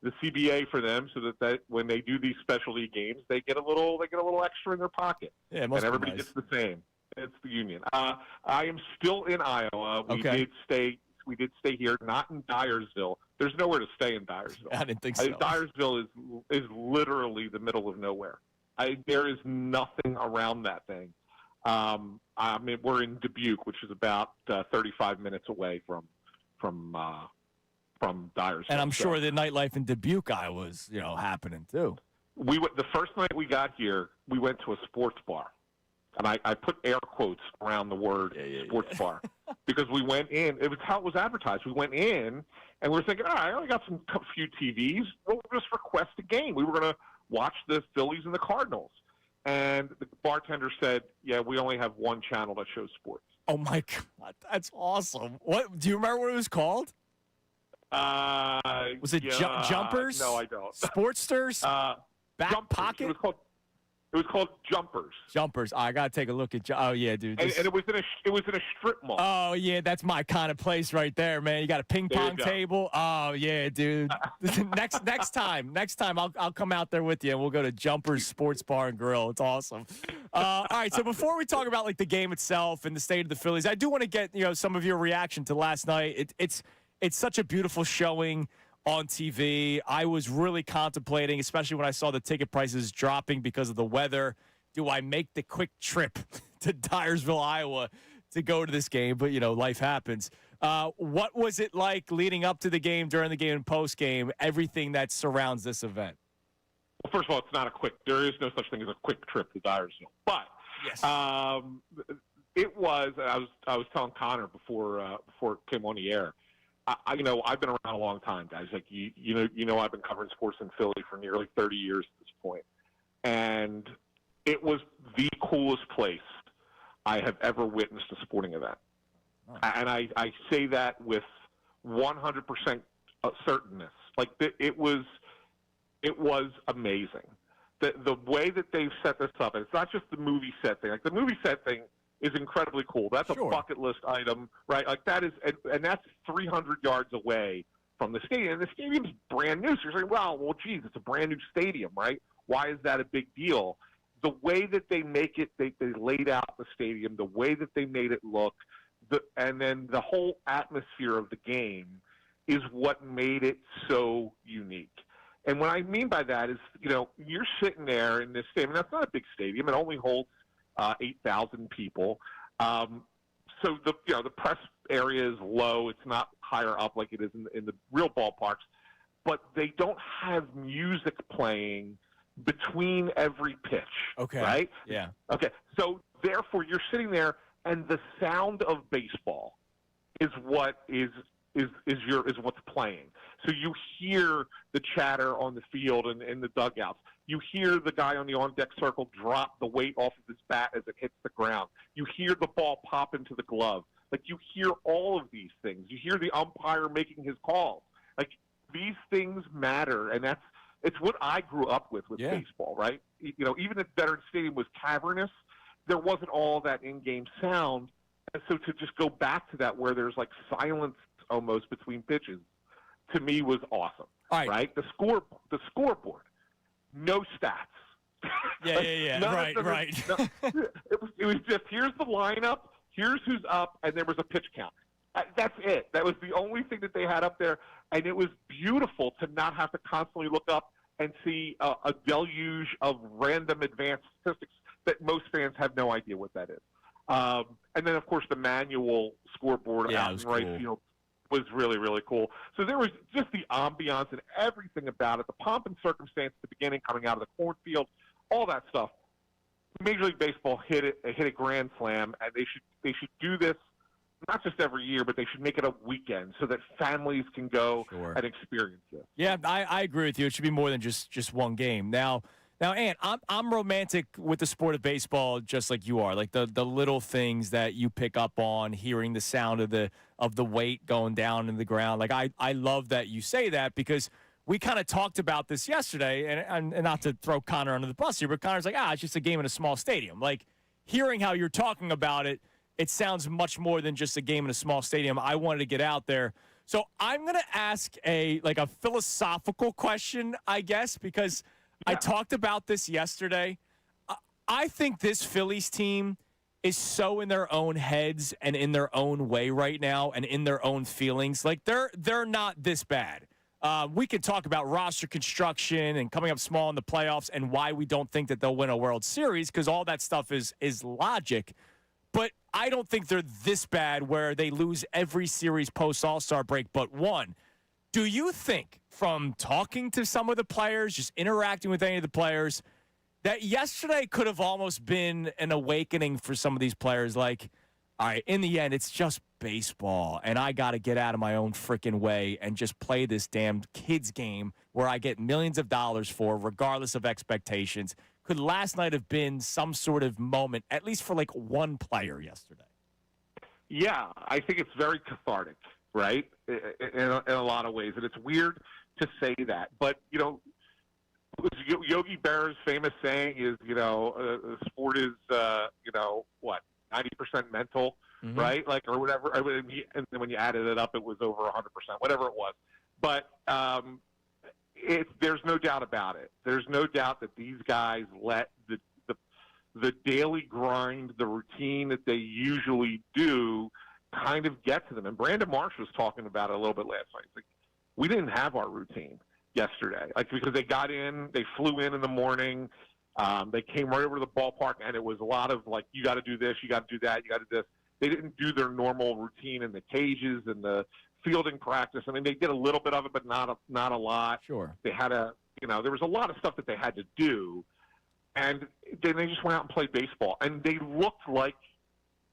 the CBA for them, so that when they do these specialty games, they get a little extra in their pocket. Yeah, and everybody gets the same. It's the union. I am still in Iowa. We did stay here, not in Dyersville. There's nowhere to stay in Dyersville. I didn't think so. Dyersville is literally the middle of nowhere. There is nothing around that thing. I mean, we're in Dubuque, which is about 35 minutes away from Dyersville. And I'm sure the nightlife in Dubuque, Iowa, was happening too. The first night we got here, we went to a sports bar, and I put air quotes around the word sports bar because we went in. It was how it was advertised. We went in, and we were thinking, all right, I only got a few TVs. We'll just request a game. We were going to watch the Phillies and the Cardinals. And the bartender said, yeah, we only have one channel that shows sports. Oh, my God. That's awesome. What? Do you remember what it was called? Was it Jumpers? No, I don't. Sportsters? Back Jumpers. Pocket? It was called Jumpers. Jumpers. I gotta take a look at. Oh yeah, dude. And it was in a strip mall. Oh yeah, that's my kind of place right there, man. You got a ping pong table. Oh yeah, dude. next time I'll come out there with you and we'll go to Jumpers Sports Bar and Grill. It's awesome. All right, so before we talk about the game itself and the state of the Phillies, I do want to get some of your reaction to last night. It's such a beautiful showing on TV. I was really contemplating, especially when I saw the ticket prices dropping because of the weather. Do I make the quick trip to Dyersville, Iowa to go to this game? But, life happens. What was it like leading up to the game, during the game, and post-game, everything that surrounds this event? Well, first of all, it's not there is no such thing as a quick trip to Dyersville. But yes. It was, I was telling Connor before it came on the air, I've been around a long time, guys. I've been covering sports in Philly for nearly 30 years at this point. And it was the coolest place I have ever witnessed a sporting event. Oh. And I say that with 100% certainness. Like, it was amazing. The way that they've set this up, and it's not just the movie set thing. Like, the movie set thing is incredibly cool. That's Sure. a bucket list item, right? Like, that is, and that's 300 yards away from the stadium. And the stadium's brand new. So you're saying, well, geez, it's a brand new stadium, right? Why is that a big deal? The way that they make it, they laid out the stadium, the way that they made it look, and then the whole atmosphere of the game is what made it so unique. And what I mean by that is, you're sitting there in this stadium. That's not a big stadium. It only holds 8,000 people. So the press area is low. It's not higher up like it is in the real ballparks. But they don't have music playing between every pitch. Okay. Right? Yeah. Okay. So therefore, you're sitting there, and the sound of baseball is what is what's playing. So you hear the chatter on the field and in the dugouts. You hear the guy on the on-deck circle drop the weight off of his bat as it hits the ground. You hear the ball pop into the glove. Like, you hear all of these things. You hear the umpire making his calls. Like, these things matter, and it's what I grew up with baseball, right? Even if Veterans Stadium was cavernous, there wasn't all that in-game sound. And so to just go back to that where there's like silence almost between pitches, to me was awesome. All right. The scoreboard, no stats. Yeah. Right. It was just, here's the lineup, here's who's up, and there was a pitch count. That's it. That was the only thing that they had up there, and it was beautiful to not have to constantly look up and see a deluge of random advanced statistics that most fans have no idea what that is. And then, of course, the manual scoreboard out in right field was really, really cool. So there was just the ambiance and everything about it, the pomp and circumstance at the beginning, coming out of the cornfield, all that stuff. Major League Baseball hit a grand slam, and they should do this not just every year, but they should make it a weekend so that families can go and experience it. Yeah, I agree with you. It should be more than just one game. Now, Ant, I'm romantic with the sport of baseball, just like you are. Like the little things that you pick up on, hearing the sound of the weight going down in the ground. Like I love that you say that, because we kind of talked about this yesterday, and not to throw Connor under the bus here, but Connor's like, it's just a game in a small stadium. Like, hearing how you're talking about it, it sounds much more than just a game in a small stadium. I wanted to get out there. So I'm going to ask a philosophical question, I guess, because I talked about this yesterday. I think this Phillies team is so in their own heads and in their own way right now and in their own feelings. Like, they're not this bad. We could talk about roster construction and coming up small in the playoffs and why we don't think that they'll win a World Series, because all that stuff is logic. But I don't think they're this bad where they lose every series post All-Star break but one. Do you think, from talking to some of the players, just interacting with any of the players, that yesterday could have almost been an awakening for some of these players? Like, all right, in the end, it's just baseball, and I got to get out of my own freaking way and just play this damn kids game where I get millions of dollars for, regardless of expectations. Could last night have been some sort of moment, at least for like one player yesterday? Yeah, I think it's very cathartic, right, in a lot of ways. And it's weird to say that. But, Yogi Berra's famous saying is, sport is, 90% mental, right? Like, or whatever. And then when you added it up, it was over 100%, whatever it was. But there's no doubt about it. There's no doubt that these guys let the daily grind, the routine that they usually do, kind of get to them. And Brandon Marsh was talking about it a little bit last night. Like, we didn't have our routine yesterday, because they got in, they flew in the morning, they came right over to the ballpark, and it was a lot of like, you got to do this, you got to do that, you got to do this. They didn't do their normal routine in the cages and the fielding practice. I mean, they did a little bit of it, but not a lot. Sure. They had there was a lot of stuff that they had to do, and then they just went out and played baseball, and they looked like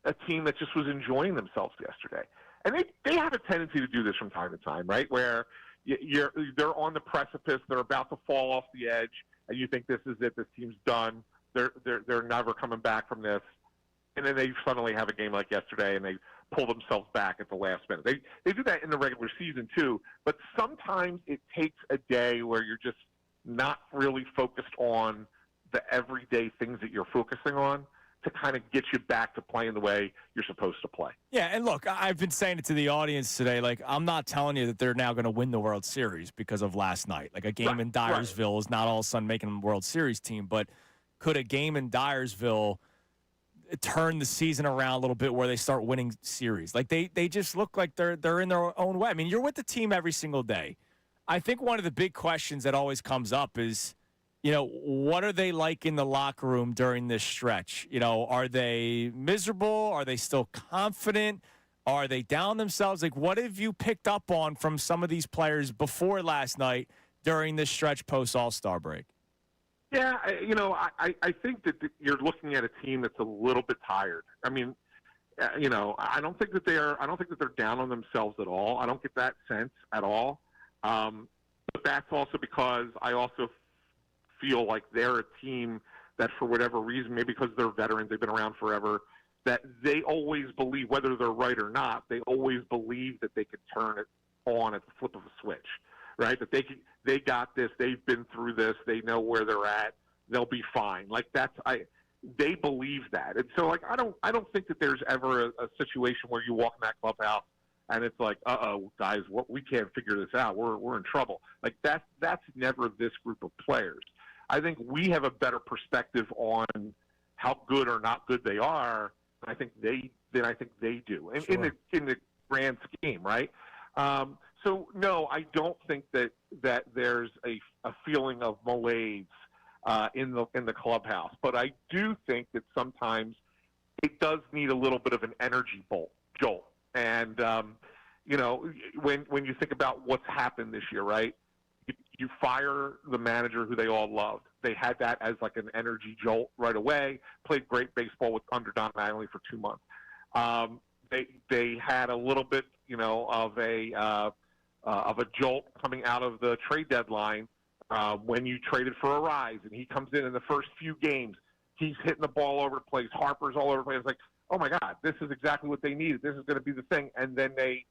a team that just was enjoying themselves yesterday. And they have a tendency to do this from time to time, right? Where they're on the precipice, they're about to fall off the edge, and you think this is it, this team's done. they're never coming back from this, and then they suddenly have a game like yesterday and they pull themselves back at the last minute. They do that in the regular season too, but sometimes it takes a day where you're just not really focused on the everyday things that you're focusing on to kind of get you back to playing the way you're supposed to play. Yeah, and look, I've been saying it to the audience today. Like, I'm not telling you that they're now going to win the World Series because of last night. Like, a game in Dyersville is not all of a sudden making them a World Series team, but could a game in Dyersville turn the season around a little bit where they start winning series? Like, they just look like they're in their own way. I mean, you're with the team every single day. I think one of the big questions that always comes up is, what are they like in the locker room during this stretch? Are they miserable? Are they still confident? Are they down themselves? Like, what have you picked up on from some of these players before last night during this stretch post All-Star break? Yeah, I think that you're looking at a team that's a little bit tired. I mean, I don't think that they're down on themselves at all. I don't get that sense at all. But that's also because I also feel like they're a team that, for whatever reason, maybe because they're veterans, they've been around forever, that they always believe, whether they're right or not, they always believe that they could turn it on at the flip of a switch, right? That they got this, they've been through this, they know where they're at, they'll be fine. Like, they believe that. And so, like, I don't think that there's ever a situation where you walk in that clubhouse and it's like, guys, we can't figure this out. We're in trouble. Like, that's never this group of players. I think we have a better perspective on how good or not good they are than I think they do. And sure. in the grand scheme, right? So no, I don't think that there's a feeling of malaise in the clubhouse. But I do think that sometimes it does need a little bit of an energy jolt. And when you think about what's happened this year, right? You fire the manager who they all loved. They had that as like an energy jolt right away. Played great baseball under Don Mattingly for 2 months. They had a little bit, of a jolt coming out of the trade deadline when you traded for Arise, and he comes in the first few games. He's hitting the ball all over the place. Harper's all over the place. It's like, oh my God, this is exactly what they needed. This is going to be the thing. And then they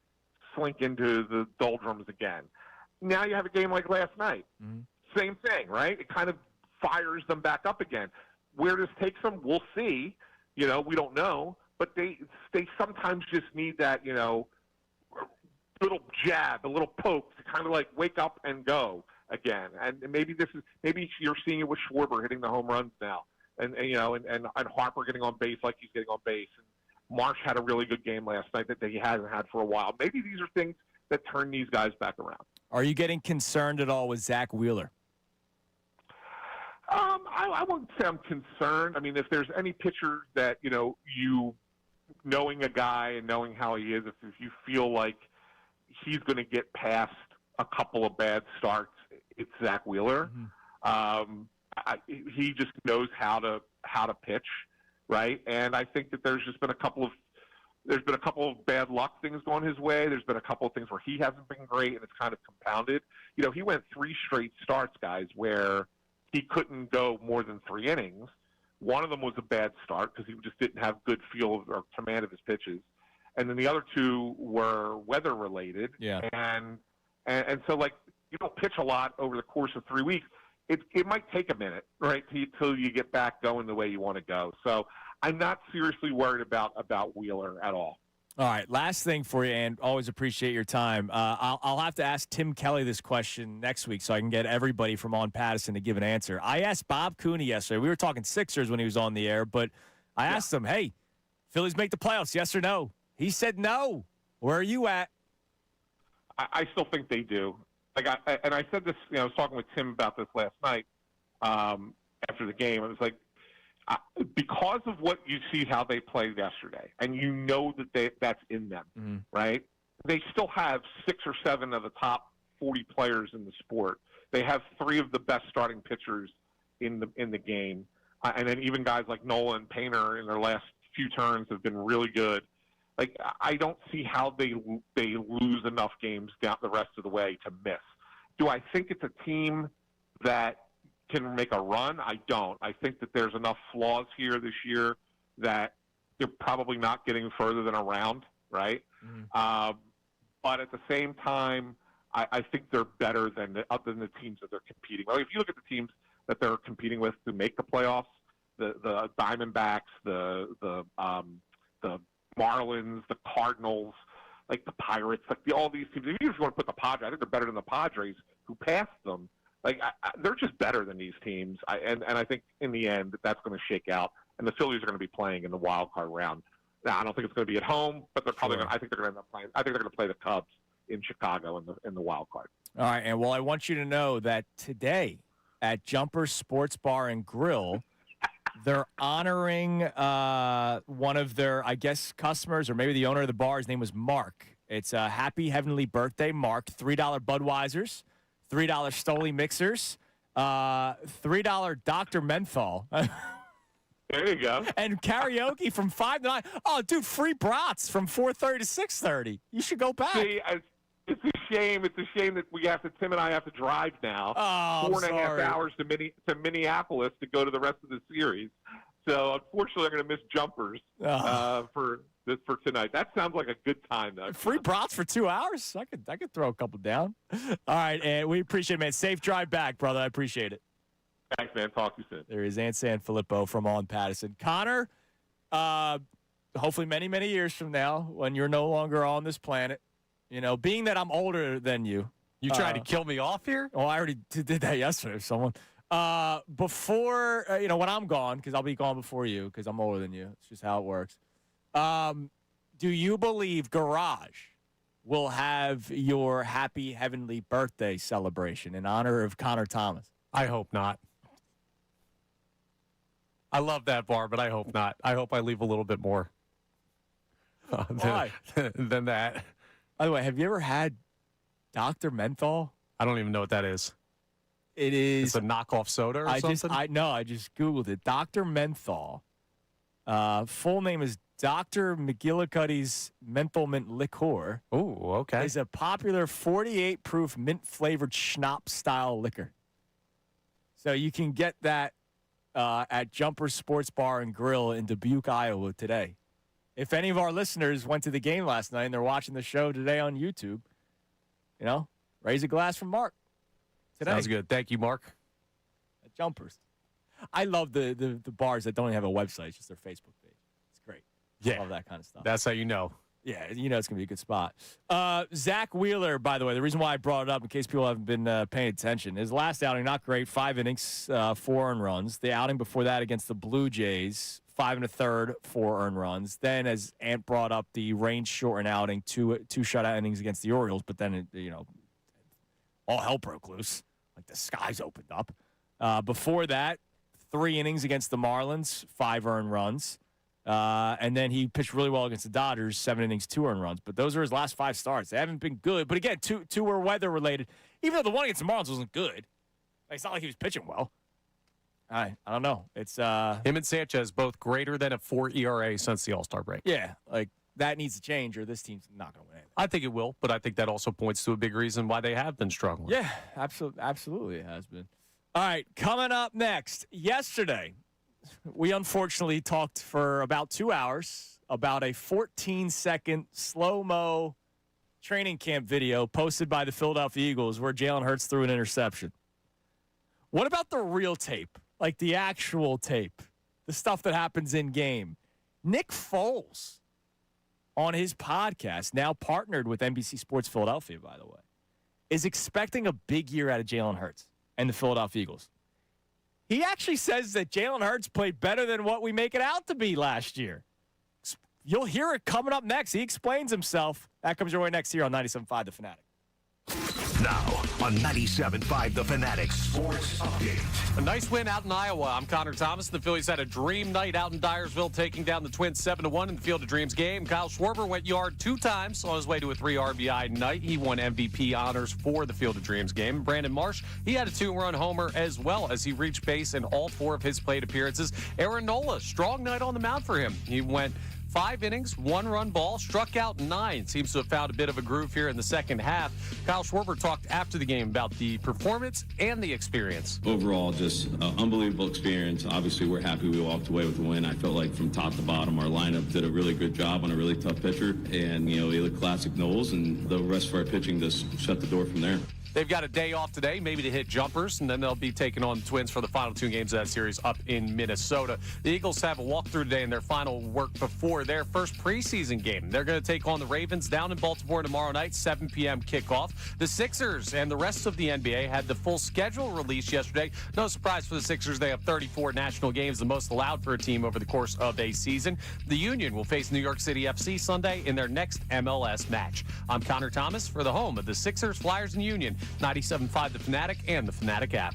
slink into the doldrums again. Now you have a game like last night. Mm-hmm. Same thing, right? It kind of fires them back up again. Where this takes them, we'll see. We don't know. But they sometimes just need that, little jab, a little poke to kind of like wake up and go again. And maybe you're seeing it with Schwarber hitting the home runs now. And Harper getting on base like he's getting on base. And Marsh had a really good game last night that he hasn't had for a while. Maybe these are things that turn these guys back around. Are you getting concerned at all with Zach Wheeler? I wouldn't say I'm concerned. I mean, if there's any pitcher that, you knowing a guy and knowing how he is, if you feel like he's going to get past a couple of bad starts, it's Zach Wheeler. Mm-hmm. He just knows how to pitch, right? And I think that there's been a couple of bad luck things going his way. There's been a couple of things where he hasn't been great, and it's kind of compounded. He went 3 straight starts, guys, where he couldn't go more than 3 innings. One of them was a bad start because he just didn't have good feel or command of his pitches, and then the other 2 were weather related. Yeah. And so, like, you don't pitch a lot over the course of 3 weeks. It might take a minute, right, till you get back going the way you want to go. So I'm not seriously worried about Wheeler at all. All right, last thing for you, and always appreciate your time. I'll have to ask Tim Kelly this question next week so I can get everybody from on Patterson to give an answer. I asked Bob Cooney yesterday. We were talking Sixers when he was on the air, but I asked him, hey, Phillies make the playoffs, yes or no? He said no. Where are you at? I still think they do. Like I said this, I was talking with Tim about this last night after the game. It was like, because of what you see how they played yesterday, and that's in them, mm-hmm. right? They still have 6 or 7 of the top 40 players in the sport. They have 3 of the best starting pitchers in the game, and then even guys like Nola and Painter in their last few turns have been really good. Like, I don't see how they lose enough games down the rest of the way to miss. Do I think it's a team that can make a run? I don't. I think that there's enough flaws here this year that they're probably not getting further than a round, right? But at the same time, I think they're better than the teams that they're competing with. If you look at the teams that they're competing with to make the playoffs, the Diamondbacks, the Marlins, the Cardinals, like the Pirates, like all these teams. Even if you want to put the Padres, I think they're better than the Padres who passed them. Like they're just better than these teams, and I think in the end that's going to shake out. And the Phillies are going to be playing in the wild card round. Now I don't think it's going to be at home, but they're probably. I think they're going to end up playing. I think they're going to play the Cubs in Chicago in the wild card. All right, and well, I want you to know that today at Jumper Sports Bar and Grill, they're honoring one of their, I guess, customers, or maybe the owner of the bar. His name was Mark. It's a happy heavenly birthday, Mark. $3 Budweisers, $3 Stoli mixers, $3 Dr. Menthol. There you go. And karaoke from 5 to 9. Oh, dude, free brats from 4:30 to 6:30. You should go back. See, it's a shame. It's a shame that Tim and I have to drive now. Oh, 4.5 hours to Minneapolis to go to the rest of the series. So unfortunately, I'm going to miss Jumpers for tonight. That sounds like a good time, though. Free brats for 2 hours? I could throw a couple down. All right, and we appreciate it, man. Safe drive back, brother. I appreciate it. Thanks, man. Talk to you soon. There is Ansan Filippo from On Patterson. Connor, hopefully many, many years from now, when you're no longer on this planet, being that I'm older than you. You tried to kill me off here? Oh, I already did that yesterday with someone. Before, when I'm gone, because I'll be gone before you, because I'm older than you. It's just how it works. Do you believe Garage will have your happy heavenly birthday celebration in honor of Connor Thomas? I hope not. I love that bar, but I hope not. I hope I leave a little bit more than that. By the way, have you ever had Dr. Menthol? I don't even know what that is. It is. It's a knockoff soda or something? I just Googled it. Dr. Menthol. Full name is Dr. McGillicuddy's Menthol Mint Liqueur. Oh, okay. Is a popular 48 proof mint flavored schnapps style liquor. So you can get that at Jumper Sports Bar and Grill in Dubuque, Iowa today. If any of our listeners went to the game last night and they're watching the show today on YouTube, raise a glass from Mark today. Sounds good. Thank you, Mark. At Jumpers. I love the bars that don't even have a website. It's just their Facebook page. It's great. Yeah. I love that kind of stuff. That's how you know. Yeah, it's going to be a good spot. Zach Wheeler, by the way, the reason why I brought it up, in case people haven't been paying attention, his last outing, not great, 5 innings, 4 earned runs. The outing before that against the Blue Jays, 5 1/3, 4 earned runs. Then, as Ant brought up, the range-shortened outing, two shutout innings against the Orioles, but then, all hell broke loose. Like the skies opened up. Before that, 3 innings against the Marlins, 5 earned runs. And then he pitched really well against the Dodgers, 7 innings, 2 earned runs. But those are his last 5 starts. They haven't been good. But again, two were weather-related. Even though the one against the Marlins wasn't good. It's not like he was pitching well. I don't know. It's him and Sanchez both greater than a 4 ERA since the All-Star break. Yeah, like that needs to change or this team's not going to win anything. I think it will, but I think that also points to a big reason why they have been struggling. Yeah, absolutely it has been. All right, coming up next. Yesterday, we unfortunately talked for about 2 hours about a 14-second slow-mo training camp video posted by the Philadelphia Eagles where Jalen Hurts threw an interception. What about the real tape, like the actual tape, the stuff that happens in-game? Nick Foles, on his podcast, now partnered with NBC Sports Philadelphia, by the way, is expecting a big year out of Jalen Hurts and the Philadelphia Eagles. He actually says that Jalen Hurts played better than what we make it out to be last year. You'll hear it coming up next. He explains himself. That comes your way next here on 97.5 The Fanatic. Now on 97.5 The Fanatic Sports Update. A nice win out in Iowa. I'm Connor Thomas. The Phillies had a dream night out in Dyersville, taking down the Twins 7-1 in the Field of Dreams game. Kyle Schwarber went yard 2 times on his way to a 3 RBI night. He won MVP honors for the Field of Dreams game. Brandon Marsh, he had a 2-run homer as well as he reached base in all 4 of his plate appearances. Aaron Nola, strong night on the mound for him. He went 5 innings, 1-run ball, struck out 9. Seems to have found a bit of a groove here in the second half. Kyle Schwarber talked after the game about the performance and the experience. Overall, just unbelievable experience. Obviously, we're happy we walked away with the win. I felt like from top to bottom, our lineup did a really good job on a really tough pitcher. And, we look classic Knowles, and the rest of our pitching just shut the door from there. They've got a day off today, maybe to hit jumpers, and then they'll be taking on the Twins for the final 2 games of that series up in Minnesota. The Eagles have a walkthrough today in their final work before their first preseason game. They're going to take on the Ravens down in Baltimore tomorrow night, 7 p.m. kickoff. The Sixers and the rest of the NBA had the full schedule released yesterday. No surprise for the Sixers, they have 34 national games, the most allowed for a team over the course of a season. The Union will face New York City FC Sunday in their next MLS match. I'm Connor Thomas for the home of the Sixers, Flyers, and Union. 97.5 The Fanatic and the Fanatic app.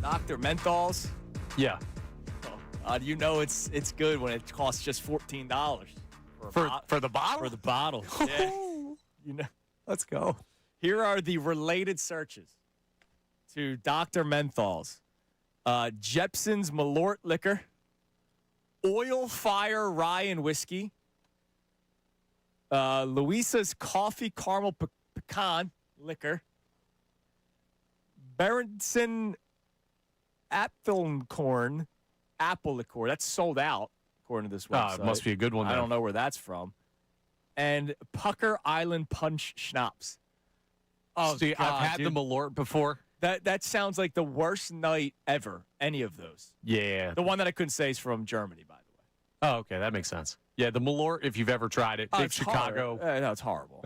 Dr. Menthols. Yeah. You know it's good when it costs just $14 For the bottle? For the bottle. Yeah. You know. Let's go. Here are the related searches to Dr. Menthols. Jepson's Malort liquor, Oil Fire Rye and Whiskey, Louisa's Coffee Caramel Pecan liquor, Berenson Apfelkorn apple liqueur. That's sold out, according to this website. It must be a good one, I then. don't know where that's from. And Pucker Island Punch Schnapps. Oh, See, God, I've had dude. the Malort before. That sounds like the worst night ever, any of those. Yeah. The one that I couldn't say is from Germany, by the way. Oh, okay. That makes sense. Yeah, the Malort, if you've ever tried it, big it's Chicago. No, it's horrible.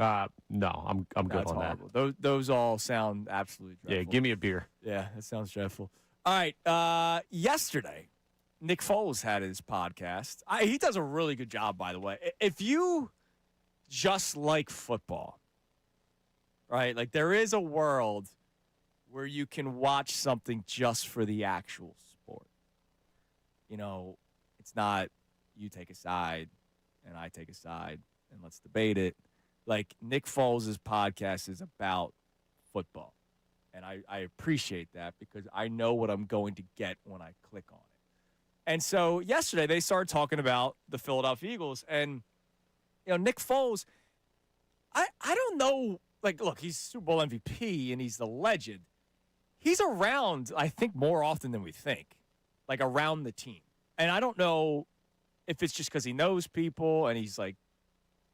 No, I'm good That's on horrible. that. Those all sound absolutely dreadful. Yeah, give me a beer. Yeah, that sounds dreadful. All right, yesterday, Nick Foles had his podcast. He does a really good job, by the way. If you just like football, right, like there is a world where you can watch something just for the actual sport. You know, it's not you take a side and I take a side and let's debate it. Like Nick Foles' podcast is about football. And I appreciate that because I know what I'm going to get when I click on it. And so yesterday they started talking about the Philadelphia Eagles. And, you know, Nick Foles, I don't know. Like, look, he's Super Bowl MVP and he's the legend. He's around, I think, more often than we think, like around the team. And I don't know if it's just because he knows people and he's like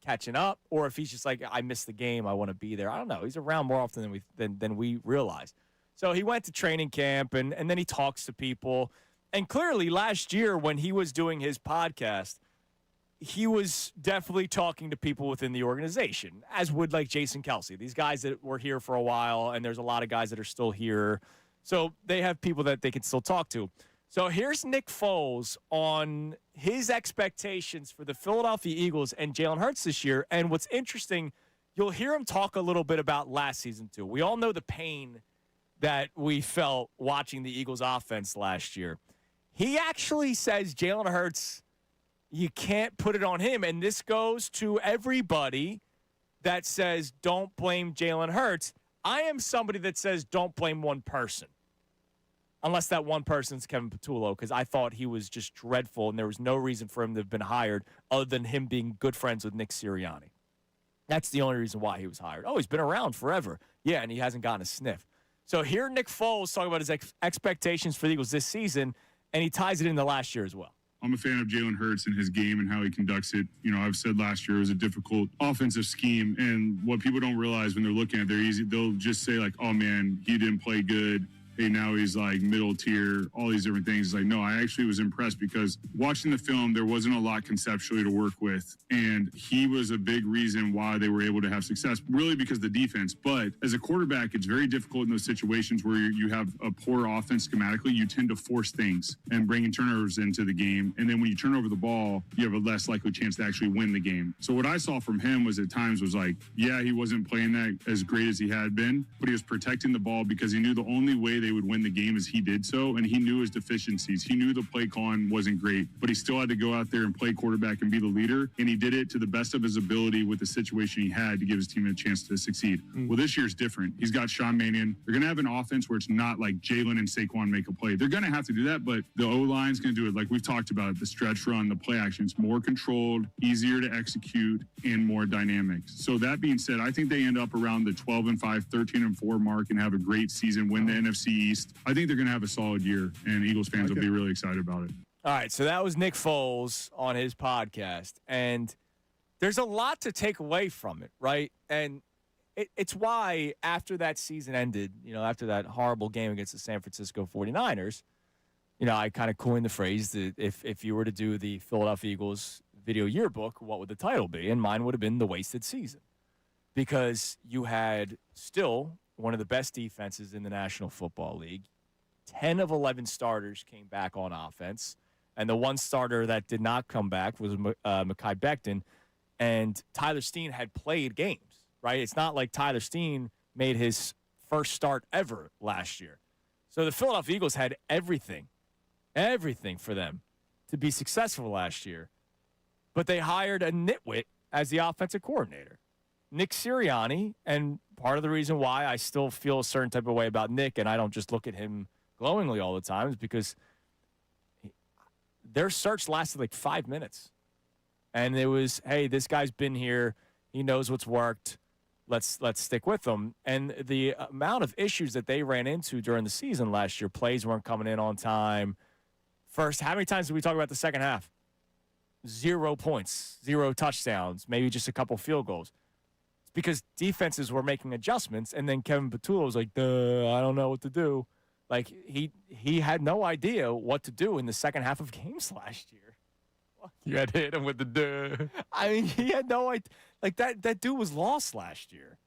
catching up, or if he's just like, I missed the game, I want to be there. I don't know. He's around more often than we realize. So he went to training camp and then he talks to people. And clearly last year when he was doing his podcast, he was definitely talking to people within the organization, as would like Jason Kelsey, these guys that were here for a while, and there's a lot of guys that are still here. So they have people that they can still talk to. So here's Nick Foles on his expectations for the Philadelphia Eagles and Jalen Hurts this year. And what's interesting, you'll hear him talk a little bit about last season too. We all know the pain that we felt watching the Eagles offense last year. He actually says Jalen Hurts, you can't put it on him. And this goes to everybody that says don't blame Jalen Hurts. I am somebody that says don't blame one person. Unless that one person's Kevin Patullo, because I thought he was just dreadful and there was no reason for him to have been hired other than him being good friends with Nick Sirianni. That's the only reason why he was hired. Oh, he's been around forever. Yeah, and he hasn't gotten a sniff. So here Nick Foles talking about his expectations for the Eagles this season, and he ties it into last year as well. I'm a fan of Jalen Hurts and his game and how he conducts it. You know, I've said last year it was a difficult offensive scheme, and what people don't realize when they're looking at it, they'll just say like, oh man, he didn't play good. Hey, now he's like middle tier, all these different things. It's like, no, I actually was impressed because watching the film, there wasn't a lot conceptually to work with. And he was a big reason why they were able to have success, really because of the defense. But as a quarterback, it's very difficult in those situations where you have a poor offense schematically. You tend to force things and bringing turnovers into the game. And then when you turn over the ball, you have a less likely chance to actually win the game. So what I saw from him was at times was like, yeah, he wasn't playing that as great as he had been, but he was protecting the ball because he knew the only way they would win the game as he did so, and he knew his deficiencies. He knew the play calling wasn't great, but he still had to go out there and play quarterback and be the leader, and he did it to the best of his ability with the situation he had to give his team a chance to succeed. Well, this year's different. He's got Sean Mannion. They're going to have an offense where it's not like Jalen and Saquon make a play. They're going to have to do that, but the O-line's going to do it like we've talked about, the stretch run, the play action. It's more controlled, easier to execute, and more dynamic. So that being said, I think they end up around the 12-5, 13-4 mark and have a great season, win the NFC East. I think they're going to have a solid year, and Eagles fans will be really excited about it. All right, so that was Nick Foles on his podcast, and there's a lot to take away from it, right? And it's why after that season ended, you know, after that horrible game against the San Francisco 49ers, you know, I kind of coined the phrase that if you were to do the Philadelphia Eagles video yearbook, what would the title be? And mine would have been The Wasted Season, because you had still one of the best defenses in the National Football League, 10 of 11 starters came back on offense. And the one starter that did not come back was Mekhi Becton. And Tyler Steen had played games, right? It's not like Tyler Steen made his first start ever last year. So the Philadelphia Eagles had everything for them to be successful last year. But they hired a nitwit as the offensive coordinator, Nick Sirianni. And part of the reason why I still feel a certain type of way about Nick, and I don't just look at him glowingly all the time, is because their search lasted like 5 minutes. And it was, hey, this guy's been here. He knows what's worked. Let's stick with him. And the amount of issues that they ran into during the season last year, plays weren't coming in on time. First, how many times did we talk about the second half? 0 points, 0 touchdowns, maybe just a couple field goals. It's because defenses were making adjustments, and then Kevin Patullo was like, I don't know what to do. Like, he had no idea what to do in the second half of games last year. You had to hit him with the duh. I mean, he had no idea. Like, that dude was lost last year.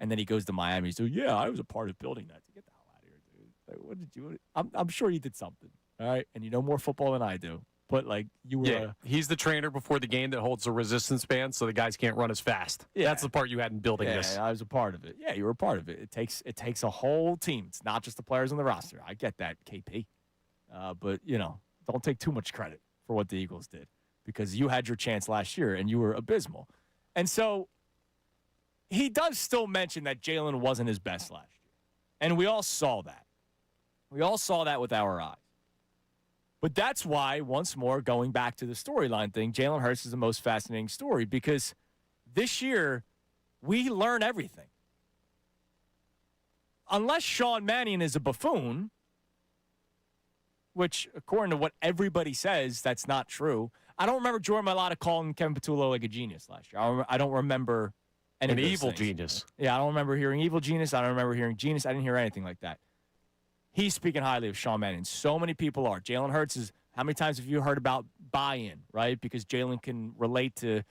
And then he goes to Miami. He's like, yeah, I was a part of building that. Get the hell out of here, dude. Like, what did you – I'm sure you did something, all right? And you know more football than I do. But, like, you were – Yeah, he's the trainer before the game that holds the resistance band so the guys can't run as fast. Yeah. That's the part you had in building this. Yeah, I was a part of it. Yeah, you were a part of it. It takes a whole team. It's not just the players on the roster. I get that, KP. But, don't take too much credit for what the Eagles did, because you had your chance last year and you were abysmal. And so he does still mention that Jalen wasn't his best last year. And we all saw that. We all saw that with our eyes. But that's why, once more, going back to the storyline thing, Jalen Hurts is the most fascinating story, because this year we learn everything. Unless Sean Mannion is a buffoon, which, according to what everybody says, that's not true. I don't remember Jordan Mailata calling Kevin Patullo like a genius last year. I don't remember any An of those evil things. genius. Yeah, I don't remember hearing evil genius. I don't remember hearing genius. I didn't hear anything like that. He's speaking highly of Sean Mannion. So many people are. Jalen Hurts is, how many times have you heard about buy-in, right? Because Jalen can relate to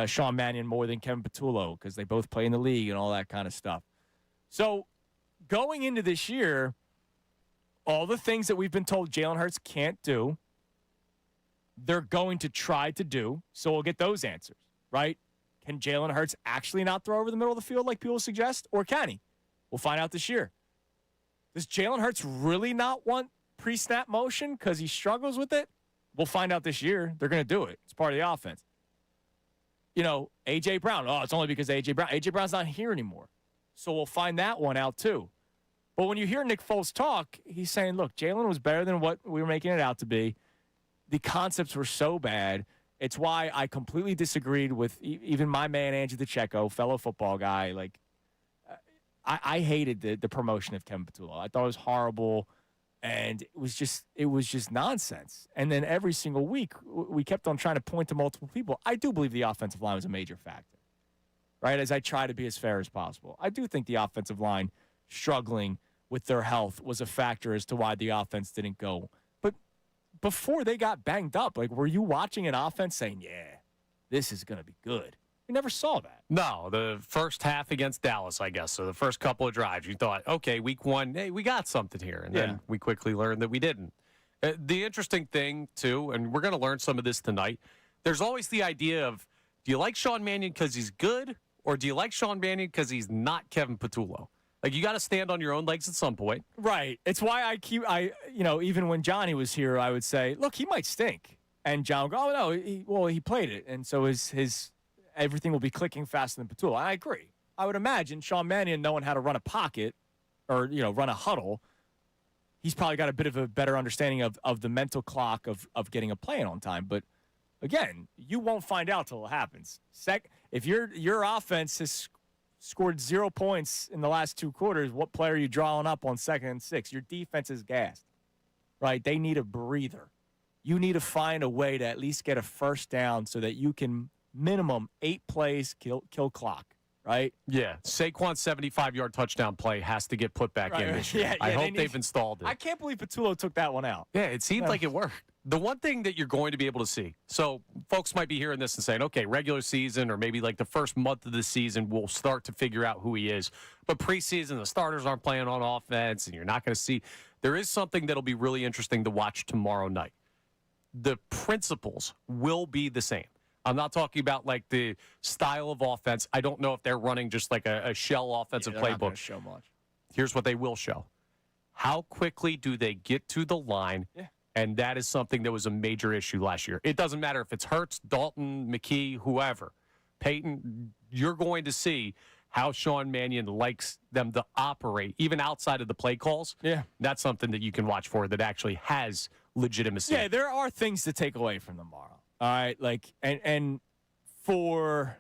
Sean Mannion more than Kevin Patullo because they both play in the league and all that kind of stuff. So going into this year, all the things that we've been told Jalen Hurts can't do, they're going to try to do, so we'll get those answers, right? Can Jalen Hurts actually not throw over the middle of the field like people suggest, or can he? We'll find out this year. Does Jalen Hurts really not want pre-snap motion because he struggles with it? We'll find out this year. They're going to do it. It's part of the offense. A.J. Brown. Oh, it's only because A.J. Brown. A.J. Brown's not here anymore. So we'll find that one out too. But when you hear Nick Foles talk, he's saying, look, Jalen was better than what we were making it out to be. The concepts were so bad. It's why I completely disagreed with even my man, Angie DeCecco, fellow football guy. Like, I hated the promotion of Kevin Patullo. I thought it was horrible, and it was just nonsense. And then every single week, we kept on trying to point to multiple people. I do believe the offensive line was a major factor, right, as I try to be as fair as possible. I do think the offensive line struggling with their health was a factor as to why the offense didn't go. But before they got banged up, like, were you watching an offense saying, yeah, this is going to be good? You never saw that. No, the first half against Dallas, I guess. So the first couple of drives, you thought, okay, week one, hey, we got something here. And then we quickly learned that we didn't. The interesting thing, too, and we're going to learn some of this tonight, there's always the idea of, do you like Sean Mannion because he's good, or do you like Sean Mannion because he's not Kevin Patullo? Like, you got to stand on your own legs at some point. Right. It's why even when Johnny was here, I would say, look, he might stink. And John would go, oh, no, he played it. And so his everything will be clicking faster than Patullo. I agree. I would imagine Sean Mannion knowing how to run a pocket or, run a huddle, he's probably got a bit of a better understanding of the mental clock of getting a play in on time. But, again, you won't find out till it happens. If your offense has scored 0 points in the last 2 quarters, what player are you drawing up on 2nd and 6? Your defense is gassed, right? They need a breather. You need to find a way to at least get a first down so that you can minimum 8 plays, kill clock, right? Yeah. Saquon's 75-yard touchdown play has to get put back in this year. Yeah, I hope they've installed it. I can't believe Patullo took that one out. Yeah, it seemed like it worked. The one thing that you're going to be able to see, so folks might be hearing this and saying, okay, regular season or maybe like the first month of the season, we'll start to figure out who he is. But preseason, the starters aren't playing on offense, and you're not going to see. There is something that'll be really interesting to watch tomorrow night. The principles will be the same. I'm not talking about like the style of offense. I don't know if they're running just like a shell offensive they're not playbook. gonna show much. Here's what they will show. How quickly do they get to the line? Yeah. And that is something that was a major issue last year. It doesn't matter if it's Hurts, Dalton, McKee, whoever. Peyton, you're going to see how Sean Mannion likes them to operate, even outside of the play calls. Yeah. That's something that you can watch for that actually has legitimacy. Yeah, there are things to take away from tomorrow. All right, like and for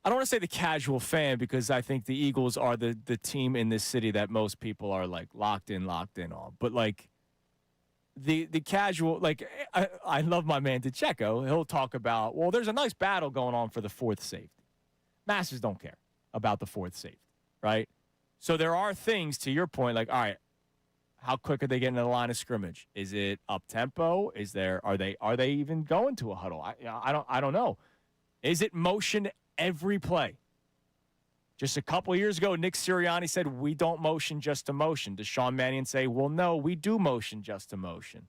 I don't want to say the casual fan because I think the Eagles are the team in this city that most people are like locked in on. But like the casual, like I love my man DeCecco. He'll talk about, well, there's a nice battle going on for the fourth safety. Masters don't care about the fourth safety, right? So there are things, to your point, like, all right, how quick are they getting to the line of scrimmage? Is it up tempo? Are they even going to a huddle? I don't know. Is it motion every play? Just a couple of years ago, Nick Sirianni said we don't motion just to motion. Does Sean Mannion say, well, no, we do motion just to motion?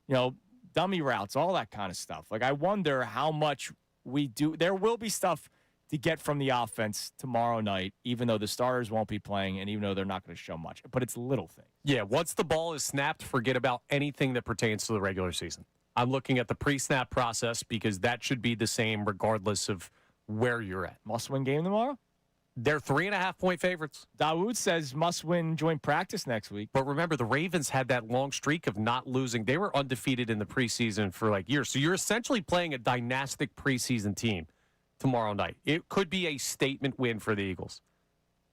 You know, dummy routes, all that kind of stuff. Like I wonder how much we do. There will be stuff to get from the offense tomorrow night, even though the starters won't be playing and even though they're not going to show much. But it's little things. Yeah, once the ball is snapped, forget about anything that pertains to the regular season. I'm looking at the pre-snap process because that should be the same regardless of where you're at. Must-win game tomorrow? They're 3.5-point favorites. Dawood says must-win joint practice next week. But remember, the Ravens had that long streak of not losing. They were undefeated in the preseason for like years. So you're essentially playing a dynastic preseason team tomorrow night. It could be a statement win for the Eagles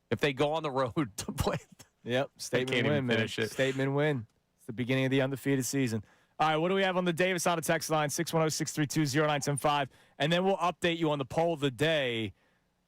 if they go on the road to play. Yep, statement win, man. Finish it. Statement win. It's the beginning of the undefeated season. All right, what do we have on the Davis on the text line? 610-632-0975. And then we'll update you on the poll of the day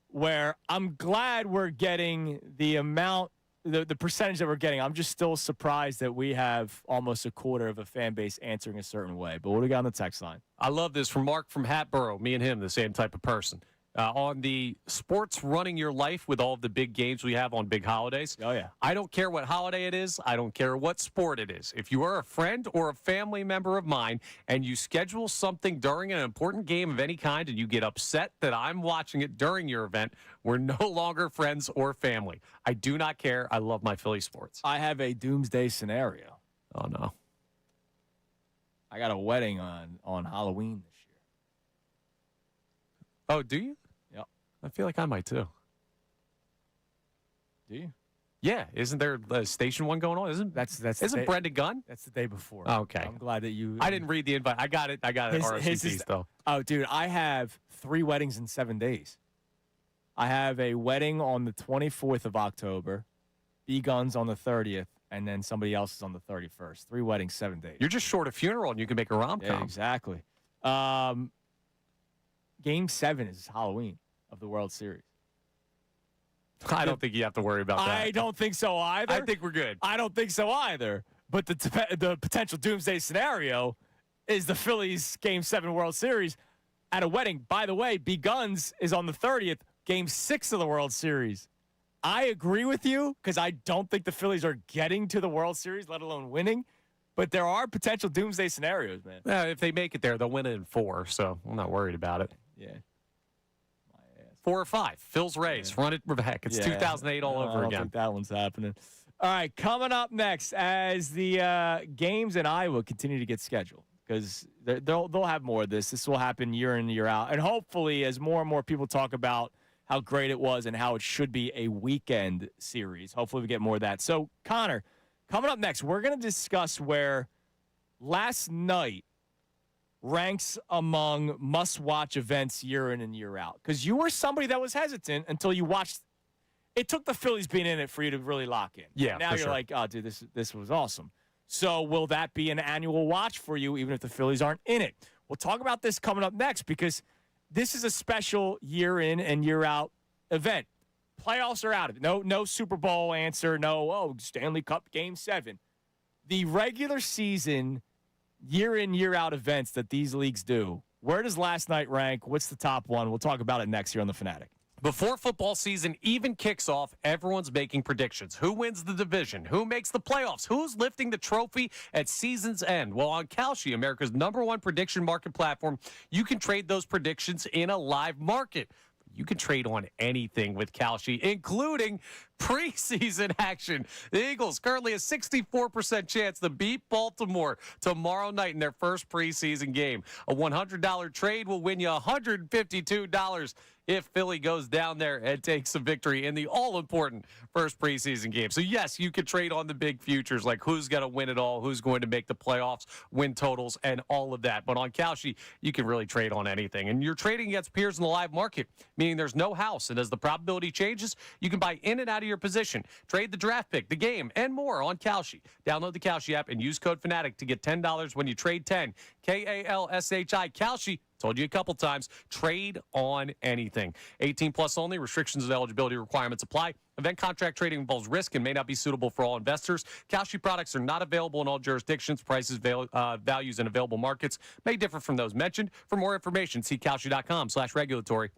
where I'm glad we're getting the amount, the percentage that we're getting. I'm just still surprised that we have almost a quarter of a fan base answering a certain way. But what do we got on the text line? I love this from Mark from Hatboro. Me and him, the same type of person. On the sports running your life with all of the big games we have on big holidays. Oh, yeah. I don't care what holiday it is. I don't care what sport it is. If you are a friend or a family member of mine and you schedule something during an important game of any kind and you get upset that I'm watching it during your event, we're no longer friends or family. I do not care. I love my Philly sports. I have a doomsday scenario. Oh, no. I got a wedding on Halloween this year. Oh, do you? Yep. I feel like I might too. Do you? Yeah. Isn't there a station one going on? Isn't Brendan Gunn? That's the day before. Okay. I'm glad that you. I didn't read the invite. I got it at RSVPs, though. Oh, dude, I have 3 weddings in 7 days. I have a wedding on the 24th of October, B Guns on the 30th, and then somebody else is on the 31st. 3 weddings, 7 days. You're just short a funeral and you can make a rom-com. Yeah, exactly. Game 7 is Halloween of the World Series. I don't think you have to worry about that. I don't think so either. I think we're good. I don't think so either. But the potential doomsday scenario is the Phillies Game 7 World Series at a wedding. By the way, B Guns is on the 30th, Game 6 of the World Series. I agree with you because I don't think the Phillies are getting to the World Series, let alone winning. But there are potential doomsday scenarios, man. If they make it there, they'll win it in 4, so I'm not worried about it. Yeah. 4 or 5. Phil's Rays. Yeah. Run it back. It's 2008 all over I don't again. think that one's happening. All right, coming up next, as the games in Iowa continue to get scheduled, because they'll have more of this. This will happen year in, year out. And hopefully, as more and more people talk about how great it was and how it should be a weekend series, hopefully we get more of that. So, Connor, coming up next, we're going to discuss where last night ranks among must-watch events year in and year out. Because you were somebody that was hesitant until you watched. It took the Phillies being in it for you to really lock in. Yeah, now you're like, oh, dude, this was awesome. So will that be an annual watch for you, even if the Phillies aren't in it? We'll talk about this coming up next because this is a special year in and year out event. Playoffs are out of it. No Super Bowl answer. No, Stanley Cup Game 7. The regular season year in, year out events that these leagues do. Where does last night rank? What's the top one? We'll talk about it next here on The Fanatic. Before football season even kicks off, everyone's making predictions. Who wins the division? Who makes the playoffs? Who's lifting the trophy at season's end? Well, on Kalshi, America's #1 prediction market platform, you can trade those predictions in a live market. You can trade on anything with Kalshi, including preseason action. The Eagles currently a 64% chance to beat Baltimore tomorrow night in their first preseason game. A $100 trade will win you $152 if Philly goes down there and takes a victory in the all-important first preseason game. So, yes, you could trade on the big futures, like who's going to win it all, who's going to make the playoffs, win totals, and all of that. But on Kalshi, you can really trade on anything. And you're trading against peers in the live market, meaning there's no house. And as the probability changes, you can buy in and out of your position, trade the draft pick, the game, and more on Kalshi. Download the Kalshi app and use code Fanatic to get $10 when you trade 10. Kalshi. Kalshi. Told you a couple times. Trade on anything. 18 plus only. Restrictions and eligibility requirements apply. Event contract trading involves risk and may not be suitable for all investors. Kalshi products are not available in all jurisdictions. Prices, values, and available markets may differ from those mentioned. For more information, see kalshi.com/regulatory.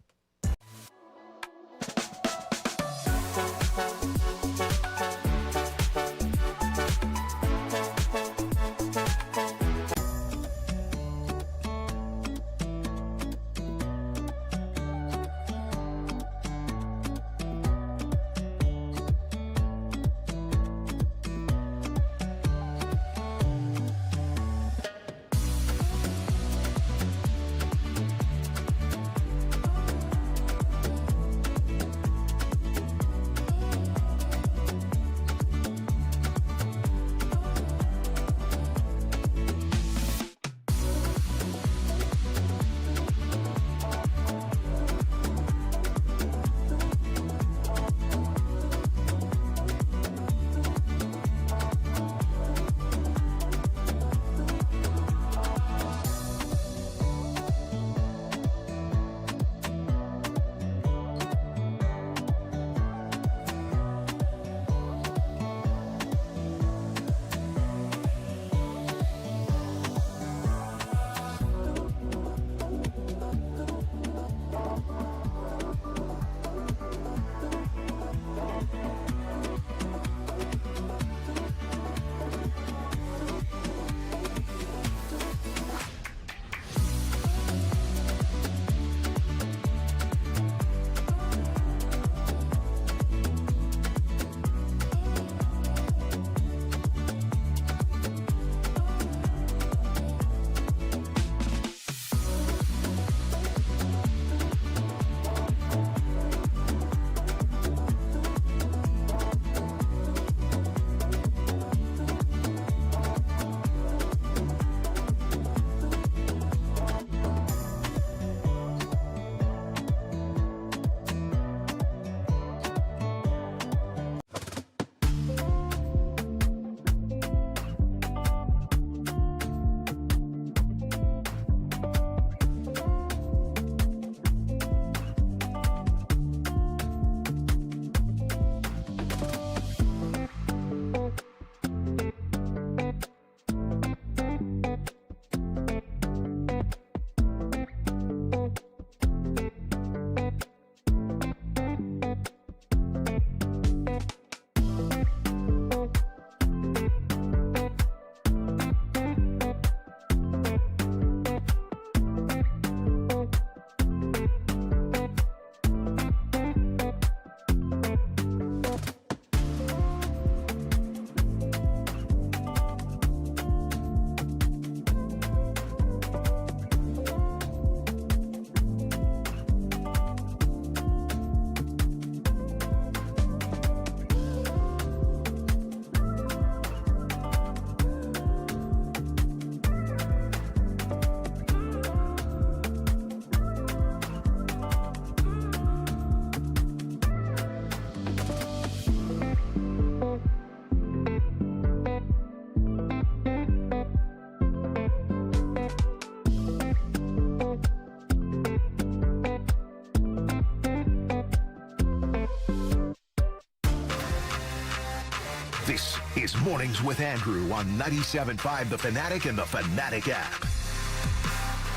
This is Mornings with Andrew on 97.5 The Fanatic and the Fanatic app.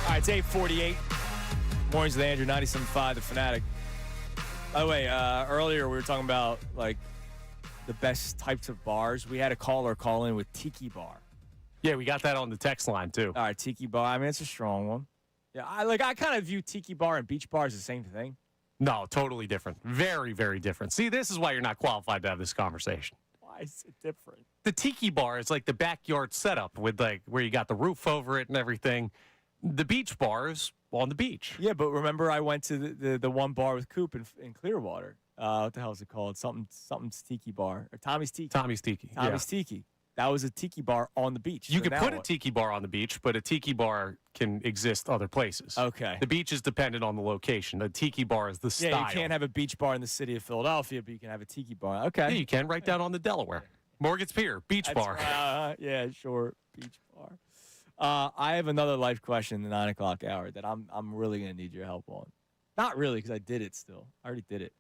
All right, it's 8:48. Mornings with Andrew, 97.5 The Fanatic. By the way, earlier we were talking about like the best types of bars. We had a caller call in with Tiki Bar. Yeah, we got that on the text line too. All right, Tiki Bar. I mean, it's a strong one. Yeah, I kind of view Tiki Bar and Beach Bar as the same thing. No, totally different. Very, very different. See, this is why you're not qualified to have this conversation. Why is it different? The Tiki Bar is like the backyard setup with like where you got the roof over it and everything. The Beach Bar is on the beach. Yeah, but remember I went to the one bar with Coop in Clearwater. What the hell is it called? Something's Tiki Bar. Or Tommy's Tiki. Tommy's Tiki. Tommy's Tiki. That was a Tiki Bar on the beach. You So could now put a what? Tiki Bar on the beach, but a Tiki Bar can exist other places. Okay. The beach is dependent on the location. The Tiki Bar is the style. Yeah, you can't have a beach bar in the city of Philadelphia, but you can have a Tiki Bar. Okay. Yeah, you can right down on the Delaware. Morgan's Pier, Beach Bar. Yeah, sure. Beach Bar. I have another life question in the 9 o'clock hour that I'm really going to need your help on. Not really, because I did it still. I already did it.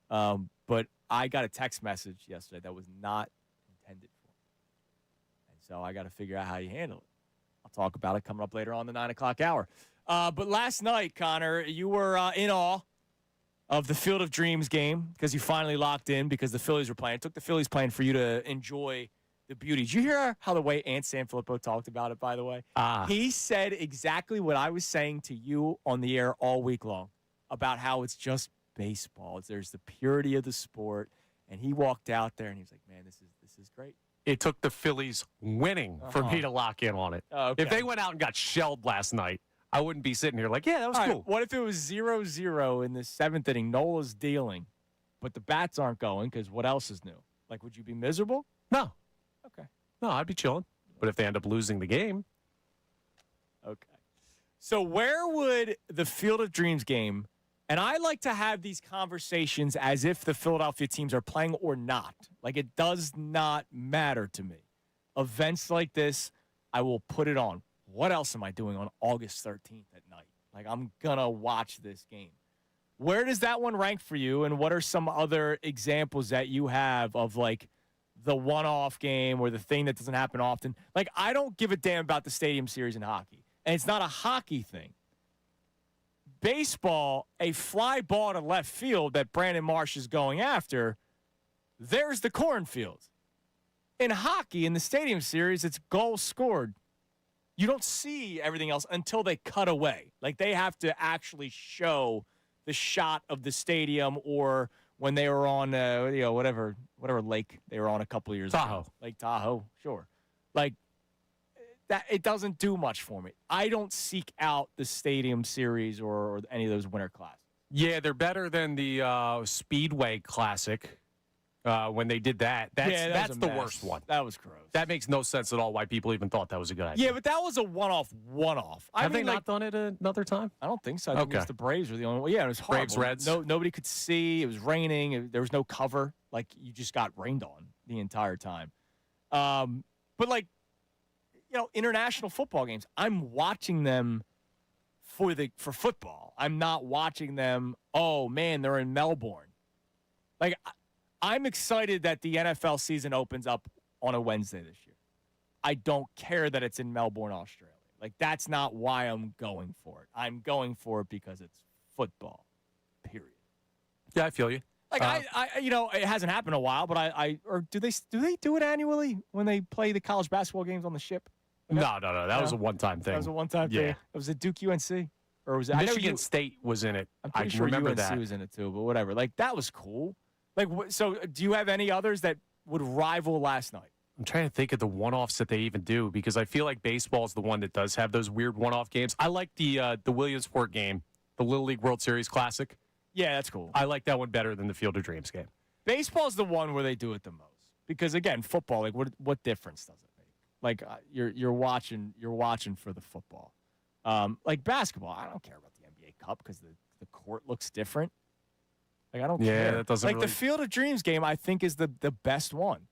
But I got a text message yesterday that was not intended for. And so I got to figure out how you handle it. I'll talk about it coming up later on the 9 o'clock hour. But last night, Connor, you were in awe of the Field of Dreams game because you finally locked in because the Phillies were playing. It took the Phillies playing for you to enjoy the beauty. Did you hear how the way Ant Sanfilippo talked about it, by the way? He said exactly what I was saying to you on the air all week long about how it's just baseball. There's the purity of the sport. And he walked out there and he was like, man, this is great. It took the Phillies winning for me to lock in on it. Okay. If they went out and got shelled last night, I wouldn't be sitting here like, yeah, that was All cool. right, what if it was 0-0 in the seventh inning? Nola's dealing, but the bats aren't going because what else is new? Like, would you be miserable? No. Okay. No, I'd be chilling. But if they end up losing the game. Okay. So where would the Field of Dreams game, and I like to have these conversations as if the Philadelphia teams are playing or not. Like, it does not matter to me. Events like this, I will put it on. What else am I doing on August 13th at night? Like, I'm going to watch this game. Where does that one rank for you, and what are some other examples that you have of, like, the one-off game or the thing that doesn't happen often? Like, I don't give a damn about the Stadium Series in hockey, and it's not a hockey thing. Baseball, a fly ball to left field that Brandon Marsh is going after, there's the cornfield. In hockey, in the Stadium Series, it's goals scored. You don't see everything else until they cut away. Like, they have to actually show the shot of the stadium, or when they were on, whatever lake they were on a couple of years Tahoe. ago. Lake Tahoe, sure. Like, that it doesn't do much for me. I don't seek out the Stadium Series or any of those Winter Classics. Yeah, they're better than the Speedway Classic when they did that. That's the worst one. That was gross. That makes no sense at all why people even thought that was a good idea. Yeah, but that was a one-off. Have they not done it another time? I don't think so. I think it was the Braves were the only one. Yeah, it was horrible. Braves, Reds. Nobody could see. It was raining. There was no cover. Like, you just got rained on the entire time. But, like, international football games, I'm watching them for football. I'm not watching them, oh, man, they're in Melbourne. Like, I'm excited that the NFL season opens up on a Wednesday this year. I don't care that it's in Melbourne, Australia. Like, that's not why I'm going for it. I'm going for it because it's football, period. Yeah, I feel you. Like, it hasn't happened in a while, but or do they do it annually when they play the college basketball games on the ship? No. That was a one-time thing. That was a one-time thing? It was at Duke UNC? Or was it Michigan State was in it. I'm pretty I sure remember UNC that. was in it too, but whatever. Like, that was cool. Like, so do you have any others that would rival last night? I'm trying to think of the one-offs that they even do because I feel like baseball is the one that does have those weird one-off games. I like the Williamsport game, the Little League World Series Classic. Yeah, that's cool. I like that one better than the Field of Dreams game. Baseball's the one where they do it the most because, again, football. Like, what difference does it make? Like, you're watching for the football. Like basketball, I don't care about the NBA Cup because the court looks different. Like, I don't care. Yeah, that doesn't like really... the Field of Dreams game. I think is the best one.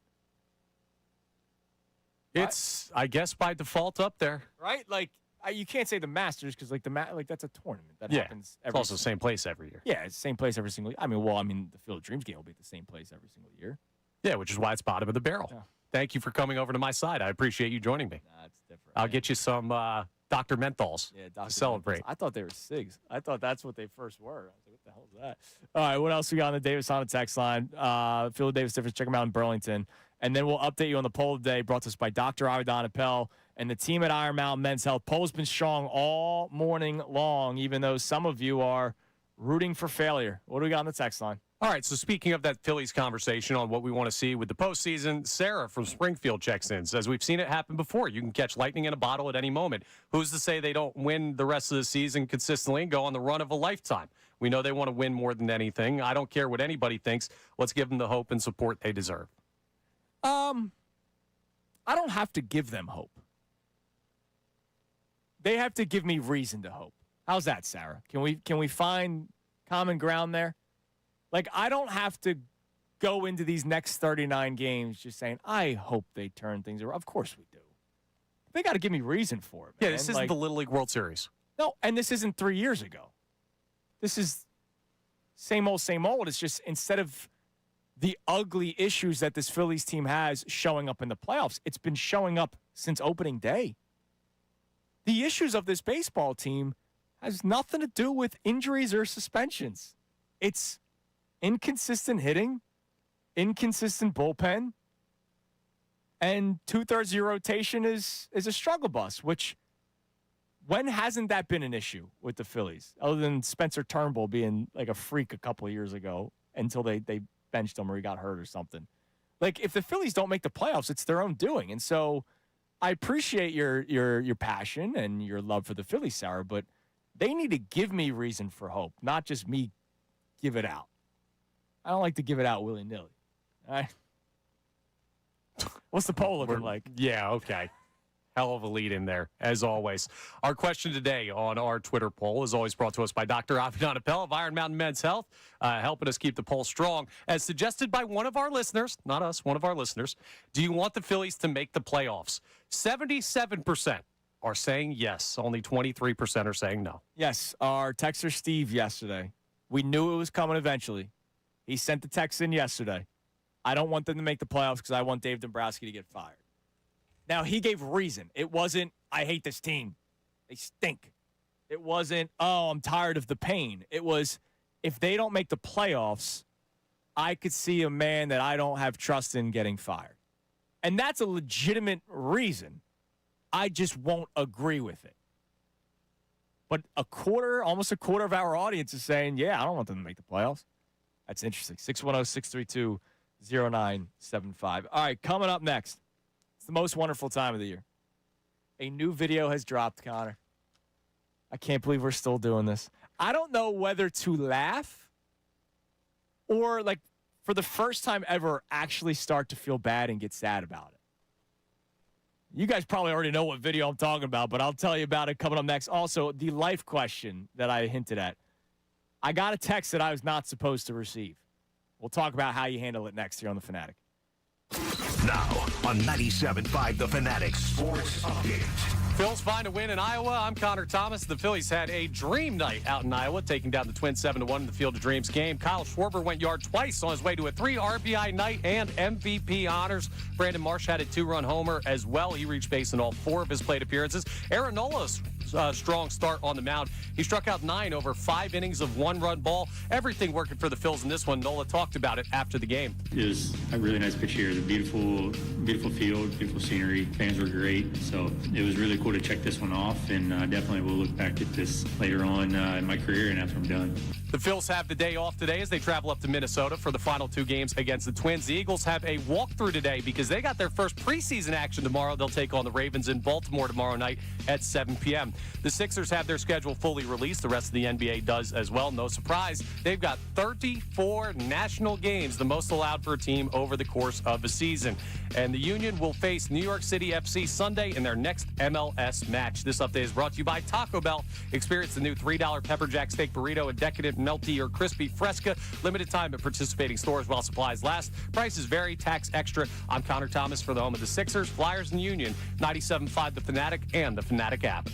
It's, I guess, by default up there. Right? Like, you can't say the Masters because, like, that's a tournament that happens every. It's also the same place every year. Yeah, it's the same place every single year. I mean, the Field of Dreams game will be at the same place every single year. Yeah, which is why it's bottom of the barrel. Yeah. Thank you for coming over to my side. I appreciate you joining me. Nah, it's different. I'll get you some Dr. Menthols Yeah, Dr. to celebrate. Mentos. I thought they were cigs. I thought that's what they first were. I was like, what the hell is that? All right, what else we got on the Davis on the text line? Philly Davis difference. Check them out in Burlington. And then we'll update you on the poll today, brought to us by Dr. Avedon Appel and the team at Iron Mountain Men's Health. Poll's been strong all morning long, even though some of you are rooting for failure. What do we got on the text line? All right, so speaking of that Phillies conversation on what we want to see with the postseason, Sarah from Springfield checks in, says we've seen it happen before. You can catch lightning in a bottle at any moment. Who's to say they don't win the rest of the season consistently and go on the run of a lifetime? We know they want to win more than anything. I don't care what anybody thinks. Let's give them the hope and support they deserve. I don't have to give them hope. They have to give me reason to hope. How's that, Sarah? Can we find common ground there? Like, I don't have to go into these next 39 games just saying, I hope they turn things around. Of course we do. They got to give me reason for it, man. Yeah, this isn't the Little League World Series. No, and this isn't 3 years ago. This is same old, same old. It's just instead of the ugly issues that this Phillies team has showing up in the playoffs, it's been showing up since opening day. The issues of this baseball team has nothing to do with injuries or suspensions. It's inconsistent hitting, inconsistent bullpen, and 2/3 of your rotation is a struggle bus, which when hasn't that been an issue with the Phillies, other than Spencer Turnbull being like a freak a couple of years ago until they benched him or he got hurt or something. Like, if the Phillies don't make the playoffs, it's their own doing. And so I appreciate your passion and your love for the Phillies, Sarah, but they need to give me reason for hope, not just me give it out. I don't like to give it out willy-nilly. All right? What's the poll looking like? Yeah, okay. Hell of a lead in there, as always. Our question today on our Twitter poll is always brought to us by Dr. Avedon Appel of Iron Mountain Men's Health, helping us keep the poll strong. As suggested by one of our listeners, not us, one of our listeners, do you want the Phillies to make the playoffs? 77% are saying yes. Only 23% are saying no. Yes, our texter Steve yesterday. We knew it was coming eventually. He sent the text in yesterday. I don't want them to make the playoffs because I want Dave Dombrowski to get fired. Now, he gave reason. It wasn't, I hate this team. They stink. It wasn't, oh, I'm tired of the pain. It was, if they don't make the playoffs, I could see a man that I don't have trust in getting fired. And that's a legitimate reason. I just won't agree with it. But almost a quarter of our audience is saying, yeah, I don't want them to make the playoffs. That's interesting. 610-632-0975. All right, coming up next. It's the most wonderful time of the year. A new video has dropped, Connor. I can't believe we're still doing this. I don't know whether to laugh or, like, for the first time ever, actually start to feel bad and get sad about it. You guys probably already know what video I'm talking about, but I'll tell you about it coming up next. Also, the life question that I hinted at. I got a text that I was not supposed to receive. We'll talk about how you handle it next here on The Fanatic. Now, on 97.5 The Fanatic Sports Update. Phil's find a win in Iowa. I'm Connor Thomas. The Phillies had a dream night out in Iowa, taking down the Twins 7-1 in the Field of Dreams game. Kyle Schwarber went yard twice on his way to a 3 RBI night and MVP honors. Brandon Marsh had a 2-run homer as well. He reached base in all 4 of his plate appearances. Aaron Nola's strong start on the mound. He struck out 9 over 5 innings of 1-run ball. Everything working for the Phils in this one. Nola talked about it after the game. It was a really nice pitch here. The beautiful field, beautiful scenery. Fans were great. So it was really cool to check this one off, and definitely we'll look back at this later on in my career and after I'm done. The Phils have the day off today as they travel up to Minnesota for the final 2 games against the Twins. The Eagles have a walkthrough today because they got their first preseason action tomorrow. They'll take on the Ravens in Baltimore tomorrow night at 7 p.m. The Sixers have their schedule fully released. The rest of the NBA does as well. No surprise. They've got 34 national games, the most allowed for a team over the course of a season. And the Union will face New York City FC Sunday in their next MLS match. This update is brought to you by Taco Bell. Experience the new $3 Pepper Jack Steak Burrito and decadent melty or crispy fresca. Limited time at participating stores while supplies last. Prices vary. Tax extra. I'm Connor Thomas for the home of the Sixers, Flyers, and Union. 97.5 The Fanatic and the Fanatic app.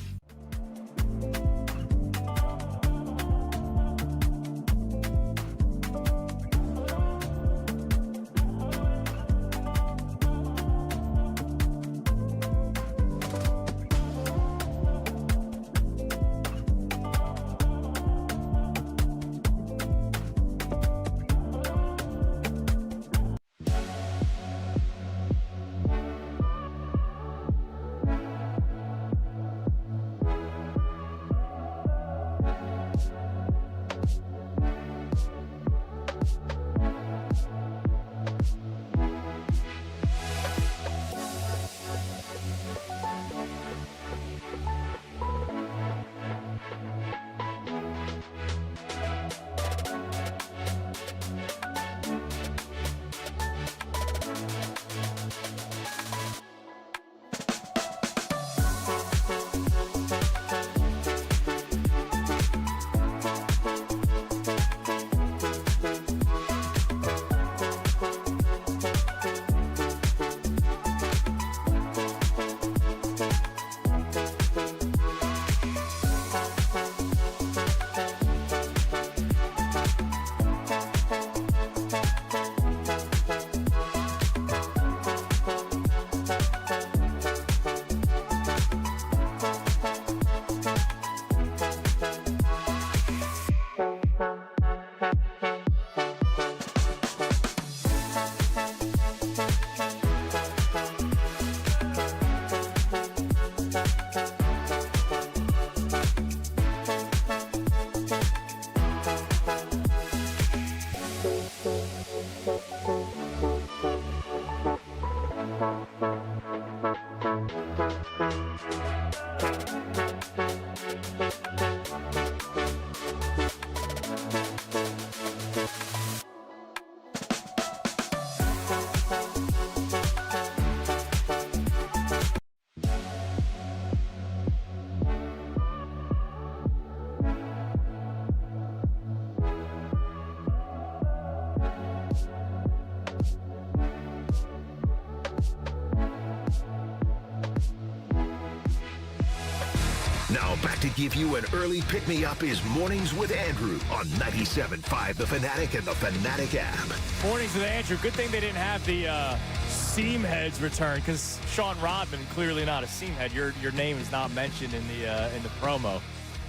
Now back to give you an early pick-me-up is Mornings with Andrew on 97.5 The Fanatic and the Fanatic app. Mornings with Andrew. Good thing they didn't have the seam heads return, because Sean Rodman, clearly not a seam head. Your name is not mentioned in the promo.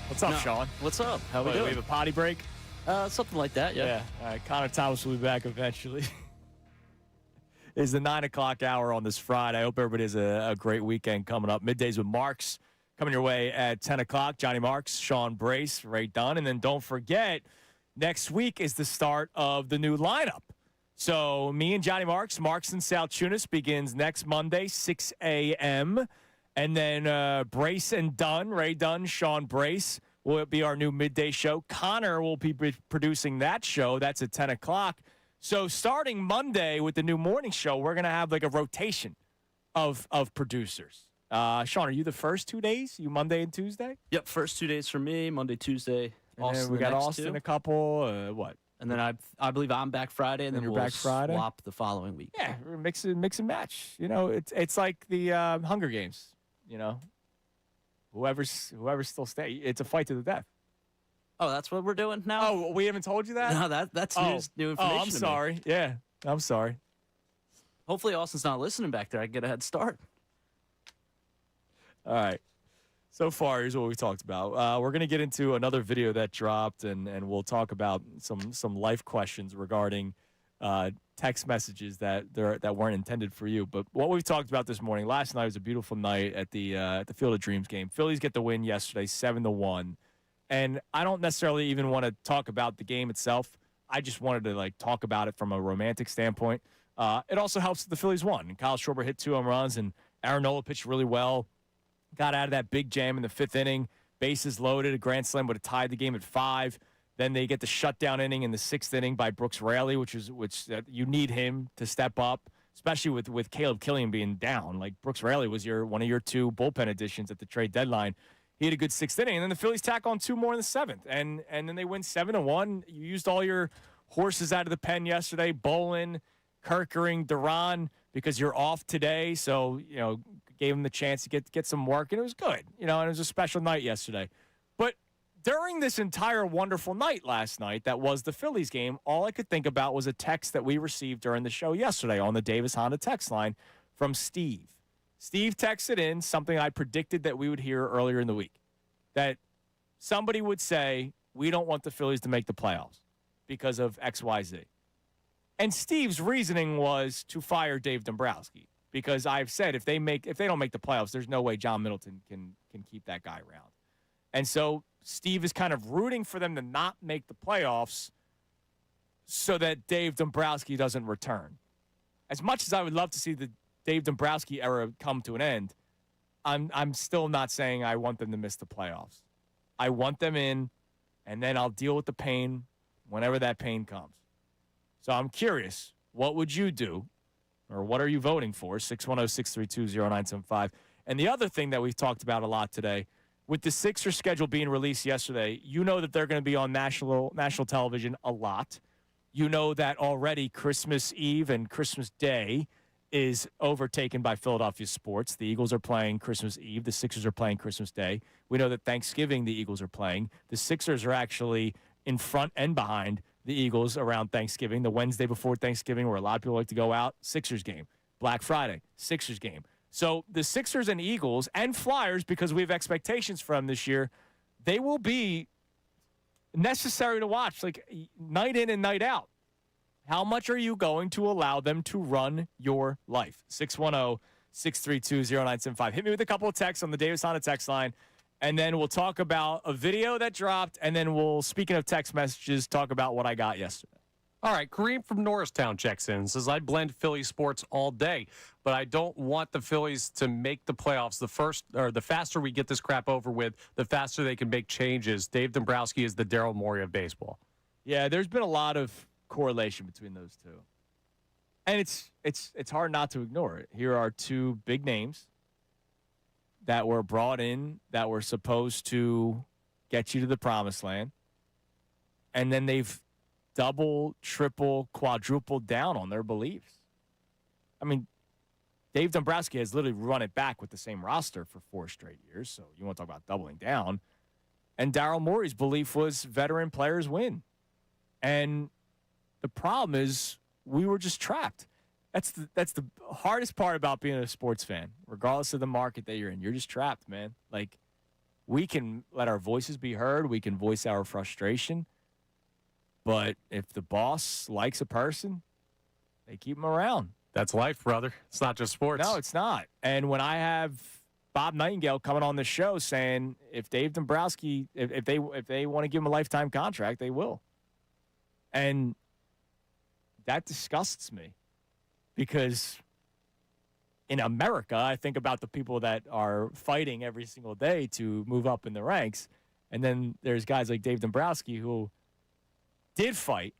What's up, Sean? What's up? How we doing? We have a potty break? Something like that, yeah. All right, Connor Thomas will be back eventually. It's the 9 o'clock hour on this Friday. I hope everybody has a great weekend coming up. Middays with Marks coming your way at 10 o'clock. Johnny Marks, Sean Brace, Ray Dunn. And then don't forget, next week is the start of the new lineup. So me and Johnny Marks and Salciunas begins next Monday, 6 a.m. And then Brace and Dunn, Ray Dunn, Sean Brace, will be our new midday show. Connor will be producing that show. That's at 10 o'clock. So starting Monday with the new morning show, we're going to have like a rotation of producers. Sean, are you the first 2 days? You Monday and Tuesday? Yep, first 2 days for me, Monday, Tuesday. Austin, we got Austin a couple. What? And then I believe I'm back Friday, and then you're we'll back Friday? swap the following week. Yeah, we're mix and match. You know, it's like the Hunger Games. You know, whoever's still staying, it's a fight to the death. Oh, that's what we're doing now? Oh, we haven't told you that? No, that's new information. Oh, I'm sorry. Yeah, I'm sorry. Hopefully Austin's not listening back there. I can get a head start. All right. So far, here's what we talked about. We're going to get into another video that dropped, and we'll talk about some life questions regarding text messages that weren't intended for you. But what we've talked about this morning, last night was a beautiful night at the Field of Dreams game. Phillies get the win yesterday, 7-1. And I don't necessarily even want to talk about the game itself. I just wanted to talk about it from a romantic standpoint. It also helps that the Phillies won. And Kyle Schwarber hit 2 home runs, and Aaron Nola pitched really well. Got out of that big jam in the 5th inning. Bases loaded. A grand slam would have tied the game at 5. Then they get the shutdown inning in the 6th inning by Brooks Raley, which you need him to step up, especially with Caleb Killian being down. Like, Brooks Raley was one of your 2 bullpen additions at the trade deadline. He had a good 6th inning, and then the Phillies tack on 2 more in the 7th, and then they win 7-1. You used all your horses out of the pen yesterday, Bolin, Kerkering, Duran, because you're off today, so gave him the chance to get some work, and it was good. And it was a special night yesterday. But during this entire wonderful night last night that was the Phillies game, all I could think about was a text that we received during the show yesterday on the Davis Honda text line from Steve. Steve texted in something I predicted that we would hear earlier in the week, that somebody would say, we don't want the Phillies to make the playoffs because of XYZ. And Steve's reasoning was to fire Dave Dombrowski, because I've said if they don't make the playoffs, there's no way John Middleton can keep that guy around. And so Steve is kind of rooting for them to not make the playoffs so that Dave Dombrowski doesn't return. As much as I would love to see the Dave Dombrowski era come to an end, I'm still not saying I want them to miss the playoffs. I want them in, and then I'll deal with the pain whenever that pain comes. So I'm curious, what would you do, or what are you voting for? 610-632-0975. And the other thing that we've talked about a lot today, with the Sixers schedule being released yesterday, you know that they're going to be on national television a lot. You know that already Christmas Eve and Christmas Day is overtaken by Philadelphia sports. The Eagles are playing Christmas Eve. The Sixers are playing Christmas Day. We know that Thanksgiving the Eagles are playing. The Sixers are actually in front and behind the Eagles around Thanksgiving. The Wednesday before Thanksgiving, where a lot of people like to go out, Sixers game. Black Friday, Sixers game. So the Sixers and Eagles and Flyers, because we have expectations for them this year, they will be necessary to watch, like night in and night out. How much are you going to allow them to run your life? 610-632-0975. Hit me with a couple of texts on the Davis Honda text line, and then we'll talk about a video that dropped, and then we'll, speaking of text messages, talk about what I got yesterday. All right, Kareem from Norristown checks in, says, I blend Philly sports all day, but I don't want the Phillies to make the playoffs. The faster we get this crap over with, the faster they can make changes. Dave Dombrowski is the Daryl Morey of baseball. Yeah, there's been a lot of correlation between those two. And it's hard not to ignore it. Here are 2 big names that were brought in that were supposed to get you to the promised land. And then they've double, triple, quadrupled down on their beliefs. I mean, Dave Dombrowski has literally run it back with the same roster for 4 straight years. So you want to talk about doubling down. And Daryl Morey's belief was veteran players win. And the problem is we were just trapped. That's the hardest part about being a sports fan, regardless of the market that you're in. You're just trapped, man. Like, we can let our voices be heard. We can voice our frustration. But if the boss likes a person, they keep them around. That's life, brother. It's not just sports. No, it's not. And when I have Bob Nightingale coming on the show saying if Dave Dombrowski, if they want to give him a lifetime contract, they will. And that disgusts me because in America, I think about the people that are fighting every single day to move up in the ranks. And then there's guys like Dave Dombrowski who did fight,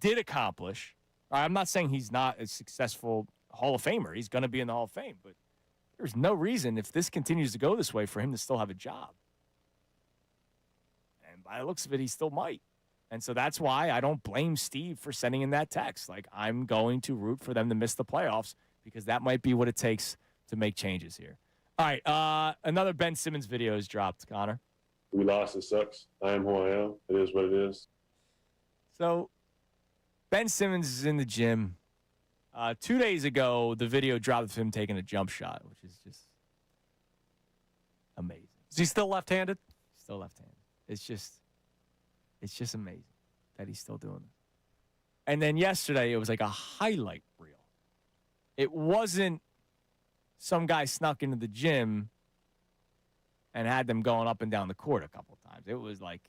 did accomplish. I'm not saying he's not a successful Hall of Famer. He's going to be in the Hall of Fame. But there's no reason, if this continues to go this way, for him to still have a job. And by the looks of it, he still might. And so that's why I don't blame Steve for sending in that text. Like, I'm going to root for them to miss the playoffs because that might be what it takes to make changes here. All right, another Ben Simmons video is dropped, Connor. We lost. It sucks. I am who I am. It is what it is. So Ben Simmons is in the gym. 2 days ago, the video dropped of him taking a jump shot, which is just amazing. Is he still left-handed? Still left-handed. It's just amazing that he's still doing it. And then yesterday, it was like a highlight reel. It wasn't some guy snuck into the gym and had them going up and down the court a couple of times. It was like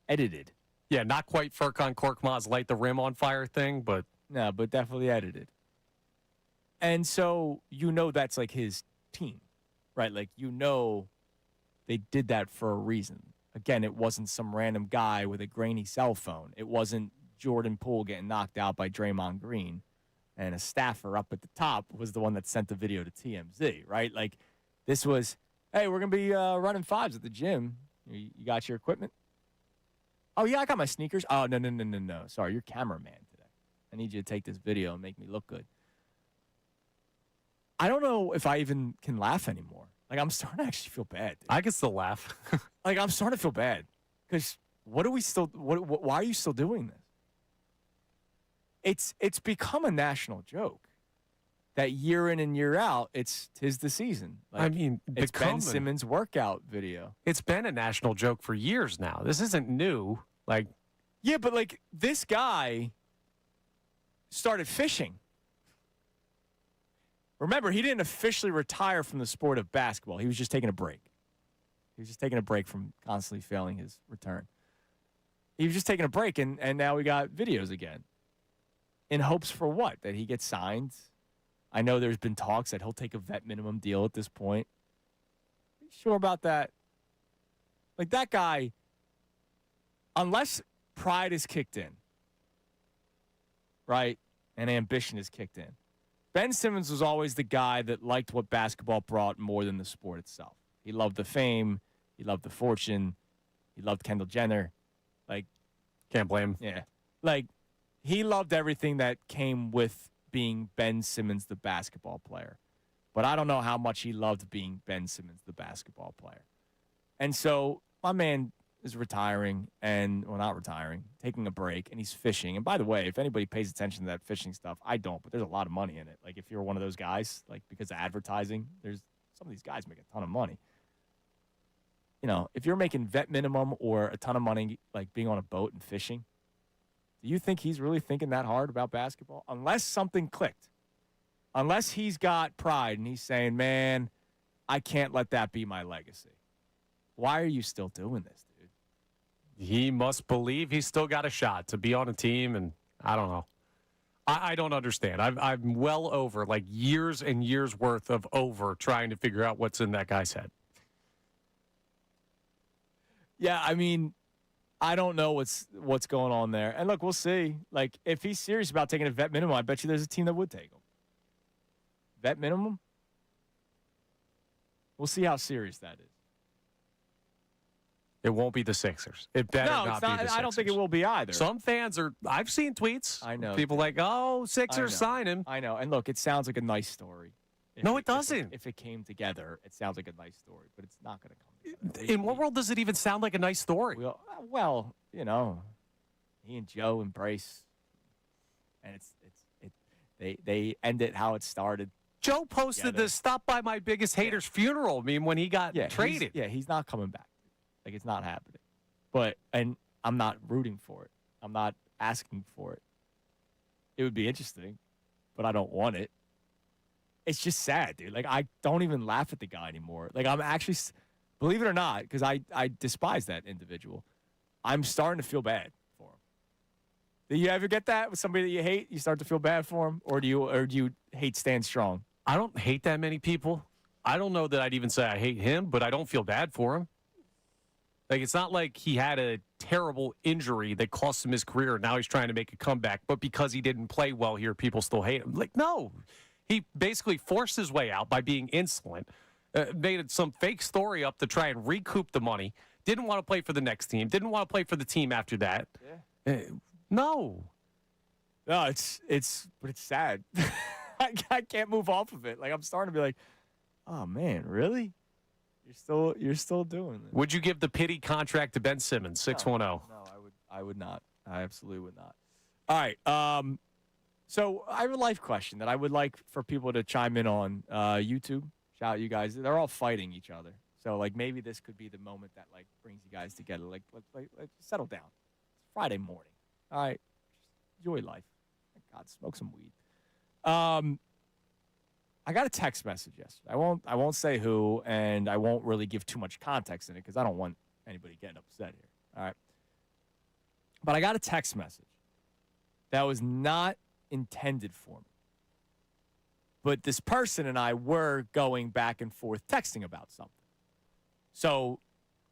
edited. Yeah, not quite Furkan Korkmaz light the rim on fire thing, but No, but definitely edited. And so that's like his team, right? Like they did that for a reason. Again, it wasn't some random guy with a grainy cell phone. It wasn't Jordan Poole getting knocked out by Draymond Green. And a staffer up at the top was the one that sent the video to TMZ, right? Like, this was, hey, we're going to be running 5s at the gym. You got your equipment? Oh, yeah, I got my sneakers. Oh, no. Sorry, you're cameraman today. I need you to take this video and make me look good. I don't know if I even can laugh anymore. Like, I'm starting to actually feel bad. Dude. I can still laugh. Like, I'm starting to feel bad. Because why are you still doing this? It's become a national joke that year in and year out, tis the season. Like, I mean, it's Ben Simmons' workout video. It's been a national joke for years now. This isn't new. Like, yeah, but like this guy started fishing. Remember, he didn't officially retire from the sport of basketball. He was just taking a break. He was just taking a break from constantly failing his return. He was just taking a break, and now we got videos again. In hopes for what? That he gets signed? I know there's been talks that he'll take a vet minimum deal at this point. Are you sure about that? Like, that guy, unless pride is kicked in, right, and ambition is kicked in, Ben Simmons was always the guy that liked what basketball brought more than the sport itself. He loved the fame. He loved the fortune. He loved Kendall Jenner. Like, can't blame him. Yeah. Like, he loved everything that came with being Ben Simmons, the basketball player. But I don't know how much he loved being Ben Simmons, the basketball player. And so my man is retiring not retiring, taking a break, and he's fishing. And by the way, if anybody pays attention to that fishing stuff, I don't, but there's a lot of money in it. Like, if you're one of those guys, like, because of advertising, there's some of these guys make a ton of money. You know, if you're making vet minimum or a ton of money, like being on a boat and fishing, do you think he's really thinking that hard about basketball? Unless something clicked. Unless he's got pride and he's saying, man, I can't let that be my legacy. Why are you still doing this, dude? He must believe he's still got a shot to be on a team, and I don't know. I don't understand. I'm well over, like, years and years worth of over trying to figure out what's in that guy's head. Yeah, I mean, I don't know what's going on there. And look, we'll see. Like, if he's serious about taking a vet minimum, I bet you there's a team that would take him. Vet minimum? We'll see how serious that is. It won't be the Sixers. It better No, not it's be not. the Sixers. I don't think it will be either. Some fans are. I've seen tweets. I know. People like, oh, Sixers sign him. I know. And look, it sounds like a nice story. No, it doesn't. If it came together, it sounds like a nice story, but it's not going to come together. In what world does it even sound like a nice story? Well, you know, he and Joe embrace, and they end it how it started. Joe posted this "Stop by my biggest hater's funeral" meme when he got traded. He's not coming back. Like, it's not happening. And I'm not rooting for it. I'm not asking for it. It would be interesting, but I don't want it. It's just sad, dude. Like, I don't even laugh at the guy anymore. Like, I'm actually, believe it or not, because I despise that individual, I'm starting to feel bad for him. Do you ever get that with somebody that you hate? You start to feel bad for him? Or do you hate stand strong? I don't hate that many people. I don't know that I'd even say I hate him, but I don't feel bad for him. Like, it's not like he had a terrible injury that cost him his career, and now he's trying to make a comeback, but because he didn't play well here, people still hate him. Like, no. He basically forced his way out by being insolent, made some fake story up to try and recoup the money, didn't want to play for the next team, didn't want to play for the team after that. Yeah. No. No, but it's sad. I can't move off of it. Like, I'm starting to be like, oh, man, really? You're still doing this. Would you give the pity contract to Ben Simmons, 610? No, I would not. I absolutely would not. All right. So I have a life question that I would like for people to chime in on. YouTube, shout out you guys. They're all fighting each other. So, like, maybe this could be the moment that, like, brings you guys together. Like, let's settle down. It's Friday morning. All right. Just enjoy life. God, smoke some weed. I got a text message yesterday. I won't say who, and I won't really give too much context in it because I don't want anybody getting upset here. All right. But I got a text message that was not intended for me. But this person and I were going back and forth texting about something. So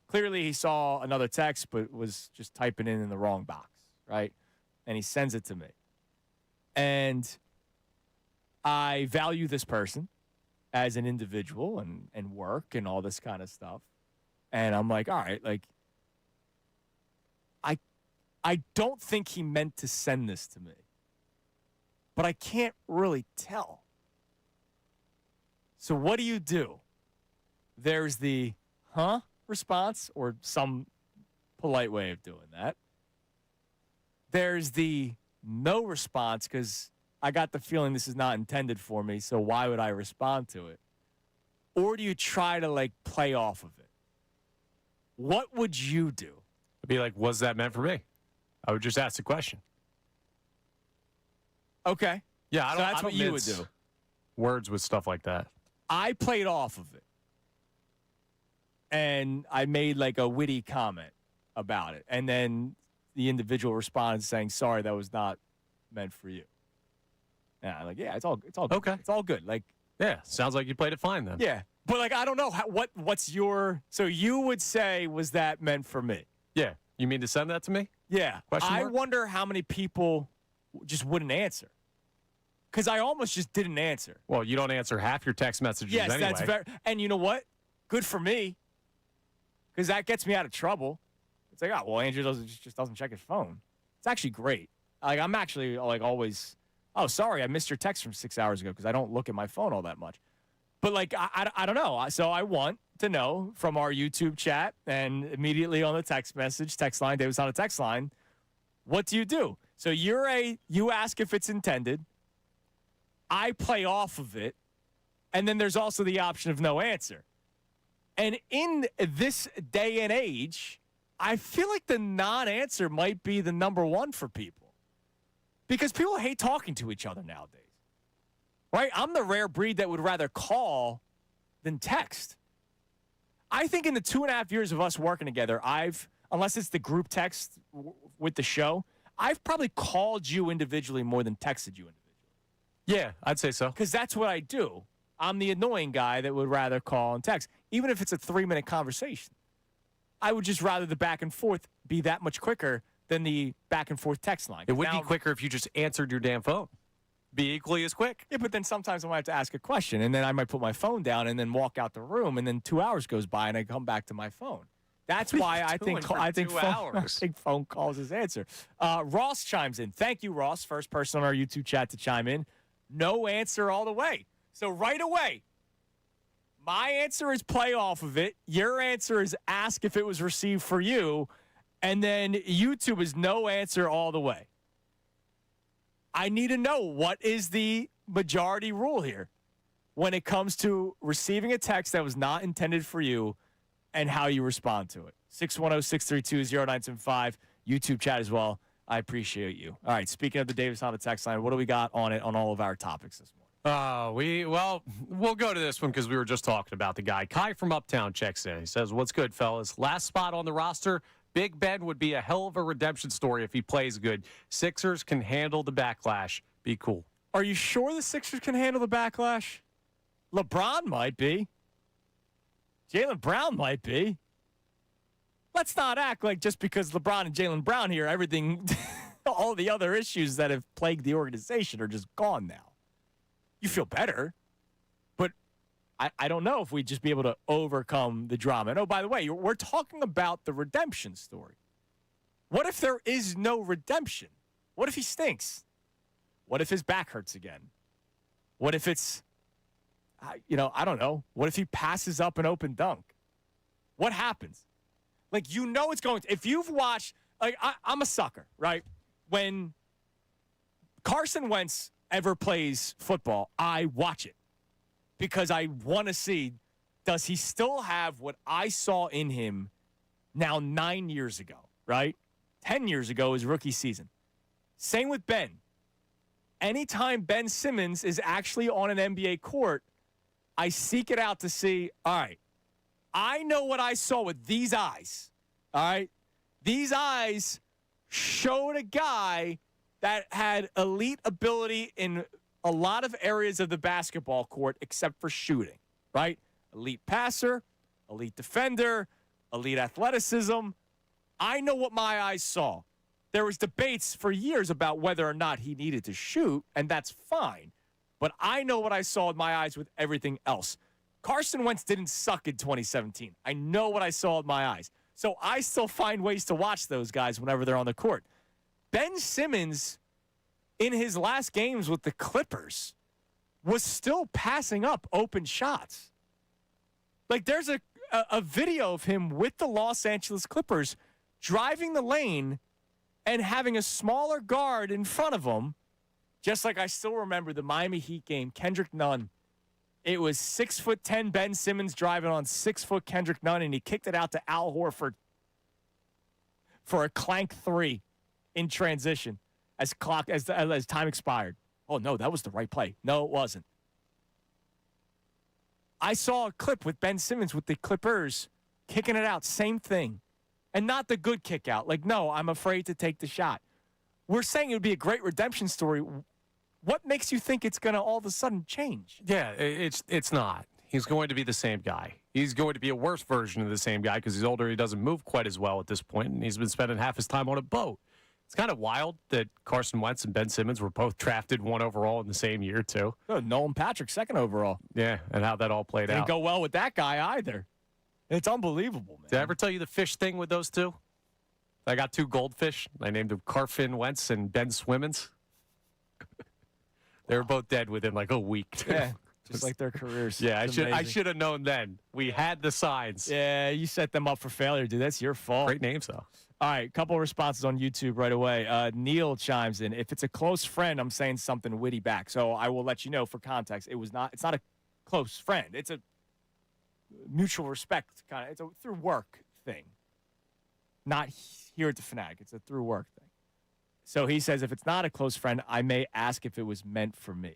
clearly he saw another text but was just typing in the wrong box, right? And he sends it to me. And I value this person as an individual and work and all this kind of stuff. And I'm like, all right, like, I don't think he meant to send this to me. But I can't really tell. So what do? There's the response, or some polite way of doing that. There's the no response because I got the feeling this is not intended for me, so why would I respond to it? Or do you try to, like, play off of it? What would you do? I'd be like, was that meant for me? I would just ask the question. Okay. Yeah, So that's what you would do. Words with stuff like that. I played off of it. And I made, like, a witty comment about it. And then the individual responded saying, sorry, that was not meant for you. And I'm like, yeah, it's all good. Okay. It's all good. Like, yeah, sounds like you played it fine then. yeah. But, like, I don't know. What's your – so you would say, was that meant for me? Yeah. You mean to send that to me? Yeah. Question I mark? wonder how many people just wouldn't answer. Because I almost just didn't answer. Well, you don't answer half your text messages Yes, anyway. that's very – and you know what? Good for me. Because that gets me out of trouble. It's like, oh, well, Andrew just doesn't check his phone. It's actually great. Like, I'm actually, like, always – oh, sorry, I missed your text from 6 hours ago because I don't look at my phone all that much. But, like, I don't know. So I want to know from our YouTube chat and immediately on the text line, David's on a text line, what do? So you ask if it's intended. I play off of it. And then there's also the option of no answer. And in this day and age, I feel like the non-answer might be the number one for people. Because people hate talking to each other nowadays. Right? I'm the rare breed that would rather call than text. I think in the 2.5 years of us working together, unless it's the group text with the show, I've probably called you individually more than texted you individually. Yeah, I'd say so. Because that's what I do. I'm the annoying guy that would rather call and text, even if it's a 3-minute conversation. I would just rather the back and forth be that much quicker than the back and forth text line. It would be quicker if you just answered your damn phone. Be equally as quick. Yeah, but then sometimes I might have to ask a question, and then I might put my phone down and then walk out the room, and then 2 hours goes by, and I come back to my phone. That's why I think hours? phone calls is answer. Ross chimes in. Thank you, Ross. First person on our YouTube chat to chime in. No answer all the way. So right away, my answer is play off of it. Your answer is ask if it was received for you. And then YouTube is no answer all the way. I need to know, what is the majority rule here when it comes to receiving a text that was not intended for you and how you respond to it? 610-632-0975, YouTube chat as well. I appreciate you. All right, speaking of the Davis Honda text line, what do we got on it on all of our topics this morning? We'll go to this one because we were just talking about the guy. Kai from Uptown checks in. He says, "What's good, fellas? Last spot on the roster. Big Ben would be a hell of a redemption story if he plays good. Sixers can handle the backlash. Be cool." Are you sure the Sixers can handle the backlash? LeBron might be. Jaylen Brown might be. Let's not act like just because LeBron and Jaylen Brown here, everything, all the other issues that have plagued the organization are just gone now. You feel better, but I don't know if we'd just be able to overcome the drama. And, oh, by the way, we're talking about the redemption story. What if there is no redemption? What if he stinks? What if his back hurts again? What if it's, I don't know. What if he passes up an open dunk? What happens? Like, it's going to. If you've watched, like, I'm a sucker, right? When Carson Wentz ever plays football, I watch it because I want to see, does he still have what I saw in him now 9 years ago, right? 10 years ago, his rookie season. Same with Ben. Anytime Ben Simmons is actually on an NBA court, I seek it out to see, all right, I know what I saw with these eyes, all right? These eyes showed a guy that had elite ability in a lot of areas of the basketball court except for shooting, right? Elite passer, elite defender, elite athleticism. I know what my eyes saw. There was debates for years about whether or not he needed to shoot, and that's fine. But I know what I saw with my eyes with everything else. Carson Wentz didn't suck in 2017. I know what I saw with my eyes. So I still find ways to watch those guys whenever they're on the court. Ben Simmons, in his last games with the Clippers, was still passing up open shots. Like, there's a video of him with the Los Angeles Clippers driving the lane and having a smaller guard in front of him, just like I still remember the Miami Heat game, Kendrick Nunn. It was 6'10" Ben Simmons driving on 6' Kendrick Nunn, and he kicked it out to Al Horford for a clank three in transition as time expired. Oh, no, that was the right play. No, it wasn't. I saw a clip with Ben Simmons with the Clippers kicking it out. Same thing. And not the good kick out. Like, no, I'm afraid to take the shot. We're saying it would be a great redemption story. What makes you think it's going to all of a sudden change? Yeah, it's not. He's going to be the same guy. He's going to be a worse version of the same guy because he's older. He doesn't move quite as well at this point, and he's been spending half his time on a boat. It's kind of wild that Carson Wentz and Ben Simmons were both drafted 1 overall in the same year, too. Oh, Nolan Patrick, 2nd overall. Yeah, and how that all played out. Didn't go well with that guy either. It's unbelievable, man. Did I ever tell you the fish thing with those two? I got 2 goldfish. I named them Carfin Wentz and Ben Swimmins. They were both dead within like a week. Yeah, just like their careers. Yeah, I should have known then. We had the signs. Yeah, you set them up for failure, dude. That's your fault. Great names, though. All right, couple of responses on YouTube right away. Neil chimes in. If it's a close friend, I'm saying something witty back. So I will let you know for context. It's not a close friend. It's a mutual respect kind of. It's a through work thing. Not here at the Fanatic. It's a through work thing. So he says, if it's not a close friend, I may ask if it was meant for me.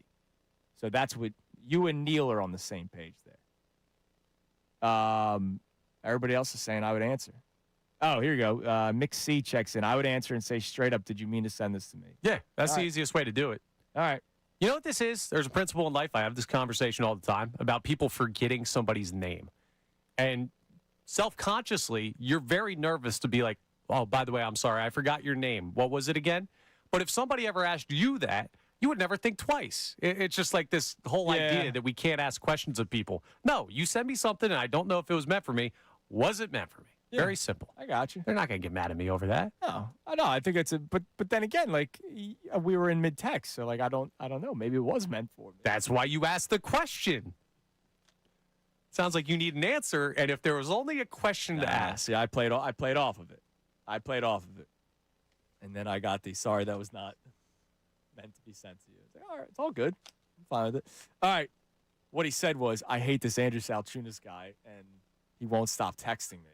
So that's what you and Neil are on the same page there. Everybody else is saying I would answer. Oh, here you go. Mick C checks in. I would answer and say straight up, did you mean to send this to me? Yeah, that's the easiest way to do it. All right. You know what this is? There's a principle in life. I have this conversation all the time about people forgetting somebody's name. And self-consciously, you're very nervous to be like, oh, by the way, I'm sorry, I forgot your name. What was it again? But if somebody ever asked you that, you would never think twice. It's just like this whole idea that we can't ask questions of people. No, you send me something and I don't know if it was meant for me. Was it meant for me? Yeah. Very simple. I got you. They're not going to get mad at me over that. No, I know. I think it's but then again, like we were in mid-text, so like I don't know. Maybe it was meant for me. That's why you asked the question. Sounds like you need an answer, and if there was only a question to ask. See, I played off of it. And then I got the sorry that was not meant to be sent to you. It's like, all right, it's all good. I'm fine with it. All right. What he said was, I hate this Andrew Salciunas guy, and he won't stop texting me.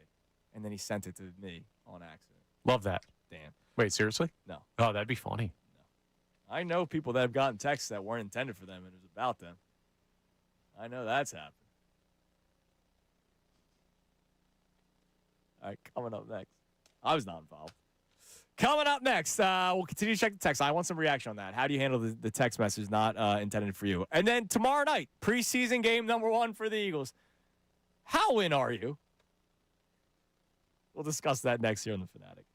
And then he sent it to me on accident. Love that. Damn. Wait, seriously? No. Oh, that'd be funny. No. I know people that have gotten texts that weren't intended for them and it was about them. I know that's happened. All right, coming up next. I was not involved. Coming up next, we'll continue to check the text. I want some reaction on that. How do you handle the text message not intended for you? And then tomorrow night, preseason game number 1 for the Eagles. How in are you? We'll discuss that next year on The Fanatic.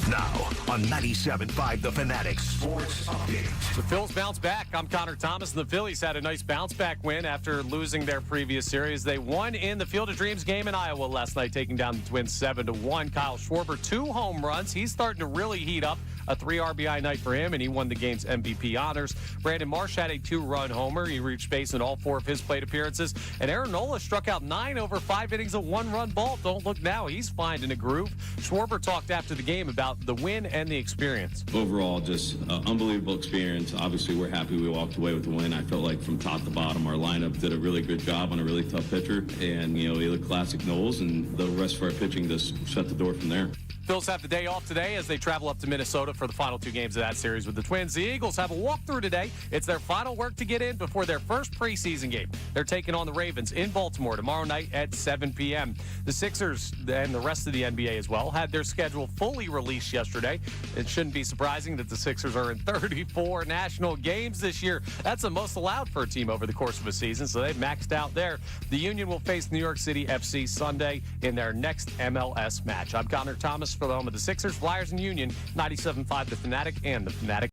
Now on 97.5 The Fanatic Sports Update. The Phils bounce back. I'm Connor Thomas, and the Phillies had a nice bounce-back win after losing their previous series. They won in the Field of Dreams game in Iowa last night, taking down the Twins 7-1. Kyle Schwarber, 2 home runs. He's starting to really heat up. A 3 RBI night for him, and he won the game's MVP honors. Brandon Marsh had a 2-run homer. He reached base in all 4 of his plate appearances. And Aaron Nola struck out 9 over 5 innings of 1-run ball. Don't look now. He's finding a groove. Schwarber talked after the game about the win and the experience. Overall, just unbelievable experience. Obviously, we're happy we walked away with the win. I felt like from top to bottom, our lineup did a really good job on a really tough pitcher. And, you know, he looked classic Knowles, and the rest of our pitching just shut the door from there. Phils have the day off today as they travel up to Minnesota for the final 2 games of that series with the Twins. The Eagles have a walkthrough today. It's their final work to get in before their first preseason game. They're taking on the Ravens in Baltimore tomorrow night at 7 p.m. The Sixers and the rest of the NBA as well had their schedule fully released yesterday. It shouldn't be surprising that the Sixers are in 34 national games this year. That's the most allowed for a team over the course of a season, so they've maxed out there. The Union will face New York City FC Sunday in their next MLS match. I'm Connor Thomas for the home of the Sixers, Flyers, and Union, 97.5 The Fanatic and The Fanatic.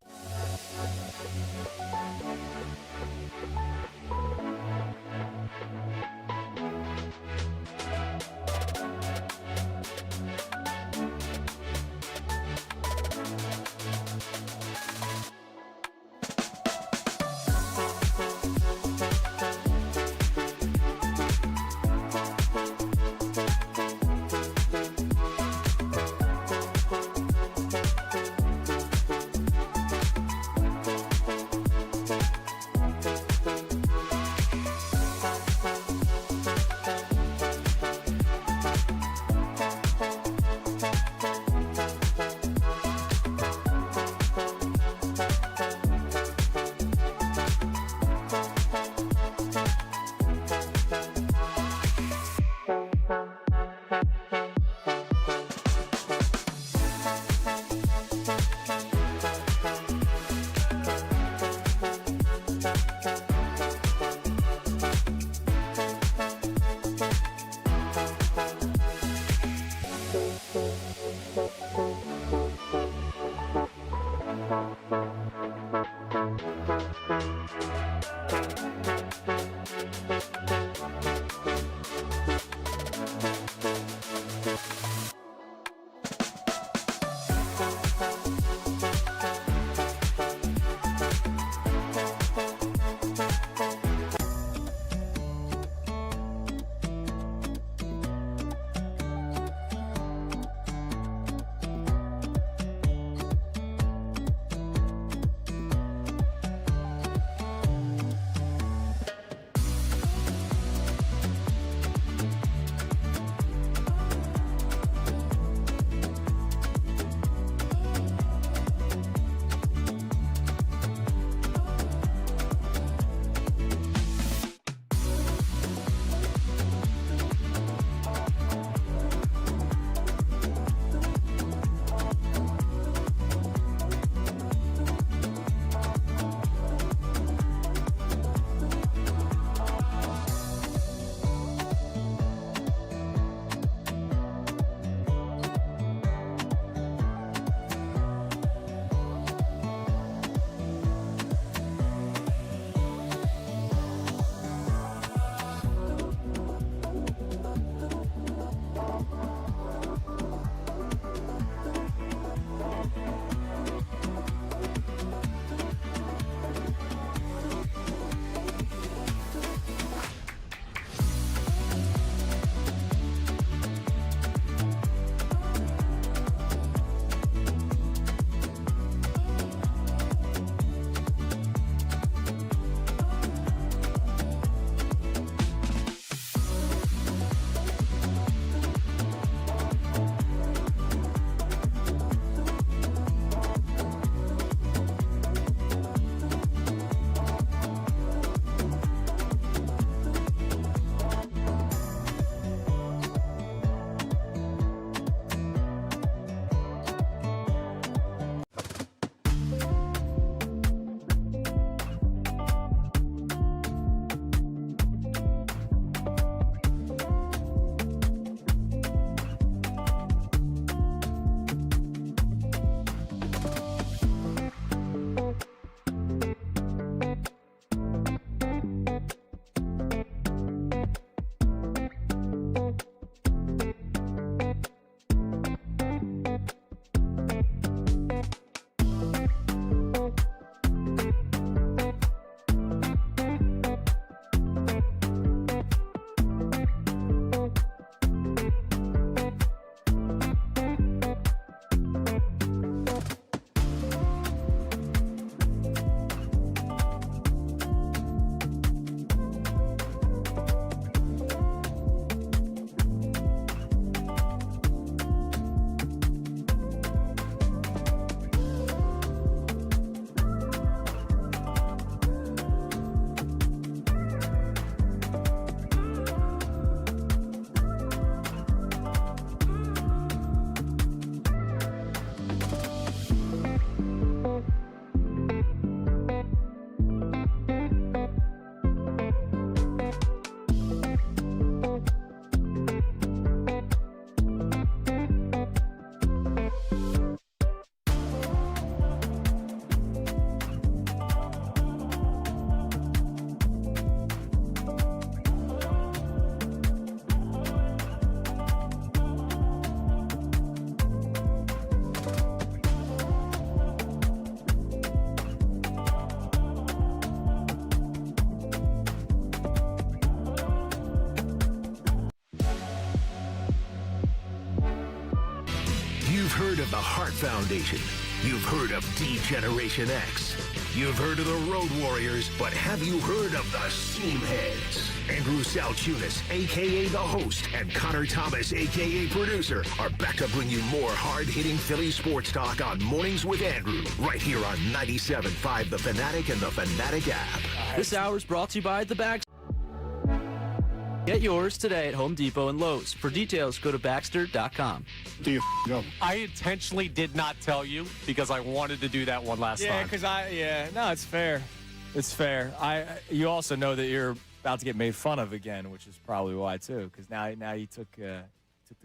heard of the Heart Foundation. You've heard of D-Generation X. You've heard of the Road Warriors, but have you heard of the Seamheads? Andrew Salciunas, a.k.a. the host, and Connor Thomas, a.k.a. producer, are back to bring you more hard-hitting Philly sports talk on Mornings with Andrew, right here on 97.5 The Fanatic and the Fanatic app. This hour is brought to you by The Bags. Get yours today at Home Depot and Lowe's. For details, go to Baxter.com. Do you go? I intentionally did not tell you because I wanted to do that one last time. Yeah, because no, it's fair. It's fair. You also know that you're about to get made fun of again, which is probably why too. Because now you took the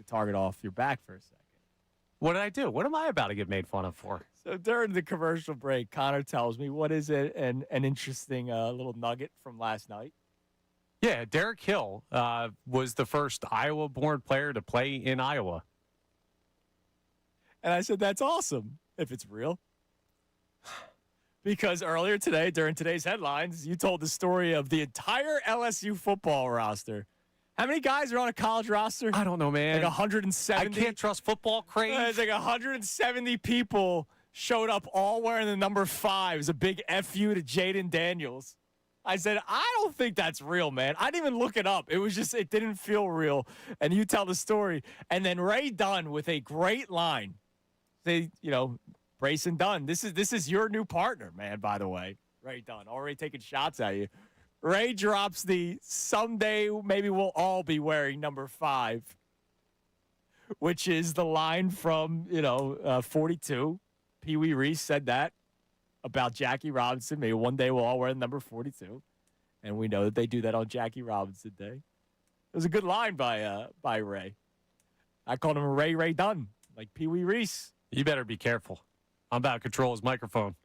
target off your back for a second. What did I do? What am I about to get made fun of for? So during the commercial break, Connor tells me what is it an interesting little nugget from last night. Yeah, Derek Hill was the first Iowa-born player to play in Iowa. And I said, that's awesome, if it's real. Because earlier today, during today's headlines, you told the story of the entire LSU football roster. How many guys are on a college roster? I don't know, man. Like 170? I can't trust football craze. It's like 170 people showed up all wearing the number 5. It was a big F-U to Jaden Daniels. I said, I don't think that's real, man. I didn't even look it up. It was just, it didn't feel real. And you tell the story. And then Ray Dunn with a great line. Say, Brayson Dunn, this is your new partner, man, by the way. Ray Dunn, already taking shots at you. Ray drops the someday maybe we'll all be wearing number 5, which is the line from, 42. Pee Wee Reese said that about Jackie Robinson. Maybe one day we'll all wear the number 42. And we know that they do that on Jackie Robinson Day. It was a good line by Ray. I called him Ray Dunn, like Pee Wee Reese. You better be careful. I'm about to control his microphone.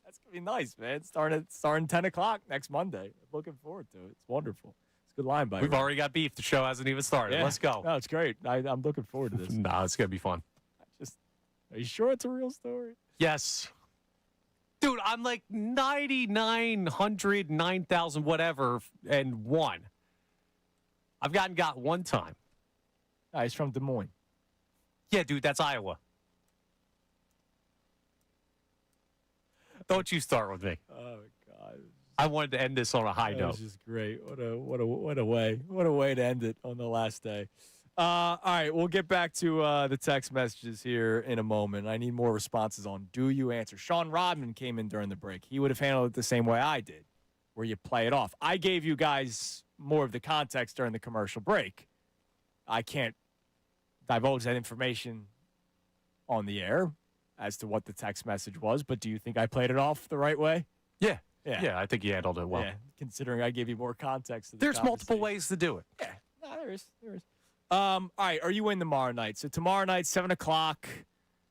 That's going to be nice, man. Starting 10 o'clock next Monday. Looking forward to it. It's wonderful. It's a good line by We've Ray. already got beef. The show hasn't even started. Yeah. Let's go. No, it's great. I'm looking forward to this. No, it's going to be fun. Are you sure it's a real story? Yes. Dude, I'm like 9,900, 9,000, whatever, and 1. I've got one time. No, he's from Des Moines. Yeah, dude, that's Iowa. Don't you start with me. Oh, God. I wanted to end this on a high That note. was just great. What a way to end it on the last day. All right, we'll get back to the text messages here in a moment. I need more responses on do you answer. Sean Rodman came in during the break. He would have handled it the same way I did, where you play it off. I gave you guys more of the context during the commercial break. I can't divulge that information on the air as to what the text message was, but do you think I played it off the right way? Yeah, I think you handled it well. Yeah, considering I gave you more context to the There's multiple conversation. ways to do it. Yeah, no, there is. All right, are you in tomorrow night? So tomorrow night, 7 o'clock,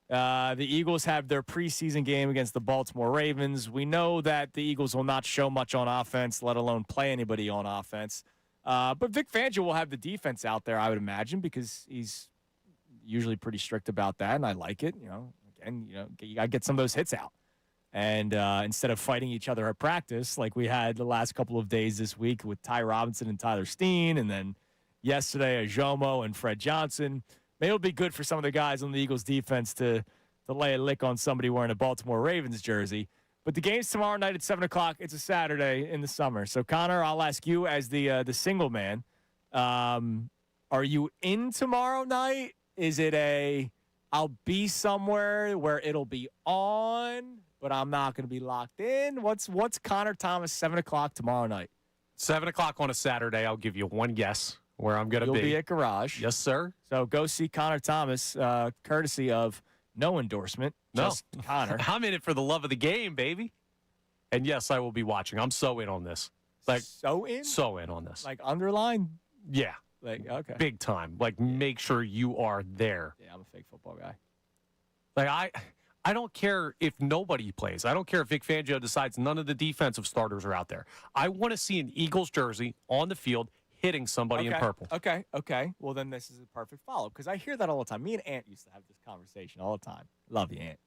the Eagles have their preseason game against the Baltimore Ravens. We know that the Eagles will not show much on offense, let alone play anybody on offense. But Vic Fangio will have the defense out there, I would imagine, because he's usually pretty strict about that, and I like it. You got to get some of those hits out. And instead of fighting each other at practice like we had the last couple of days this week with Ty Robinson and Tyler Steen, and then yesterday, Ajomo and Fred Johnson. Maybe it'll be good for some of the guys on the Eagles defense to lay a lick on somebody wearing a Baltimore Ravens jersey. But the game's tomorrow night at 7 o'clock. It's a Saturday in the summer. So, Connor, I'll ask you as the single man. Are you in tomorrow night? Is it I'll be somewhere where it'll be on, but I'm not going to be locked in? What's Connor Thomas, 7 o'clock tomorrow night? 7 o'clock on a Saturday, I'll give you one guess where I'm going to be. You'll be at Garage. Yes, sir. So go see Connor Thomas, courtesy of no endorsement. Just Connor. I'm in it for the love of the game, baby. And yes, I will be watching. I'm so in on this. So in? So in on this. Like underline? Yeah. Okay. Big time. Make sure you are there. Yeah, I'm a fake football guy. I don't care if nobody plays. I don't care if Vic Fangio decides none of the defensive starters are out there. I want to see an Eagles jersey on the field hitting somebody in purple. Okay. Well, then this is a perfect follow-up because I hear that all the time. Me and Ant used to have this conversation all the time. Love you, Ant.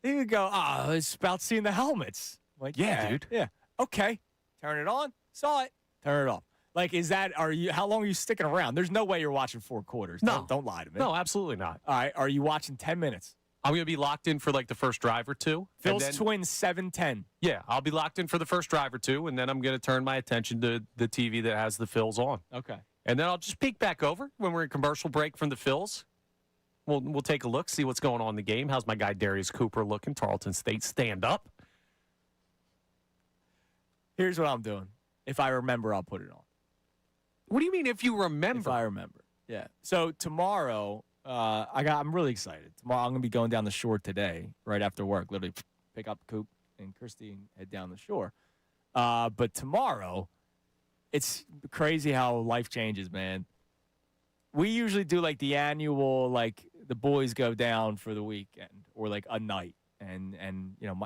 He would go, it's about seeing the helmets. I'm like, yeah, dude. Yeah. Okay. Turn it on. Saw it. Turn it off. Like, how long are you sticking around? There's no way you're watching 4 quarters. No. Don't lie to me. No, absolutely not. All right. Are you watching 10 minutes? I'm going to be locked in for like the first drive or two. Phil's Twins 7-10. Yeah, I'll be locked in for the first drive or two, and then I'm going to turn my attention to the TV that has the Phils on. Okay. And then I'll just peek back over when we're in commercial break from the Phils. We'll take a look, see what's going on in the game. How's my guy Darius Cooper looking? Tarleton State stand up. Here's what I'm doing. If I remember, I'll put it on. What do you mean if you remember? If I remember. Yeah. So tomorrow, I'm really excited. Tomorrow I'm going to be going down the shore today, right after work. Literally pick up Coop and Christy and head down the shore. But tomorrow, it's crazy how life changes, man. We usually do like the annual, like the boys go down for the weekend or like a night. And you know,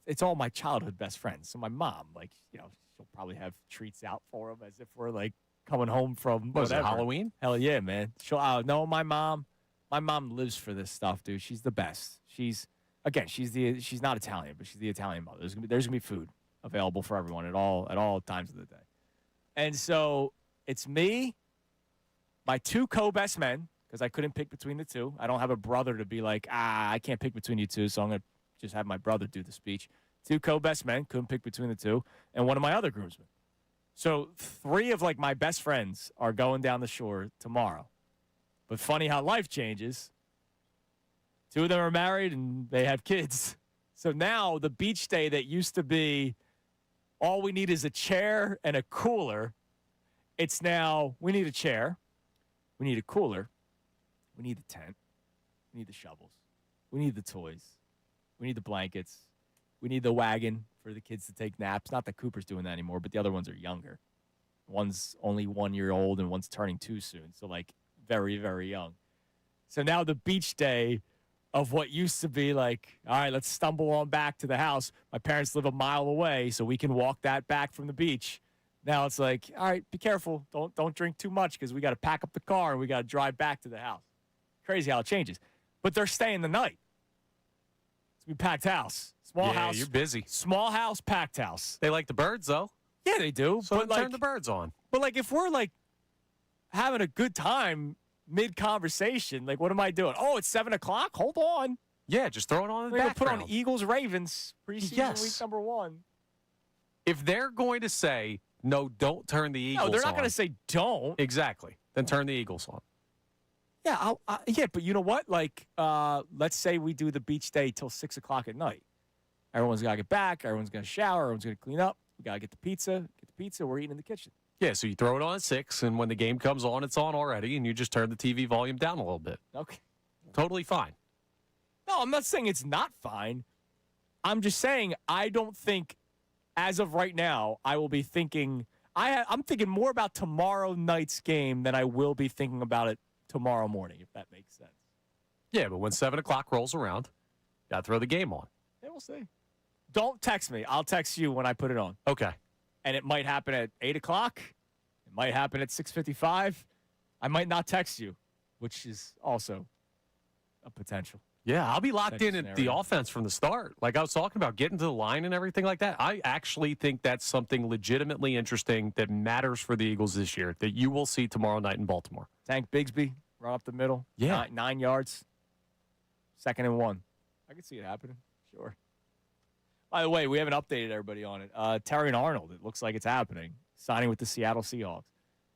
it's all my childhood best friends. So my mom, like, you know, she'll probably have treats out for them as if we're like coming home from Was it whatever. Halloween? Hell yeah, man. No, my mom lives for this stuff, dude. She's the best. She's not Italian, but she's the Italian mother. There's gonna be food available for everyone at all times of the day. And so it's me, my 2 co-best men, because I couldn't pick between the 2. I don't have a brother to be like, I can't pick between you 2, so I'm gonna just have my brother do the speech. 2 co-best men, couldn't pick between the 2, and one of my other groomsmen. So 3 of like my best friends are going down the shore tomorrow. But funny how life changes. 2 of them are married and they have kids. So now the beach day that used to be all we need is a chair and a cooler, it's now we need a chair, we need a cooler, we need the tent, we need the shovels, we need the toys, we need the blankets, we need the wagon for the kids to take naps. Not that Cooper's doing that anymore, but the other ones are younger. One's only 1 year old and one's turning 2 soon. So like very, very young. So now the beach day of what used to be like, all right, let's stumble on back to the house. My parents live a mile away, so we can walk that back from the beach. Now it's like, all right, be careful. Don't drink too much because we got to pack up the car and we got to drive back to the house. Crazy how it changes. But they're staying the night. It's gonna be packed house. Small house. You're busy. Small house, packed house. They like the birds, though. Yeah, they do. So but turn the birds on. But like, if we're like having a good time mid-conversation, like, what am I doing? Oh, it's 7 o'clock. Hold on. Yeah, just throw it on in the We're gonna background. put on Eagles Ravens preseason week number 1. If they're going to say no, don't turn the Eagles on. No, they're not going to say don't. Exactly. Then turn the Eagles on. Yeah, yeah, but you know what? Like, let's say we do the beach day till 6 o'clock at night. Everyone's got to get back. Everyone's going to shower. Everyone's going to clean up. We got to get the pizza. We're eating in the kitchen. Yeah, so you throw it on at 6, and when the game comes on, it's on already, and you just turn the TV volume down a little bit. Okay. Totally fine. No, I'm not saying it's not fine. I'm just saying I don't think, as of right now, I will be thinking I'm thinking more about tomorrow night's game than I will be thinking about it tomorrow morning, if that makes sense. Yeah, but when 7 o'clock rolls around, you got to throw the game on. Yeah, we'll see. Don't text me. I'll text you when I put it on. Okay. And it might happen at 8 o'clock. It might happen at 6:55. I might not text you, which is also a potential. Yeah, I'll be locked in at the scenario. offense from the start. Like I was talking about, getting to the line and everything like that. I actually think that's something legitimately interesting that matters for the Eagles this year that you will see tomorrow night in Baltimore. Tank Bigsby, run up the middle. Yeah. 9 yards. 2nd and 1. I can see it happening. Sure. By the way, we haven't updated everybody on it. Terry and Arnold, it looks like it's happening, signing with the Seattle Seahawks.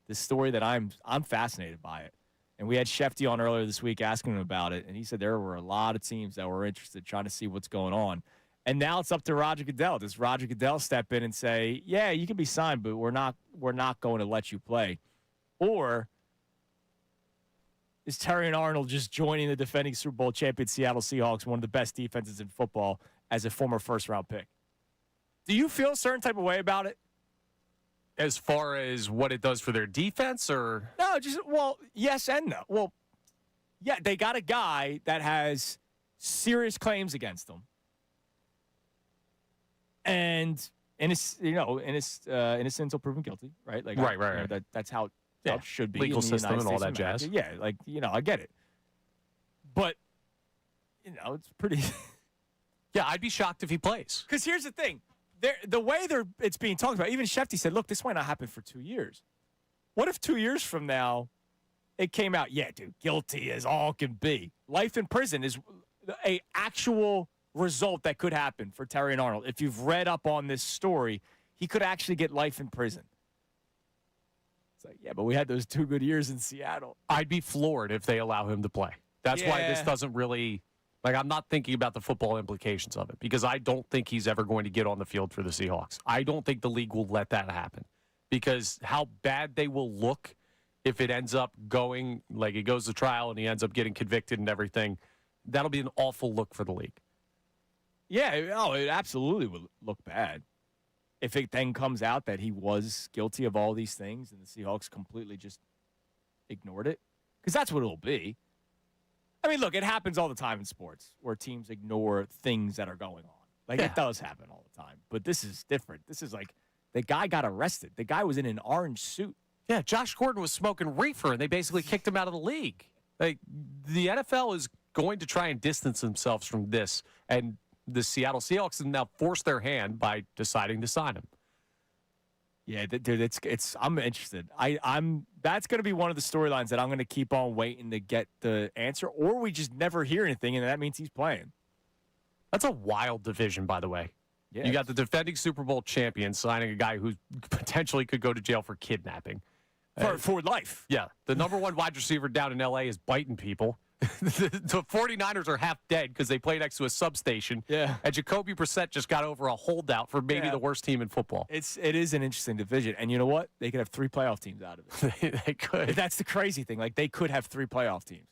This story that I'm fascinated by it. And we had Shefty on earlier this week asking him about it, and he said there were a lot of teams that were interested trying to see what's going on. And now it's up to Roger Goodell. Does Roger Goodell step in and say, yeah, you can be signed, but we're not going to let you play? Or is Terry and Arnold just joining the defending Super Bowl champion Seattle Seahawks, one of the best defenses in football, as a former first-round pick? Do you feel a certain type of way about it? As far as what it does for their defense, or? No, well, yes and no. Well, yeah, they got a guy that has serious claims against them. And innocent until proven guilty, right? Like, right. That's how Yeah, it should be. legal in the system United and all States that of jazz. America. Yeah, like, I get it. But, it's pretty... Yeah, I'd be shocked if he plays. Because here's the thing. The way it's being talked about, even Shefty said, look, this might not happen for 2 years. What if 2 years from now it came out, yeah, dude, guilty as all can be. Life in prison is a actual result that could happen for Terry and Arnold. If you've read up on this story, he could actually get life in prison. It's like, yeah, but we had those 2 good years in Seattle. I'd be floored if they allow him to play. That's why this doesn't really, I'm not thinking about the football implications of it because I don't think he's ever going to get on the field for the Seahawks. I don't think the league will let that happen because how bad they will look if it ends up going, like it goes to trial and he ends up getting convicted and everything. That'll be an awful look for the league. Yeah, it absolutely would look bad. If it then comes out that he was guilty of all these things and the Seahawks completely just ignored it, because that's what it'll be. I mean, look, it happens all the time in sports where teams ignore things that are going on. It does happen all the time. But this is different. This is like the guy got arrested. The guy was in an orange suit. Yeah, Josh Gordon was smoking reefer, and they basically kicked him out of the league. The NFL is going to try and distance themselves from this, and the Seattle Seahawks have now forced their hand by deciding to sign him. Yeah, dude, it's. I'm interested. I'm. That's going to be one of the storylines that I'm going to keep on waiting to get the answer, or we just never hear anything, and that means he's playing. That's a wild division, by the way. Yeah, you got the defending Super Bowl champion signing a guy who potentially could go to jail for kidnapping. For life. Yeah. The number one wide receiver down in L.A. is biting people. The 49ers are half dead because they play next to a substation. Yeah. And Jacoby Brissett just got over a holdout for maybe the worst team in football. It is an interesting division. And you know what? They could have 3 playoff teams out of it. They could. That's the crazy thing. They could have 3 playoff teams.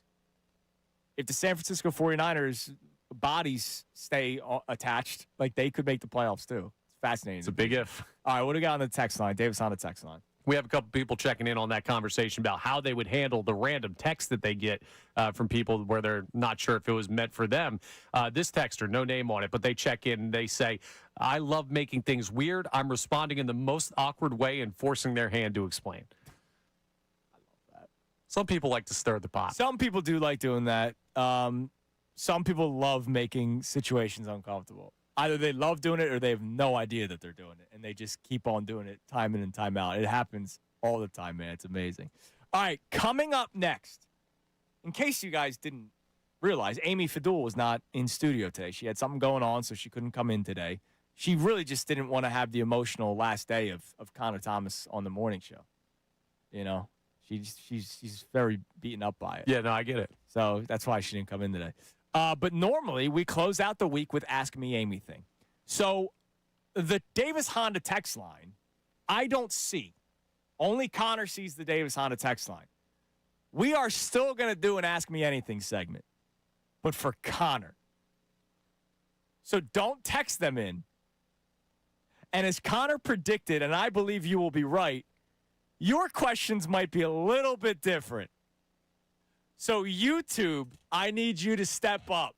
If the San Francisco 49ers bodies stay attached, they could make the playoffs too. It's fascinating. It's a big if. All right, what do we got on the text line? Davis on the text line. We have a couple people checking in on that conversation about how they would handle the random text that they get from people where they're not sure if it was meant for them. This texter, no name on it, but they check in and they say, I love making things weird. I'm responding in the most awkward way and forcing their hand to explain. I love that. Some people like to stir the pot. Some people do like doing that. Some people love making situations uncomfortable. Either they love doing it or they have no idea that they're doing it, and they just keep on doing it time in and time out. It happens all the time, man. It's amazing. All right, coming up next, in case you guys didn't realize, Amy Fadul was not in studio today. She had something going on, so she couldn't come in today. She really just didn't want to have the emotional last day of Connor Thomas on the morning show. You know, she's very beaten up by it. Yeah, no, I get it. So that's why she didn't come in today. But normally we close out the week with Ask Me Amy thing. So the Davis Honda text line, I don't see. Only Connor sees the Davis Honda text line. We are still going to do an Ask Me Anything segment, but for Connor. So don't text them in. And as Connor predicted, and I believe you will be right, your questions might be a little bit different. So YouTube, I need you to step up.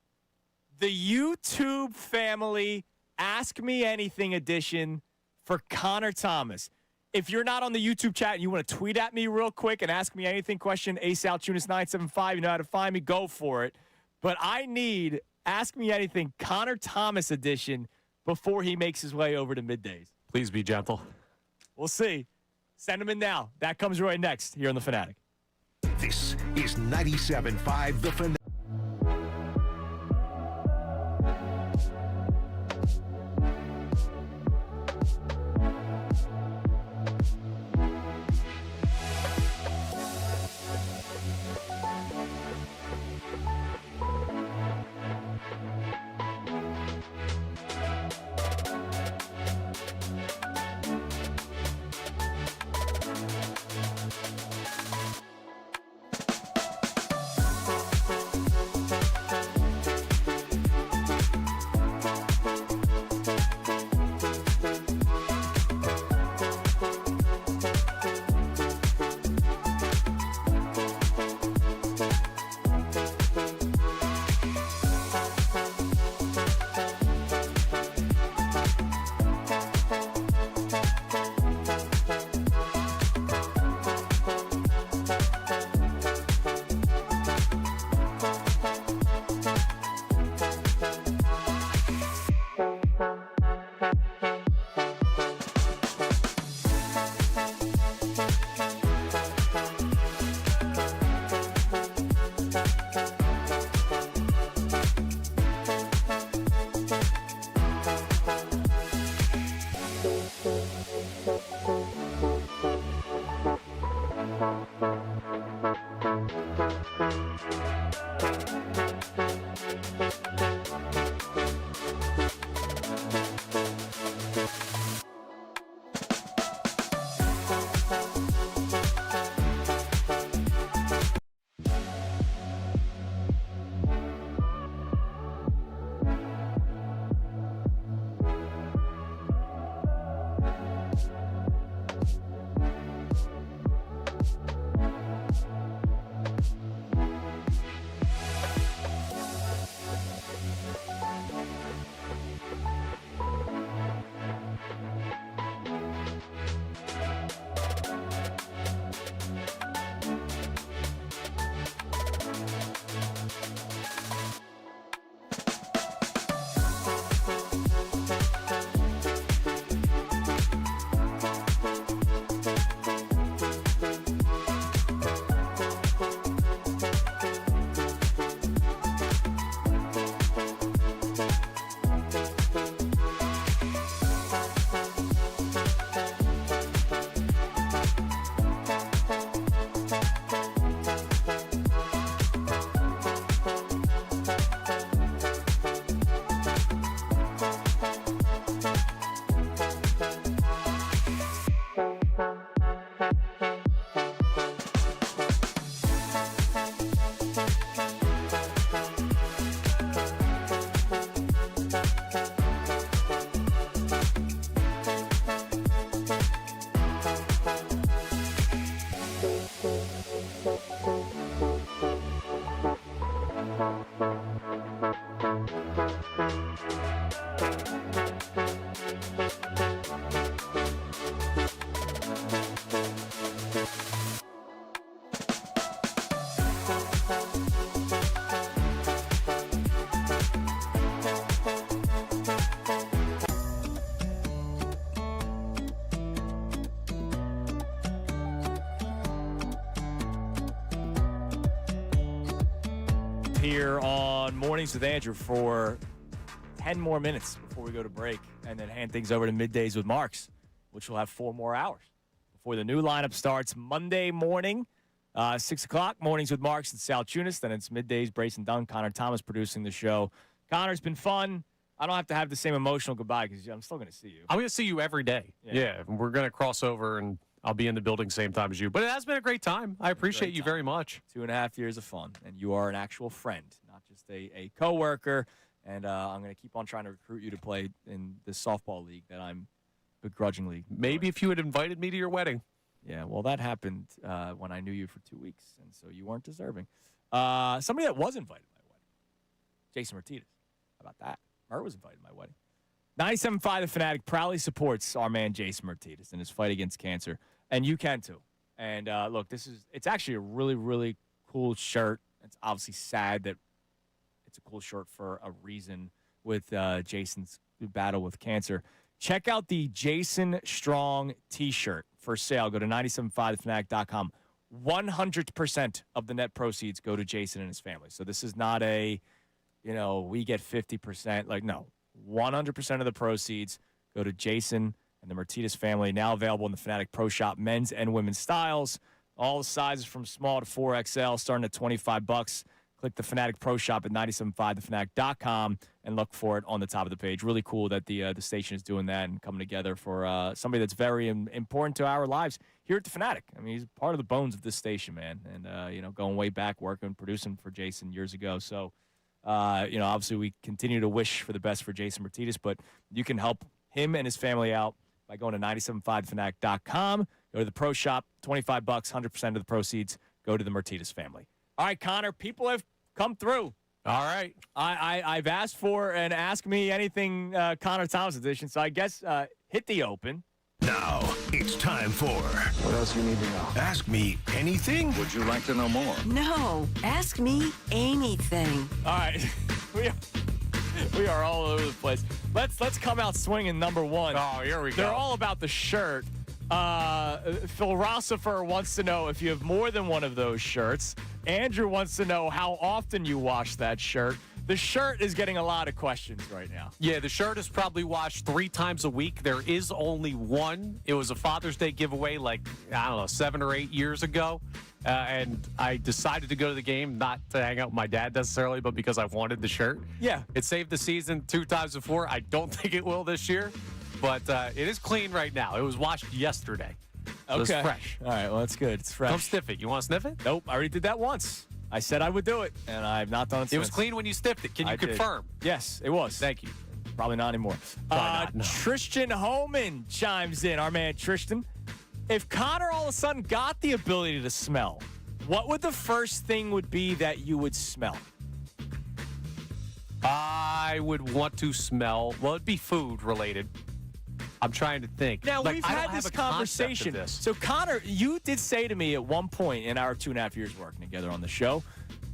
The YouTube family Ask Me Anything edition for Connor Thomas. If you're not on the YouTube chat and you want to tweet at me real quick and ask me anything question, Salciunas 975, you know how to find me, go for it. But I need Ask Me Anything Connor Thomas edition before he makes his way over to Middays. Please be gentle. We'll see. Send him in now. That comes right next here on The Fanatic. This is 97.5 The Fanatic. Here on Mornings with Andrew for 10 more minutes before we go to break, and then hand things over to Middays with Marks, which will have 4 more hours before the new lineup starts Monday morning, 6 o'clock, Mornings with Marks and Salciunas. Then it's Middays, Brace and Dunn, Connor Thomas producing the show. Connor's been fun. I don't have to have the same emotional goodbye because I'm still going to see you. I'm going to see you every day. Yeah, we're going to cross over, and I'll be in the building same time as you. But it has been a great time. I appreciate you very much. 2.5 years of fun, and you are an actual friend, not just a coworker. And I'm going to keep on trying to recruit you to play in this softball league that I'm begrudgingly. Maybe if you had invited me to your wedding. Yeah, well, that happened when I knew you for 2 weeks, and so you weren't deserving. Somebody that was invited to my wedding, Jason Martinez. How about that? Mert was invited to my wedding. 97.5 The Fanatic proudly supports our man Jason Martinez in his fight against cancer, and you can too. And look, it's actually a really, really cool shirt. It's obviously sad that it's a cool shirt for a reason with Jason's battle with cancer. Check out the Jason Strong T-shirt for sale. Go to 975thefanatic.com. 100% of the net proceeds go to Jason and his family. So this is not we get 50%. Like, no. 100% of the proceeds go to Jason and the Martinez family. Now available in the Fanatic Pro Shop, men's and women's styles. All the sizes from small to 4XL, starting at $25. Click the Fanatic Pro Shop at 975thefanatic.com and look for it on the top of the page. Really cool that the station is doing that and coming together for somebody that's very important to our lives here at the Fanatic. I mean, he's part of the bones of this station, man. And, going way back, working, producing for Jason years ago. So, obviously we continue to wish for the best for Jason Martinez, but you can help him and his family out by going to 975thefanatic.com. Go to the Pro Shop, $25, 100% of the proceeds go to the Martinez family. All right, Connor, people have come through. All right. I've asked for an Ask Me Anything Connor Thomas edition, so I guess hit the open. Now, it's time for What else you need to know? Ask Me Anything. Would you like to know more? No. Ask me anything. All right. We are all over the place. Let's come out swinging number one. Oh, here we go. They're all about the shirt. Philosopher wants to know if you have more than one of those shirts. Andrew wants to know how often you wash that shirt. The shirt is getting a lot of questions right now. Yeah, the shirt is probably washed 3 times a week. There is only one. It was a Father's Day giveaway like, I don't know, 7 or 8 years ago. And I decided to go to the game, not to hang out with my dad necessarily, but because I wanted the shirt. Yeah. It saved the season 2 times before. I don't think it will this year, but it is clean right now. It was washed yesterday. So Okay. It's fresh. All right, well, that's good. It's fresh. Come sniff it. You want to sniff it? Nope, I already did that once. I said I would do it, and I've not done it since. It was clean when you sniffed it. Can you confirm? Yes, it was. Thank you. Probably not anymore. Not, no. Tristan Homan chimes in. Our man Tristan. If Connor all of a sudden got the ability to smell, what would the first thing would be that you would smell? I would want to smell, well, it'd be food related. I'm trying to think. Now, Like, we've I don't had have this a concept of conversation. this. So, Connor, you did say to me at one point in our 2.5 years working together on the show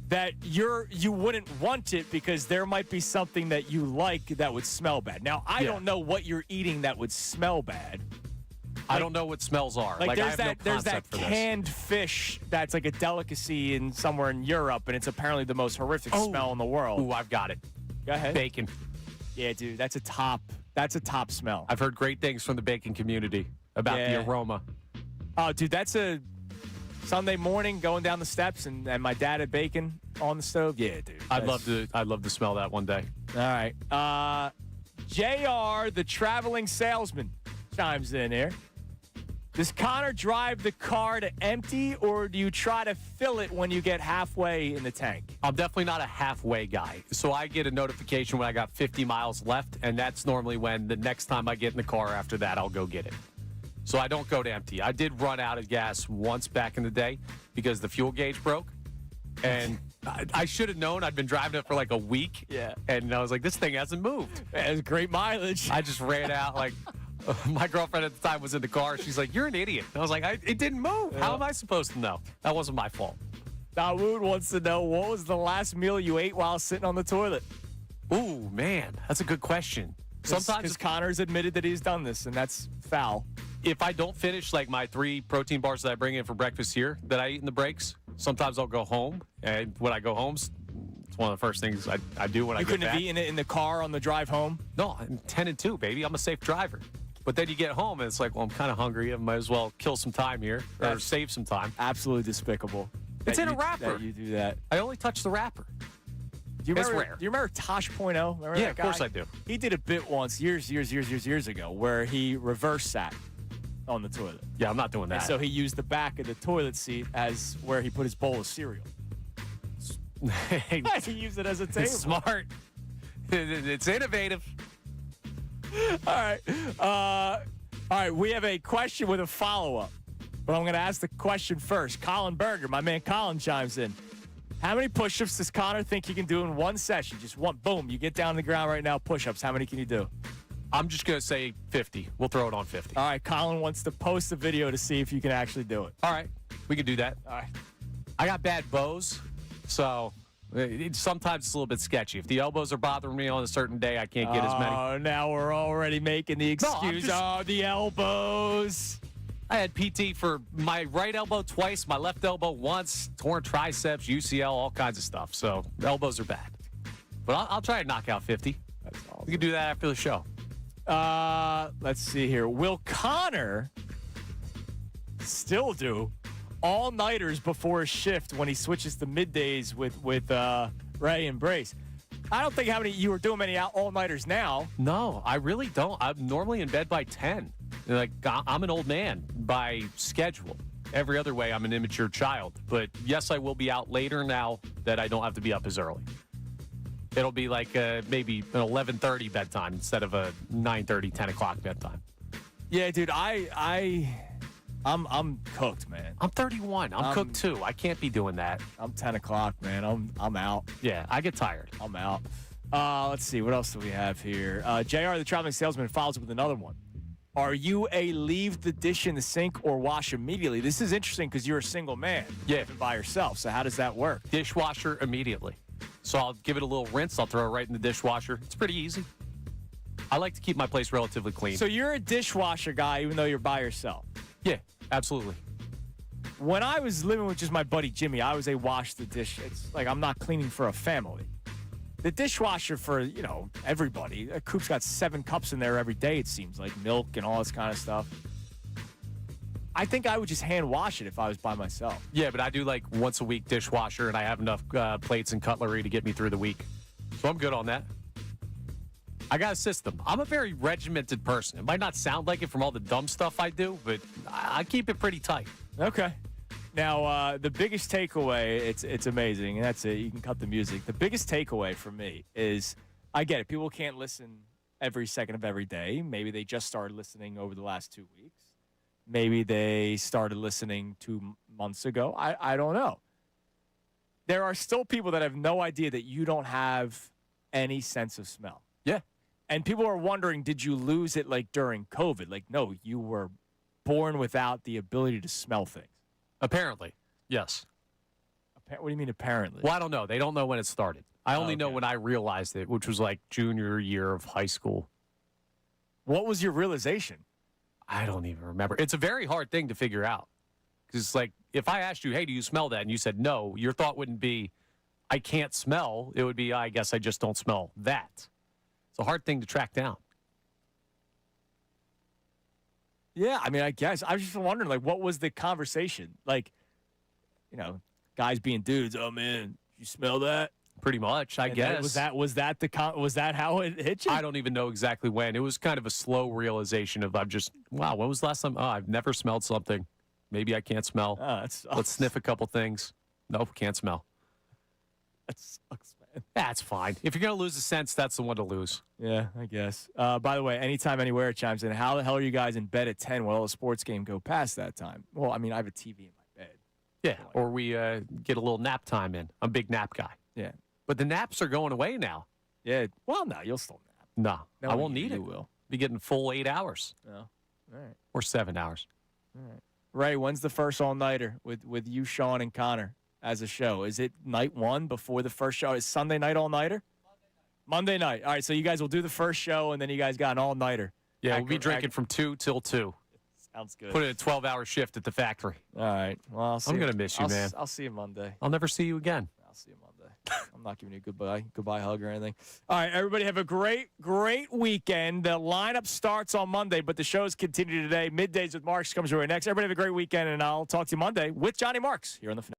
that you wouldn't want it because there might be something that you like that would smell bad. Now, I don't know what you're eating that would smell bad. I don't know what smells are. Like I have there's no that concept for this. canned fish that's like a delicacy in somewhere in Europe, and it's apparently the most horrific smell in the world. Ooh, I've got it. Go ahead. Bacon. Yeah, dude, that's a top smell. I've heard great things from the bacon community about the aroma. Oh, dude, that's a Sunday morning going down the steps and my dad had bacon on the stove. Yeah, dude. I'd love to smell that one day. All right. JR, the traveling salesman, chimes in here. Does Connor drive the car to empty, or do you try to fill it when you get halfway in the tank? I'm definitely not a halfway guy. So I get a notification when I got 50 miles left, and that's normally when the next time I get in the car after that, I'll go get it. So I don't go to empty. I did run out of gas once back in the day because the fuel gauge broke. And I should have known. I'd been driving it for like a week. Yeah. And I was like, this thing hasn't moved. It has great mileage. I just ran out like... My girlfriend at the time was in the car. She's like, you're an idiot. I was like, it didn't move. How am I supposed to know? That wasn't my fault. Dawood wants to know, what was the last meal you ate while sitting on the toilet? Ooh, man, that's a good question. Sometimes Because Connor's admitted that he's done this, and that's foul. If I don't finish like my 3 protein bars that I bring in for breakfast here that I eat in the breaks, sometimes I'll go home. And when I go home, it's one of the first things I do when I get back. You couldn't have eaten it in the car on the drive home? No, I'm 10 and 2, baby. I'm a safe driver. But then you get home and it's like, well, I'm kind of hungry. I might as well kill some time here or save some time. Absolutely despicable. It's in a wrapper. That you do that. I only touch the wrapper. Do you remember, it's rare. Do you remember Tosh Point Oh? Remember Yeah, that of guy? course I do. He did a bit once years ago where he reverse sat on the toilet. Yeah, I'm not doing that. And so he used the back of the toilet seat as where he put his bowl of cereal. He used it as a table. It's smart. It's innovative. All right, we have a question with a follow-up. But I'm going to ask the question first. Colin Berger, my man Colin, chimes in. How many push-ups does Connor think he can do in one session? Just one. Boom. You get down on the ground right now, push-ups. How many can you do? I'm just going to say 50. We'll throw it on 50. All right, Colin wants to post a video to see if you can actually do it. All right. We can do that. All right. I got bad bows, so sometimes it's a little bit sketchy. If the elbows are bothering me on a certain day, I can't get as many. Oh, now we're already making the excuse. The elbows. I had PT for my right elbow twice, my left elbow once, torn triceps, UCL, all kinds of stuff. So elbows are bad. But I'll try to knock out 50. That's awesome. We can do that after the show. Let's see here. Will Connor still do all-nighters before his shift when he switches to middays with Ray and Brace? I don't think you were doing many all-nighters now. No, I really don't. I'm normally in bed by 10. Like, I'm an old man by schedule. Every other way, I'm an immature child. But yes, I will be out later now that I don't have to be up as early. It'll be like maybe an 11:30 bedtime instead of a 9:30, 10 o'clock bedtime. Yeah, dude, I'm cooked, man. I'm 31. I'm cooked too. I can't be doing that. I'm 10 o'clock, man. I'm out. Yeah, I get tired. I'm out. Let's see. What else do we have here? JR, the traveling salesman, follows up with another one. Are you a leave the dish in the sink or wash immediately? This is interesting because you're a single man. Yeah. Living by yourself. So how does that work? Dishwasher immediately. So I'll give it a little rinse. I'll throw it right in the dishwasher. It's pretty easy. I like to keep my place relatively clean. So you're a dishwasher guy even though you're by yourself? Yeah, absolutely. When I was living with just my buddy Jimmy, I was a wash the dish. It's like I'm not cleaning for a family. The dishwasher for, everybody. Coop's got 7 cups in there every day, it seems like, milk and all this kind of stuff. I think I would just hand wash it if I was by myself. Yeah, but I do like once a week dishwasher, and I have enough plates and cutlery to get me through the week. So I'm good on that. I got a system. I'm a very regimented person. It might not sound like it from all the dumb stuff I do, but I keep it pretty tight. Okay. Now, the biggest takeaway, it's amazing, and that's it. You can cut the music. The biggest takeaway for me is, I get it. People can't listen every second of every day. Maybe they just started listening over the last 2 weeks. Maybe they started listening 2 months ago. I don't know. There are still people that have no idea that you don't have any sense of smell. Yeah. And people are wondering, did you lose it like during COVID? Like, no, you were born without the ability to smell things. Apparently, yes. What do you mean apparently? Well, I don't know. They don't know when it started. I only know when I realized it, which was like junior year of high school. What was your realization? I don't even remember. It's a very hard thing to figure out. Because it's like, if I asked you, hey, do you smell that? And you said no, your thought wouldn't be, I can't smell. It would be, I guess I just don't smell that. It's a hard thing to track down. Yeah, I mean, I guess. I was just wondering, like, what was the conversation? Like, guys being dudes, oh, man, you smell that? Pretty much, I guess. Was that how it hit you? I don't even know exactly when. It was kind of a slow realization of wow, when was the last time? Oh, I've never smelled something. Maybe I can't smell. Let's sniff a couple things. Nope, can't smell. That sucks, man. That's fine. If you're going to lose a sense, that's the one to lose. Yeah, I guess. By the way, anytime, anywhere it chimes in. How the hell are you guys in bed at 10 while the sports game go past that time? Well, I mean, I have a TV in my bed. Yeah, or we get a little nap time in. I'm a big nap guy. Yeah. But the naps are going away now. Yeah. Well, no, you'll still nap. No, I won't need it. You will. Be getting full 8 hours. Oh, all right. Or 7 hours. All right. Ray, when's the first all-nighter with you, Sean, and Connor as a show? Is it night 1 before the first show? Is Sunday night all-nighter? Monday night. All right, so you guys will do the first show, and then you guys got an all-nighter. Yeah, we'll be drinking from 2 till 2. Sounds good. Put in a 12-hour shift at the factory. All right. Well, I'm going to miss you, man. I'll see you Monday. I'll never see you again. I'll see you Monday. I'm not giving you a goodbye hug or anything. All right, everybody have a great weekend. The lineup starts on Monday, but the shows continue today. Middays with Marks comes your way next. Everybody have a great weekend, and I'll talk to you Monday with Johnny Marks here on the Fanatic.